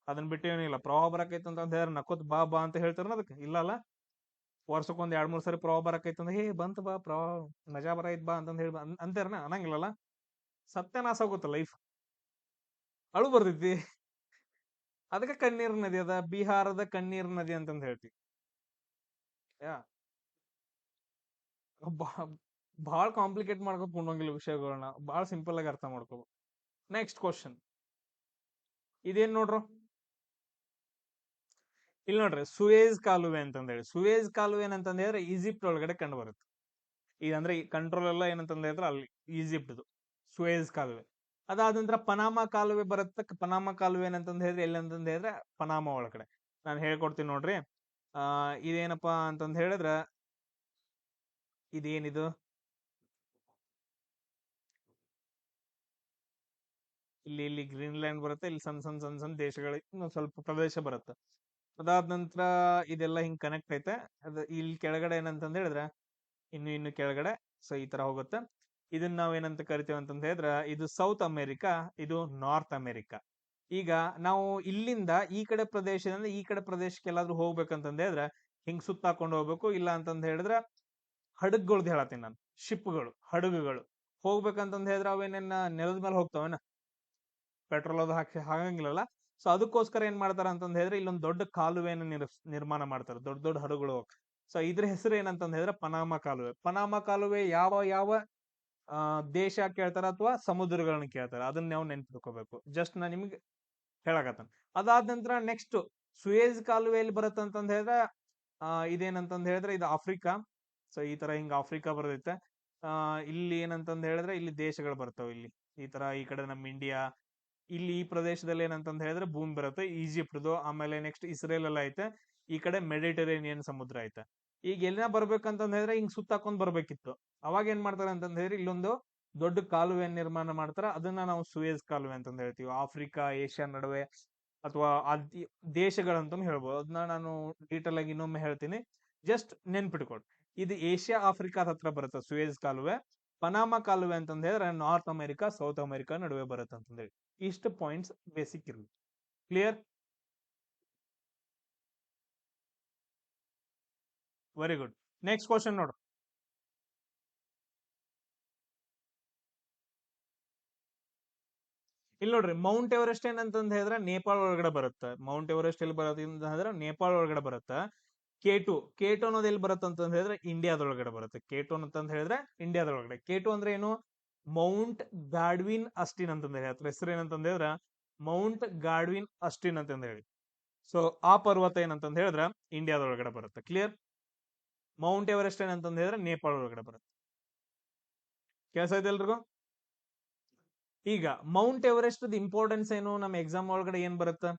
Speaker 1: ಅದನ್ನ ಬಿಟ್ಟು ಏನಿಲ್ಲ. ಪ್ರವಾಹ ಬರಕೈತೆ ಅಂತ ಹೇಳಿದ್ರೆ ನಕೋತ್ ಬಾ ಅಂತ ಹೇಳ್ತಾರ ಅದಕ್ಕೆ, ಇಲ್ಲ. ವರ್ಷಕ್ಕೊಂದ್ 2-3 ಸರಿ ಪ್ರವಾಹ ಬರಕೈತಂದ್ರೆ ಹೇ ಬಂತ ಬಾ ಪ್ರವಾಹ ಮಜಾ ಬರೈತ್ ಬಾ ಅಂತಂದ್ ಹೇಳಿ ಅಂತಾರನ ಅನ್ನಂಗಿಲ್ಲಲ್ಲ. ಸತ್ಯನಾಶ ಆಗುತ್ತ ಲೈಫ್, ಅಳು ಬರ್ತೈತಿ. ಅದಕ್ಕೆ ಕಣ್ಣೀರ್ ನದಿ ಅದ, ಬಿಹಾರದ ಕಣ್ಣೀರ್ ನದಿ ಅಂತಂದ್ ಹೇಳ್ತೀವಿ. ಯಾ ಬಹಳ ಕಾಂಪ್ಲಿಕೇಟ್ ಮಾಡ್ಕೊತ ಕುಂಡಂಗಿಲ್ಲ ವಿಷಯಗಳನ್ನ, ಬಹಳ ಸಿಂಪಲ್ ಆಗಿ ಅರ್ಥ ಮಾಡ್ಕೋಬೇಕು. ನೆಕ್ಸ್ಟ್ ಕ್ವಶನ್ ಇದೇನ್ ನೋಡ್ರು, ಇಲ್ಲಿ ನೋಡ್ರಿ ಸುಯೇಜ್ ಕಾಲುವೆ ಅಂತಂದ ಹೇಳಿ. ಸುಯೇಜ್ ಕಾಲುವೆ ಏನಂತಂದ ಹೇಳಿದ್ರೆ ಈಜಿಪ್ಟ್ ಒಳಗಡೆ ಕಂಡು ಬರುತ್ತೆ. ಇದಂದ್ರೆ ಈ ಕಂಟ್ರೋಲ್ ಎಲ್ಲ ಏನಂತಂದ ಹೇಳಿದ್ರೆ ಅಲ್ಲಿ ಈಜಿಪ್ಟ್ ಸುಯೇಜ್ ಕಾಲುವೆ. ಅದಾದ ನಂತರ ಪನಾಮ ಕಾಲುವೆ ಬರುತ್ತೆ. ಪನಾಮ ಕಾಲುವೆ ಏನಂತಂದ ಹೇಳಿದ್ರೆ ಎಲ್ಲಿ ಅಂತಂದ ಹೇಳಿದ್ರೆ ಪನಾಮ ಒಳಗಡೆ. ನಾನು ಹೇಳ್ಕೊಡ್ತೀನಿ ನೋಡ್ರಿ. ಇದೇನಪ್ಪಾ ಅಂತಂದ ಹೇಳಿದ್ರ ಇದೇನಿದು, ಇಲ್ಲಿ ಗ್ರೀನ್ಲ್ಯಾಂಡ್ ಬರುತ್ತೆ, ಇಲ್ಲಿ ಸಣ್ಣ ಸಣ್ಣ ಸಣ್ಣ ಸಣ್ಣ ದೇಶಗಳಿಗೆ ಇನ್ನೊಂದ್ ಸ್ವಲ್ಪ ಪ್ರದೇಶ ಬರುತ್ತೆ. ಅದಾದ ನಂತರ ಇದೆಲ್ಲ ಹಿಂಗ್ ಕನೆಕ್ಟ್ ಐತೆ. ಅದ ಇಲ್ಲಿ ಕೆಳಗಡೆ ಏನಂತಂದ ಹೇಳಿದ್ರೆ ಇನ್ನು ಕೆಳಗಡೆ, ಸೊ ಈ ತರ ಹೋಗುತ್ತೆ. ಇದನ್ನ ನಾವ್ ಏನಂತ ಕರಿತೇವೆ ಅಂತಂದ ಹೇಳಿದ್ರ ಇದು ಸೌತ್ ಅಮೆರಿಕಾ, ಇದು ನಾರ್ತ್ ಅಮೆರಿಕಾ. ಈಗ ನಾವು ಇಲ್ಲಿಂದ ಈ ಕಡೆ ಪ್ರದೇಶದಿಂದ ಈ ಕಡೆ ಪ್ರದೇಶಕ್ಕೆ ಎಲ್ಲಾದ್ರೂ ಹೋಗ್ಬೇಕಂತಂದ ಹೇಳಿದ್ರೆ ಹಿಂಗ್ ಸುತ್ತಾಕೊಂಡು ಹೋಗ್ಬೇಕು. ಇಲ್ಲ ಅಂತಂದ ಹೇಳಿದ್ರೆ ಹಡಗುಗಳ್ದು ಹೇಳತ್ತೀನಿ ನಾನು, ಶಿಪ್ಗಳು, ಹಡಗುಗಳು ಹೋಗ್ಬೇಕಂತಂದ ಹೇಳಿದ್ರೆ ಅವೇನೇನ ನೆಲದ ಮೇಲೆ ಹೋಗ್ತಾವೇನ, ಪೆಟ್ರೋಲ್ ಅದು ಹಾಕಿ ಹಾಗಂಗಿಲ್ಲಲ್ಲ. ಸೊ ಅದಕ್ಕೋಸ್ಕರ ಏನ್ ಮಾಡ್ತಾರ ಅಂತಂದ ಹೇಳಿದ್ರೆ ಇಲ್ಲೊಂದು ದೊಡ್ಡ ಕಾಲುವೆಯನ್ನು ನಿರ್ಮಾಣ ಮಾಡ್ತಾರೆ, ದೊಡ್ಡ ದೊಡ್ಡ ಹಡಗುಗಳು. ಸೊ ಇದ್ರ ಹೆಸರು ಏನಂತಂದ ಹೇಳಿದ್ರೆ ಪನಾಮ ಕಾಲುವೆ. ಪನಾಮ ಕಾಲುವೆ ಯಾವ ಯಾವ ದೇಶ ಕೇಳ್ತಾರ ಅಥವಾ ಸಮುದ್ರಗಳನ್ನ ಕೇಳ್ತಾರ, ಅದನ್ನ ನಾವು ನೆನ್ಪಿಟ್ಕೋಬೇಕು. ಜಸ್ಟ್ ನಾ ನಿಮ್ಗೆ ಹೇಳಕತ್ತಾನ. ಅದಾದ ನಂತರ ನೆಕ್ಸ್ಟ್ ಸುಯೇಜ್ ಕಾಲುವೆ ಎಲ್ಲಿ ಬರುತ್ತೆ ಅಂತಂದ ಹೇಳಿದ್ರೆ ಇದೇನಂತಂದ ಹೇಳಿದ್ರೆ ಇದು ಆಫ್ರಿಕಾ. ಸೊ ಈ ತರ ಹಿಂಗ ಆಫ್ರಿಕಾ ಬರ್ತೈತೆ. ಇಲ್ಲಿ ಏನಂತಂದ ಹೇಳಿದ್ರೆ ಇಲ್ಲಿ ದೇಶಗಳು ಬರ್ತಾವ. ಇಲ್ಲಿ ಈ ತರ ಈ ಕಡೆ ನಮ್ಮ ಇಂಡಿಯಾ, ಇಲ್ಲಿ ಈ ಪ್ರದೇಶದಲ್ಲಿ ಏನಂತಂದ ಹೇಳಿದ್ರೆ ಭೂಮಿ ಬರುತ್ತೆ ಈಜಿಪ್ಟ್ದು. ಆಮೇಲೆ ನೆಕ್ಸ್ಟ್ ಇಸ್ರೇಲ್ ಎಲ್ಲ ಐತೆ. ಈ ಕಡೆ ಮೆಡಿಟರೇನಿಯನ್ ಸಮುದ್ರ ಐತೆ. ಈಗ ಎಲ್ಲಿನ ಬರ್ಬೇಕಂತಂದ ಹೇಳಿದ್ರೆ ಹಿಂಗ್ ಸುತ್ತಾಕೊಂಡ್ ಬರ್ಬೇಕಿತ್ತು. ಅವಾಗ ಏನ್ ಮಾಡ್ತಾರೆ ಅಂತಂದ ಹೇಳಿದ್ರೆ ಇಲ್ಲೊಂದು ದೊಡ್ಡ ಕಾಲುವೆ ನಿರ್ಮಾಣ ಮಾಡ್ತಾರ. ಅದನ್ನ ನಾವು ಸುಯೇಜ್ ಕಾಲುವೆ ಅಂತಂದ ಹೇಳ್ತೀವಿ. ಆಫ್ರಿಕಾ ಏಷ್ಯಾ ನಡುವೆ ಅಥವಾ ದೇಶಗಳಂತಾನು ಹೇಳ್ಬೋದು. ಅದನ್ನ ನಾನು ಡೀಟೇಲ್ ಆಗಿ ಇನ್ನೊಮ್ಮೆ ಹೇಳ್ತೀನಿ, ಜಸ್ಟ್ ನೆನ್ಪಿಟ್ಕೊಳ್ರಿ. ಇದು ಏಷ್ಯಾ ಆಫ್ರಿಕಾದ ಹತ್ರ ಬರುತ್ತೆ ಸುಯೇಜ್ ಕಾಲುವೆ. ಪನಾಮ ಕಾಲುವೆ ಅಂತಂದ ಹೇಳಿದ್ರೆ ನಾರ್ತ್ ಅಮೆರಿಕಾ ಸೌತ್ ಅಮೆರಿಕಾ ನಡುವೆ ಬರುತ್ತೆ ಅಂತಂದ ಹೇಳಿ. ಇಷ್ಟು ಪಾಯಿಂಟ್ಸ್ ಬೇಸಿಕ್ ಇರಲಿ. Clear? Very good. Next question ನೋಡು. ಇಲ್ಲಿ ನೋಡ್ರಿ, ಮೌಂಟ್ ಎವರೆಸ್ಟ್ ಏನಂತಂದ ಹೇಳಿದ್ರೆ ನೇಪಾಳ ಒಳಗಡೆ ಬರುತ್ತೆ. ಮೌಂಟ್ ಎವರೆಸ್ಟ್ ಎಲ್ಲಿ ಬರುತ್ತೆ ಅಂದ್ರೆ ನೇಪಾಳ ಒಳಗಡೆ ಬರುತ್ತೆ. ಕೇಟು ಅನ್ನೋದು ಎಲ್ಲಿ ಬರುತ್ತೆ ಅಂತಂದ ಹೇಳಿದ್ರೆ ಇಂಡಿಯಾದೊಳಗಡೆ ಬರುತ್ತೆ. ಕೇಟು ಅಂತಂದ ಹೇಳಿದ್ರೆ ಇಂಡಿಯಾದೊಳಗಡೆ. ಕೇಟು ಅಂದ್ರೆ ಏನು, ಮೌಂಟ್ ಗಾಡ್ವಿನ್ ಅಸ್ಟಿನ್ ಅಂತಂದ ಹೇಳಿ. ಅದ್ರ ಹೆಸರು ಏನಂತಂದ ಹೇಳಿದ್ರೆ ಮೌಂಟ್ ಗಾಡ್ವಿನ್ ಅಸ್ಟಿನ್ ಅಂತಂದ ಹೇಳಿ. ಸೊ ಆ ಪರ್ವತ ಏನಂತಂದ ಹೇಳಿದ್ರೆ ಇಂಡಿಯಾದೊಳಗಡೆ ಬರುತ್ತೆ. ಕ್ಲಿಯರ್? ಮೌಂಟ್ ಎವರೆಸ್ಟ್ ಏನಂತಂದ ಹೇಳಿದ್ರೆ ನೇಪಾಳ ಒಳಗಡೆ ಬರುತ್ತೆ. ಕೆಲಸ ಇದೆ ಎಲ್ರಿಗೂ? ಈಗ ಮೌಂಟ್ ಎವರೆಸ್ಟ್ ಇಂಪಾರ್ಟೆನ್ಸ್ ಏನು, ನಮ್ಮ ಎಕ್ಸಾಮ್ ಒಳಗಡೆ ಏನ್ ಬರುತ್ತೆ?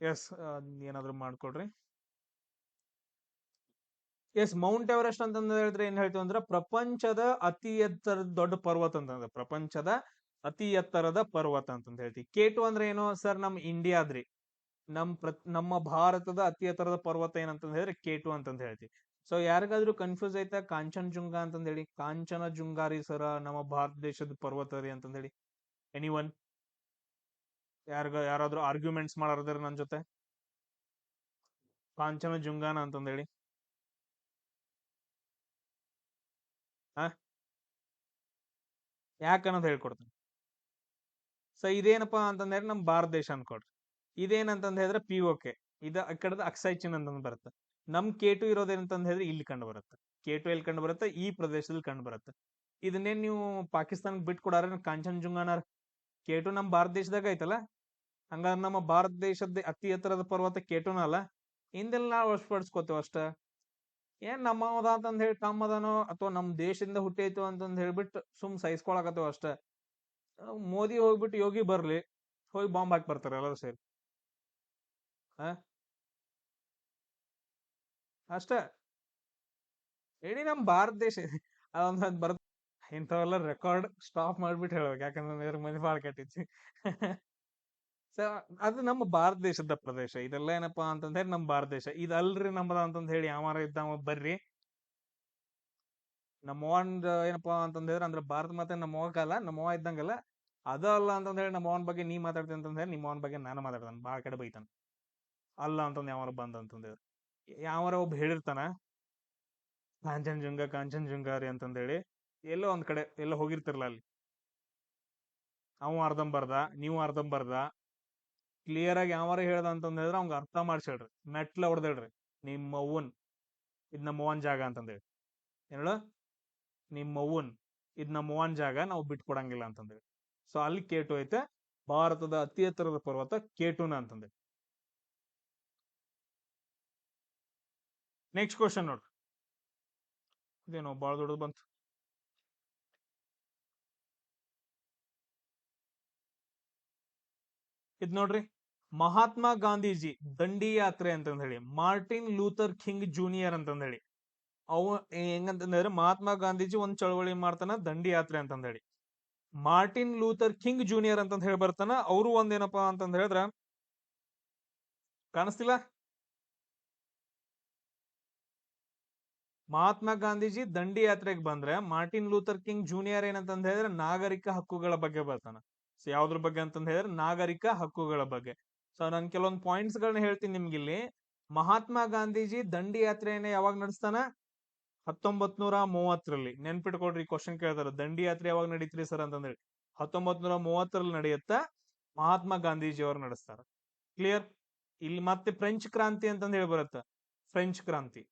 Speaker 1: ಎಸ್, ಏನಾದ್ರು ಮಾಡ್ಕೊಡ್ರಿ. ಎಸ್, ಮೌಂಟ್ ಎವರೆಸ್ಟ್ ಅಂತಂದ ಹೇಳಿದ್ರೆ ಏನ್ ಹೇಳ್ತೀವಿ ಅಂದ್ರೆ ಪ್ರಪಂಚದ ಅತಿ ಎತ್ತರದ ದೊಡ್ಡ ಪರ್ವತ ಅಂತಂದ್ರೆ, ಪ್ರಪಂಚದ ಅತಿ ಎತ್ತರದ ಪರ್ವತ ಅಂತಂದ ಹೇಳ್ತೀವಿ. ಕೇಟು ಅಂದ್ರೆ ಏನು ಸರ್, ನಮ್ ಇಂಡಿಯಾದ್ರಿ, ನಮ್ಮ ಭಾರತದ ಅತಿ ಎತ್ತರದ ಪರ್ವತ ಏನಂತಂದ ಹೇಳಿದ್ರೆ ಕೇಟು ಅಂತಂದ ಹೇಳ್ತೀವಿ. ಸೊ ಯಾರಿಗಾದ್ರೂ ಕನ್ಫ್ಯೂಸ್ ಐತಾ ಕಾಂಚನಜುಂಗ ಅಂತಂದ ಹೇಳಿ, ಕಾಂಚನಜುಂಗಾರಿ ಸರ ನಮ್ಮ ಭಾರತ ದೇಶದ ಪರ್ವತ ರೀ ಅಂತಂದ ಹೇಳಿ. ಎನಿವನ್? ಯಾರಾದ್ರೂ ಆರ್ಗ್ಯುಮೆಂಟ್ಸ್ ಮಾಡಾರದ್ರ ನನ್ ಜೊತೆ? ಕಾಂಚನಜುಂಗಾನ ಅಂತಂದ ಹೇಳಿ. ಹ ಯಾಕನ್ನೋದು ಹೇಳ್ಕೊಡ್ತೀನಿ. ಸೊ ಇದೇನಪ್ಪಾ ಅಂತಂದ್ರೆ ನಮ್ ಭಾರತ ದೇಶ ಅನ್ಕೊಡ್ರಿ. ಇದೇನಂತಂದ ಹೇಳಿದ್ರೆ POK, ಇದ ಆ ಕಡೆದ ಅಕ್ಸೈ ಚಿನ್ ಅಂತಂದ್ ಬರುತ್ತೆ. ನಮ್ ಕೇಟು ಇರೋದೇನಂತಂದ ಹೇಳಿದ್ರೆ ಇಲ್ಲಿ ಕಂಡು ಬರುತ್ತೆ. ಕೇಟು ಎಲ್ಲಿ ಕಂಡು ಬರುತ್ತೆ, ಈ ಪ್ರದೇಶದಲ್ಲಿ ಕಂಡು ಬರುತ್ತೆ. ಇದನ್ನೇನ್ ನೀವು ಪಾಕಿಸ್ತಾನಕ್ಕೆ ಬಿಟ್ಕೊಡಾರ ಕಾಂಚನಜುಂಗಾನ? ಕೇಟು ನಮ್ ಭಾರತ ದೇಶದಾಗ ಐತಲ್ಲ, ಹಂಗಾದ್ರೆ ನಮ್ಮ ಭಾರತ ದೇಶದ ಅತಿ ಎತ್ತರದ ಪರ್ವತ ಕೇಟುನ ಅಲ್ಲ. ಹಿಂದೆಲ್ಲ ನಾವು ವಶಪಡಿಸ್ಕೋತೇವ ಅಷ್ಟ. ಏನ್ ನಮ್ಮದ ಅಂತಂದ ಹೇಳಿ ತಮ್ಮದನೋ ಅಥವಾ ನಮ್ ದೇಶದಿಂದ ಹುಟ್ಟೈತು ಅಂತಂದ್ ಹೇಳ್ಬಿಟ್ಟು ಸುಮ್ ಸಹಿಸ್ಕೊಳಕತ್ತೇವ ಅಷ್ಟ. ಮೋದಿ ಹೋಗ್ಬಿಟ್ಟು ಯೋಗಿ ಬರ್ಲಿ, ಹೋಗಿ ಬಾಂಬ್ ಹಾಕಿ ಬರ್ತಾರೆ ಎಲ್ಲರೂ ಸೇರಿ. ಹ ಅಷ್ಟ. ಇಡೀ ನಮ್ ಭಾರತ ದೇಶ ಅದೊಂದ್ ಬರ್ ಇಂಥವೆಲ್ಲ ರೆಕಾರ್ಡ್ ಸ್ಟಾಪ್ ಮಾಡ್ಬಿಟ್ಟು ಹೇಳ್ಬೇಕು, ಯಾಕಂದ್ರೆ ಮನೆ ಬಾಳ್ ಕೆಟ್ಟಿತ್ತು. ಸೊ ಅದು ನಮ್ಮ ಭಾರತ ದೇಶದ ಪ್ರದೇಶ. ಇದೆಲ್ಲ ಏನಪ್ಪಾ ಅಂತಂದ ಹೇಳಿ ನಮ್ ಭಾರತ ದೇಶ ಇದಲ್ರಿ ನಮ್ಮದ ಅಂತಂದ ಹೇಳಿ ಯಾವಾರ ಇದ್ದಾವ ಬರ್ರಿ. ನಮ್ಮವ್ವಂದ್ ಏನಪ್ಪಾ ಅಂತಂದ ಹೇಳಿದ್ರೆ ಅಂದ್ರೆ ಭಾರತ ಮಾತೆ ನಮ್ಮವ್ವ ಕಾಲ, ನಮ್ಮವ್ವ ಇದ್ದಂಗಲ್ಲ. ಅದ ಅಲ್ಲ ಅಂತಂದ ಹೇಳಿ ನಮ್ಮವ್ವನ ಬಗ್ಗೆ ನೀ ಮಾತಾಡ್ತೀನಿ ಅಂತಂದ ಹೇಳಿ ನಿಮ್ಮವ್ವನ ಬಗ್ಗೆ ನಾನು ಮಾತಾಡ್ತಾನೆ, ಬಾಳ ಕಡೆ ಬೈತಾನ. ಅಲ್ಲ ಅಂತಂದ್ ಯಾವಾರ ಬಂದ ಅಂತಂದ ಹೇಳಿ. ಯಾವಾರ ಒಬ್ಬ ಹೇಳಿರ್ತಾನ ಕಾಂಚನಜುಂಗ ಕಾಂಚನಜುಂಗ ರೀ ಅಂತಂದೇಳಿ. ಎಲ್ಲೋ ಒಂದ್ ಕಡೆ ಎಲ್ಲ ಹೋಗಿರ್ತಿರ್ಲ ಅಲ್ಲಿ, ಅವ ಅರ್ಧಂಬರ್ಧ ನೀವು ಅರ್ಧಂಬರ್ಧ ಕ್ಲಿಯರ್ ಆಗಿ ಯಾವಾರ ಹೇಳ್ದ ಅಂತಂದ್ ಹೇಳಿದ್ರೆ ಅವ್ಗೆ ಅರ್ಥ ಮಾಡ್ಸೇಳ್ರಿ, ಮೆಟ್ಲ ಹೊಡೆದೇಳ್ರಿ. ನಿಮ್ಮ ಅವ್ವನ್ ಇದ್ ನಮ್ಮ ಅವ್ವನ್ ಜಾಗ ಅಂತಂದೇಳಿ, ಹೇಳು ನಿಮ್ಮ ಅವ್ವನ್ ಇದ್ ನಮ್ಮ ಅವ್ವನ್ ಜಾಗ, ನಾವು ಬಿಟ್ಕೊಡಂಗಿಲ್ಲ ಅಂತಂದೇಳಿ. ಸೊ ಅಲ್ಲಿ ಕೇಟು ಐತೆ, ಭಾರತದ ಅತಿ ಎತ್ತರದ ಪರ್ವತ ಕೇಟುನ ಅಂತಂದೇಳಿ. ನೆಕ್ಸ್ಟ್ ಕ್ವಶನ್ ನೋಡ್ರಿ, ಇದೇನೋ ಬಾಳ ದೊಡ್ಡದು ಬಂತು. ಇದ್ ನೋಡ್ರಿ, ಮಹಾತ್ಮ ಗಾಂಧೀಜಿ ದಂಡಿ ಯಾತ್ರೆ ಅಂತಂದ್ ಹೇಳಿ, ಮಾರ್ಟಿನ್ ಲೂಥರ್ ಕಿಂಗ್ ಜೂನಿಯರ್ ಅಂತಂದ್ ಹೇಳಿ, ಅವ ಹೆಂಗಂತಂದ್ರೆ ಮಹಾತ್ಮ ಗಾಂಧೀಜಿ ಒಂದ್ ಚಳವಳಿ ಮಾಡ್ತಾನ ದಂಡಿ ಯಾತ್ರೆ ಅಂತಂದ್ ಹೇಳಿ. ಮಾರ್ಟಿನ್ ಲೂಥರ್ ಕಿಂಗ್ ಜೂನಿಯರ್ ಅಂತಂದ್ ಹೇಳಿ ಬರ್ತಾನ, ಅವರು ಒಂದೇನಪ್ಪಾ ಅಂತಂದ್ ಹೇಳಿದ್ರ, ಕಾಣಿಸ್ತಿಲ್ಲ, ಮಹಾತ್ಮ ಗಾಂಧೀಜಿ ದಂಡಿ ಯಾತ್ರೆಗೆ ಬಂದ್ರೆ ಮಾರ್ಟಿನ್ ಲೂಥರ್ ಕಿಂಗ್ ಜೂನಿಯರ್ ಏನಂತಂದ್ ಹೇಳಿದ್ರೆ ನಾಗರಿಕ ಹಕ್ಕುಗಳ ಬಗ್ಗೆ ಬರ್ತಾನ. ಸೊ ಯಾವ್ದ್ರ ಬಗ್ಗೆ ಅಂತಂದ್ ಹೇಳಿದ್ರೆ ನಾಗರಿಕ ಹಕ್ಕುಗಳ ಬಗ್ಗೆ. ಸೊ ನಾನು ಕೆಲವೊಂದು ಪಾಯಿಂಟ್ಸ್ ಗಳನ್ನ ಹೇಳ್ತೀನಿ ನಿಮ್ಗೆ ಇಲ್ಲಿ. ಮಹಾತ್ಮ ಗಾಂಧೀಜಿ ದಂಡಿ ಯಾತ್ರೆಯನ್ನ ಯಾವಾಗ ನಡೆಸ್ತಾನ? 1930ರಲ್ಲಿ. ನೆನ್ಪಿಟ್ಕೊಡ್ರಿ, ಕ್ವಶನ್ ಕೇಳ್ತಾರ ದಂಡಿ ಯಾತ್ರೆ ಯಾವಾಗ ನಡೀತ್ರಿ ಸರ್ ಅಂತಂದೇಳಿ. 1930ರಲ್ಲಿ ನಡೆಯುತ್ತ, ಮಹಾತ್ಮ ಗಾಂಧೀಜಿ ಅವರು ನಡೆಸ್ತಾರ. ಕ್ಲಿಯರ್. ಇಲ್ಲಿ ಮತ್ತೆ ಫ್ರೆಂಚ್ ಕ್ರಾಂತಿ ಅಂತಂದ್ ಹೇಳಿ ಬರುತ್ತ, ಫ್ರೆಂಚ್ ಕ್ರಾಂತಿ.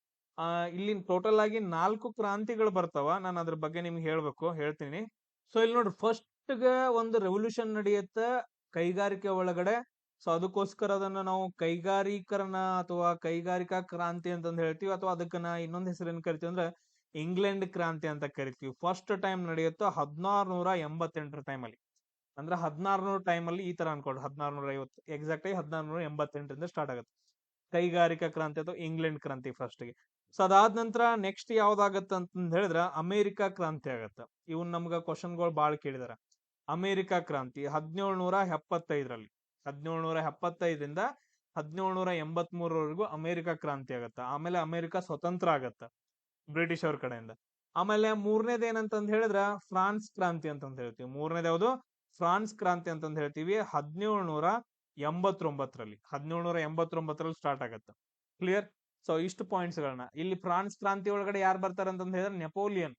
Speaker 1: ಇಲ್ಲಿ ಟೋಟಲ್ ಆಗಿ 4 ಕ್ರಾಂತಿಗಳು ಬರ್ತಾವ. ನಾನು ಅದ್ರ ಬಗ್ಗೆ ನಿಮ್ಗೆ ಹೇಳ್ತೀನಿ. ಸೊ ಇಲ್ಲಿ ನೋಡ್ರಿ, ಫಸ್ಟ್ ಗೆ ಒಂದು ರೆವಲ್ಯೂಷನ್ ನಡೆಯುತ್ತ ಕೈಗಾರಿಕೆ ಒಳಗಡೆ. ಸೊ ಅದಕ್ಕೋಸ್ಕರ ಅದನ್ನ ನಾವು ಕೈಗಾರೀಕರಣ ಅಥವಾ ಕೈಗಾರಿಕಾ ಕ್ರಾಂತಿ ಅಂತಂದ್ ಹೇಳ್ತೀವಿ, ಅಥವಾ ಅದಕ್ಕ ಇನ್ನೊಂದ್ ಹೆಸರು ಏನ್ ಕರಿತೀವಿ ಅಂದ್ರೆ ಇಂಗ್ಲೆಂಡ್ ಕ್ರಾಂತಿ ಅಂತ ಕರಿತೀವಿ. ಫಸ್ಟ್ ಟೈಮ್ ನಡೆಯುತ್ತ 1688 ಟೈಮಲ್ಲಿ, ಅಂದ್ರೆ 1600 ಟೈಮಲ್ಲಿ ಈ ತರ ಅನ್ಕೊಳ್ರಿ. 1650 ಎಕ್ಸಾಕ್ಟ್ ಆಗಿ 1688ರಿಂದ ಸ್ಟಾರ್ಟ್ ಆಗುತ್ತೆ ಕೈಗಾರಿಕಾ ಕ್ರಾಂತಿ ಅಥವಾ ಇಂಗ್ಲೆಂಡ್ ಕ್ರಾಂತಿ ಫಸ್ಟ್ ಗೆ. ಸೊ ಅದಾದ ನಂತರ ನೆಕ್ಸ್ಟ್ ಯಾವ್ದಾಗತ್ತ ಅಂತಂದ್ ಹೇಳಿದ್ರ ಅಮೆರಿಕಾ ಕ್ರಾಂತಿ ಆಗತ್ತ. ಇವನ್ ನಮ್ಗ ಕ್ವಶನ್ಗಳು ಬಾಳ್ ಕೇಳಿದಾರ. ಅಮೆರಿಕಾ ಕ್ರಾಂತಿ 1775ರಲ್ಲಿ, 1775ರಿಂದ 1783ರವರೆಗೂ ಅಮೆರಿಕಾ ಕ್ರಾಂತಿ ಆಗತ್ತ. ಆಮೇಲೆ ಅಮೆರಿಕಾ ಸ್ವತಂತ್ರ ಆಗತ್ತ ಬ್ರಿಟಿಷ್ ಅವ್ರ ಕಡೆಯಿಂದ. ಆಮೇಲೆ ಮೂರನೇದು ಏನಂತಂದ್ ಹೇಳಿದ್ರ ಫ್ರಾನ್ಸ್ ಕ್ರಾಂತಿ ಅಂತಂದ್ ಹೇಳ್ತೀವಿ. ಮೂರನೇದು ಯಾವುದು? ಫ್ರಾನ್ಸ್ ಕ್ರಾಂತಿ ಅಂತಂದ್ ಹೇಳ್ತೀವಿ. 1789ರಲ್ಲಿ, 1789ರಲ್ಲಿ ಸ್ಟಾರ್ಟ್ ಆಗತ್ತ. ಕ್ಲಿಯರ್. ಸೊ ಇಷ್ಟು ಪಾಯಿಂಟ್ಸ್ ಗಳನ್ನ ಇಲ್ಲಿ ಫ್ರಾನ್ಸ್ ಕ್ರಾಂತಿ ಒಳಗಡೆ ಯಾರು ಬರ್ತಾರ ಅಂತಂದ್ ಹೇಳಿದ್ರೆ ನೆಪೋಲಿಯನ್.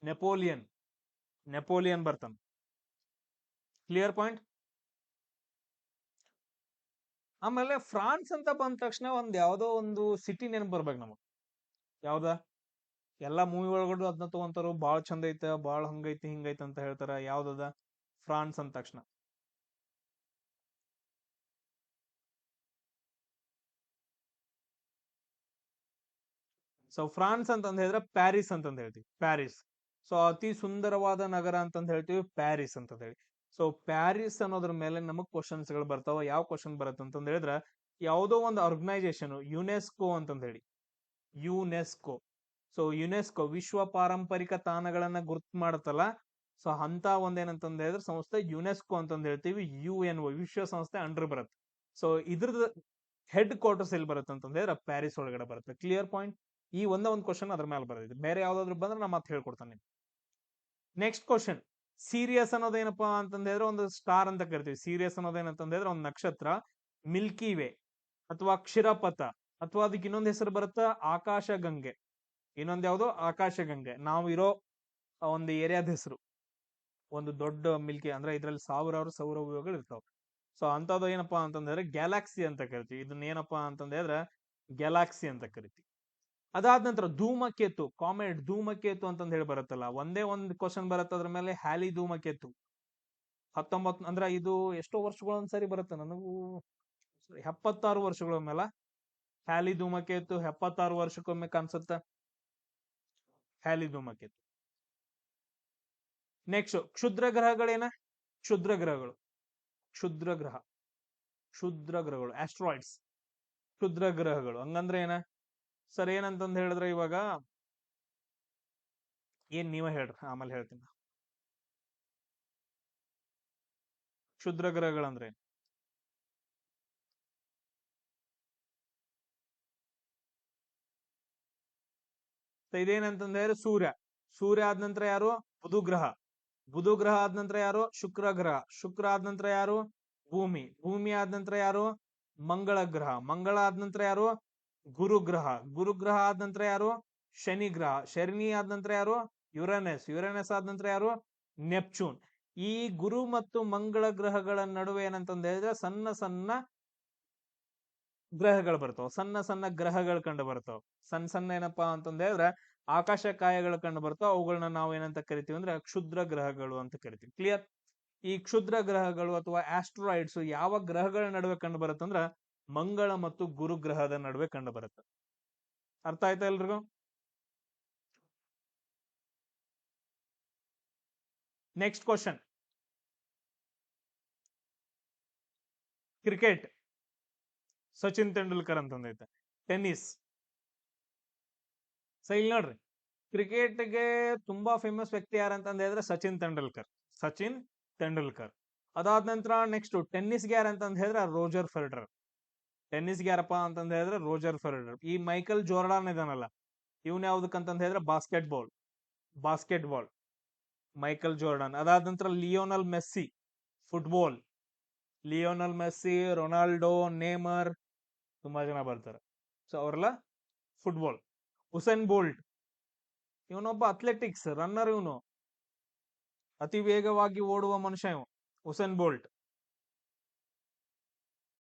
Speaker 1: ನೆಪೋಲಿಯನ್ ನೆಪೋಲಿಯನ್ ಬರ್ತಾನ. Clear point. ಆಮೇಲೆ ಫ್ರಾನ್ಸ್ ಅಂತ ಬಂದ ತಕ್ಷಣ ಒಂದ್ ಯಾವ್ದೋ ಒಂದು ಸಿಟಿ ನೆನಪು ಬರ್ಬೇಕು ನಮಗ್. ಯಾವ್ದ? ಎಲ್ಲಾ ಮೂವಿ ಒಳಗಡೆ ಅದನ್ನ ತಗೊಂತಾರ, ಬಾಳ್ ಚಂದ ಐತ, ಬಾಳ್ ಹಂಗೈತಿ ಹಿಂಗೈತಿ ಅಂತ ಹೇಳ್ತಾರ. ಯಾವ್ದದ? ಫ್ರಾನ್ಸ್ ಅಂದ ತಕ್ಷಣ ಸೊ ಫ್ರಾನ್ಸ್ ಅಂತಂದ್ ಹೇಳಿದ್ರೆ ಪ್ಯಾರಿಸ್ ಅಂತಂದ್ ಹೇಳ್ತೀವಿ, ಪ್ಯಾರಿಸ್. ಸೊ ಅತಿ ಸುಂದರವಾದ ನಗರ ಅಂತಂದ್ ಹೇಳ್ತೀವಿ ಪ್ಯಾರಿಸ್ ಅಂತಂದ್ ಹೇಳಿ. ಸೊ ಪ್ಯಾರಿಸ್ ಅನ್ನೋದ್ರ ಮೇಲೆ ನಮಗ್ ಕ್ವಶನ್ಸ್ ಗಳು ಬರ್ತಾವ. ಯಾವ ಕ್ವಶನ್ ಬರುತ್ತೆ ಅಂತಂದ್ ಹೇಳಿದ್ರೆ, ಯಾವುದೋ ಒಂದು ಆರ್ಗನೈಸೇಷನ್ ಯುನೆಸ್ಕೋ ಅಂತಂದ್ ಹೇಳಿ, ಯುನೆಸ್ಕೋ. ಸೊ ಯುನೆಸ್ಕೋ ವಿಶ್ವ ಪಾರಂಪರಿಕ ತಾಣಗಳನ್ನ ಗುರ್ತು ಮಾಡುತ್ತಲ್ಲ. ಸೊ ಅಂತ ಒಂದೇನಂತಂದ್ ಹೇಳಿದ್ರೆ ಸಂಸ್ಥೆ ಯುನೆಸ್ಕೋ ಅಂತಂದ್ ಹೇಳ್ತೀವಿ. UNO ವಿಶ್ವಸಂಸ್ಥೆ ಅಂಡರ್ ಬರುತ್ತೆ. ಸೊ ಇದ್ರದ್ದು ಹೆಡ್ ಕ್ವಾರ್ಟರ್ಸ್ ಎಲ್ಲಿ ಬರುತ್ತೆ ಅಂತಂದ್ ಹೇಳಿದ್ರೆ ಪ್ಯಾರಿಸ್ ಒಳಗಡೆ ಬರುತ್ತೆ. Clear point. ಈ ಒಂದ್ ಕ್ವಶನ್ ಅದ್ರ ಮೇಲೆ ಬರೋದಿದೆ. ಬೇರೆ ಯಾವ್ದಾದ್ರು ಬಂದ್ರೆ ನಾ ಮತ್ತೆ ಹೇಳ್ಕೊಡ್ತಾನೆ. ನೆಕ್ಸ್ಟ್ ಕ್ವಶನ್, ಸೀರಿಯಸ್ ಅನ್ನೋದೇನಪ್ಪಾ ಅಂತಂದ್ ಹೇಳಿದ್ರೆ ಒಂದು ಸ್ಟಾರ್ ಅಂತ ಕರಿತೀವಿ. ಸೀರಿಯಸ್ ಅನ್ನೋದೇನಂತಂದ್ ಹೇಳಿದ್ರೆ ಒಂದು ನಕ್ಷತ್ರ, ಮಿಲ್ಕಿ ವೇ ಅಥವಾ ಕ್ಷೀರಪಥ, ಅಥವಾ ಅದಕ್ಕೆ ಇನ್ನೊಂದು ಹೆಸರು ಬರುತ್ತಾ ಆಕಾಶ ಗಂಗೆ. ಇನ್ನೊಂದ್ ಯಾವ್ದು? ಆಕಾಶ ಗಂಗೆ. ನಾವು ಇರೋ ಒಂದು ಏರಿಯಾದ ಹೆಸರು. ಒಂದು ದೊಡ್ಡ ಮಿಲ್ಕಿ ಅಂದ್ರೆ ಇದ್ರಲ್ಲಿ ಸಾವಿರಾರು ಸೌರವ್ಯೂಹಗಳು ಇರ್ತಾವ. ಸೊ ಅಂತದ್ದು ಏನಪ್ಪಾ ಅಂತಂದ್ರೆ ಗ್ಯಾಲಾಕ್ಸಿ ಅಂತ ಕರಿತೀವಿ. ಇದನ್ನ ಏನಪ್ಪಾ ಅಂತಂದ್ರೆ ಗ್ಯಾಲಾಕ್ಸಿ ಅಂತ ಕರಿತೀವಿ. ಅದಾದ ನಂತರ ಧೂಮಕೇತು, ಕಾಮೆಟ್, ಧೂಮಕೇತು ಅಂತಂದ್ ಹೇಳಿ ಬರುತ್ತಲ್ಲ. ಒಂದೇ ಒಂದು ಕ್ವಶನ್ ಬರುತ್ತೆ ಅದ್ರ ಮೇಲೆ, ಹ್ಯಾಲಿ ಧೂಮಕೇತು. 19 ಅಂದ್ರೆ ಇದು ಎಷ್ಟೋ ವರ್ಷಗಳೊಂದ್ಸರಿ ಬರುತ್ತೆ ನನಗೂ, 76 ವರ್ಷಗಳ ಮೇಲೆ ಹ್ಯಾಲಿ ಧೂಮಕೇತು 76 ವರ್ಷಕ್ಕೊಮ್ಮೆ ಕಾಣಿಸುತ್ತ ಹ್ಯಾಲಿ ಧೂಮಕೇತು. ನೆಕ್ಸ್ಟ್ ಕ್ಷುದ್ರ ಗ್ರಹಗಳೇನ? ಕ್ಷುದ್ರ ಗ್ರಹಗಳು, ಕ್ಷುದ್ರ ಗ್ರಹ, ಕ್ಷುದ್ರ ಗ್ರಹಗಳು, ಆಸ್ಟ್ರಾಯ್ಡ್ಸ್, ಕ್ಷುದ್ರ ಗ್ರಹಗಳು. ಹಂಗಂದ್ರೆ ಏನ ಸರ್? ಏನಂತಂದ್ ಹೇಳಿದ್ರೆ ಇವಾಗ ಏನ್ ನೀವ ಹೇಳ್ರಿ, ಆಮೇಲೆ ಹೇಳ್ತೀನಿ. ಕ್ಷುದ್ರ ಗ್ರಹಗಳಂದ್ರೆ ಇದೇನಂತಂದ್ರೆ ಸೂರ್ಯ. ಸೂರ್ಯ ಆದ ನಂತರ ಯಾರು? ಬುಧ ಗ್ರಹ. ಬುಧ ಗ್ರಹ ಆದ ನಂತರ ಯಾರು? ಶುಕ್ರ ಗ್ರಹ. ಶುಕ್ರ ಆದ ನಂತರ ಯಾರು? ಭೂಮಿ. ಭೂಮಿ ಆದ ನಂತರ ಯಾರು? ಮಂಗಳ ಗ್ರಹ. ಮಂಗಳ ಆದ ನಂತರ ಯಾರು? ಗುರುಗ್ರಹ. ಗುರುಗ್ರಹ ಆದ ನಂತರ ಯಾರು? ಶನಿ ಗ್ರಹ. ಶನಿ ಆದ ನಂತರ ಯಾರು? ಯುರೇನಸ್. ಯುರೇನಸ್ ಆದ ನಂತರ ಯಾರು? ನೆಪ್ಚೂನ್. ಈ ಗುರು ಮತ್ತು ಮಂಗಳ ಗ್ರಹಗಳ ನಡುವೆ ಏನಂತಂದ ಹೇಳಿದ್ರೆ ಸಣ್ಣ ಸಣ್ಣ ಗ್ರಹಗಳು ಬರ್ತಾವ. ಸಣ್ಣ ಸಣ್ಣ ಗ್ರಹಗಳು ಕಂಡು ಬರ್ತಾವ. ಸಣ್ಣ ಸಣ್ಣ ಏನಪ್ಪಾ ಅಂತಂದ ಹೇಳಿದ್ರೆ ಆಕಾಶ ಕಾಯಗಳು ಕಂಡು ಬರ್ತಾವ. ಅವುಗಳನ್ನ ನಾವು ಏನಂತ ಕರಿತೀವಿ ಅಂದ್ರೆ ಕ್ಷುದ್ರ ಗ್ರಹಗಳು ಅಂತ ಕರಿತೀವಿ. ಕ್ಲಿಯರ್? ಈ ಕ್ಷುದ್ರ ಗ್ರಹಗಳು ಅಥವಾ ಆಸ್ಟ್ರಾಯ್ಡ್ಸ್ ಯಾವ ಗ್ರಹಗಳ ನಡುವೆ ಕಂಡು ಬರುತ್ತಂದ್ರ ಮಂಗಳ ಮತ್ತು ಗುರು ಗ್ರಹದ ನಡುವೆ ಕಂಡು ಬರುತ್ತೆ. ಅರ್ಥ ಆಯ್ತಾ ಎಲ್ರಿಗೂ? Next question. Cricket Sachin Tendulkar ಅಂತಂದೈತೆ. ಟೆನ್ನಿಸ್. ಸೊ ಇಲ್ಲಿ ನೋಡ್ರಿ, ಕ್ರಿಕೆಟ್ಗೆ ತುಂಬಾ ಫೇಮಸ್ ವ್ಯಕ್ತಿ ಯಾರಂತಂದ ಹೇಳಿದ್ರೆ ಸಚಿನ್ ತೆಂಡೂಲ್ಕರ್. ಸಚಿನ್ ತೆಂಡೂಲ್ಕರ್. ಅದಾದ ನಂತರ ನೆಕ್ಸ್ಟ್ ಟೆನ್ನಿಸ್ಗೆ ಯಾರಂತಂದ ಹೇಳಿದ್ರೆ ರೋಜರ್ ಫೆಡರರ್. ಟೆನ್ನಿಸ್ಗೆ ಯಾರಪ್ಪ ಅಂತಂದ ಹೇಳಿದ್ರೆ ರೋಜರ್ ಫೆಡರರ್. ಈ ಮೈಕಲ್ ಜೋರ್ಡಾನ್ ಇದಾನಲ್ಲ, ಇವನ್ ಯಾವ್ದಕ್ಕಂತಂದ ಹೇಳಿದ್ರೆ ಬಾಸ್ಕೆಟ್ ಬಾಲ್. Michael Jordan. ಅದಾದ ನಂತರ Lionel Messi, football. Lionel Messi, Ronaldo, Neymar, ತುಂಬಾ ಜನ ಬರ್ತಾರೆ. ಸೊ ಅವರೆಲ್ಲ ಫುಟ್ಬಾಲ್. ಉಸೇನ್ ಬೋಲ್ಟ್, ಇವನೊಬ್ಬ ಅಥ್ಲೆಟಿಕ್ಸ್ ರನ್ನರ್. ಇವನು ಅತಿ ವೇಗವಾಗಿ ಓಡುವ ಮನುಷ್ಯ. Usain bolt.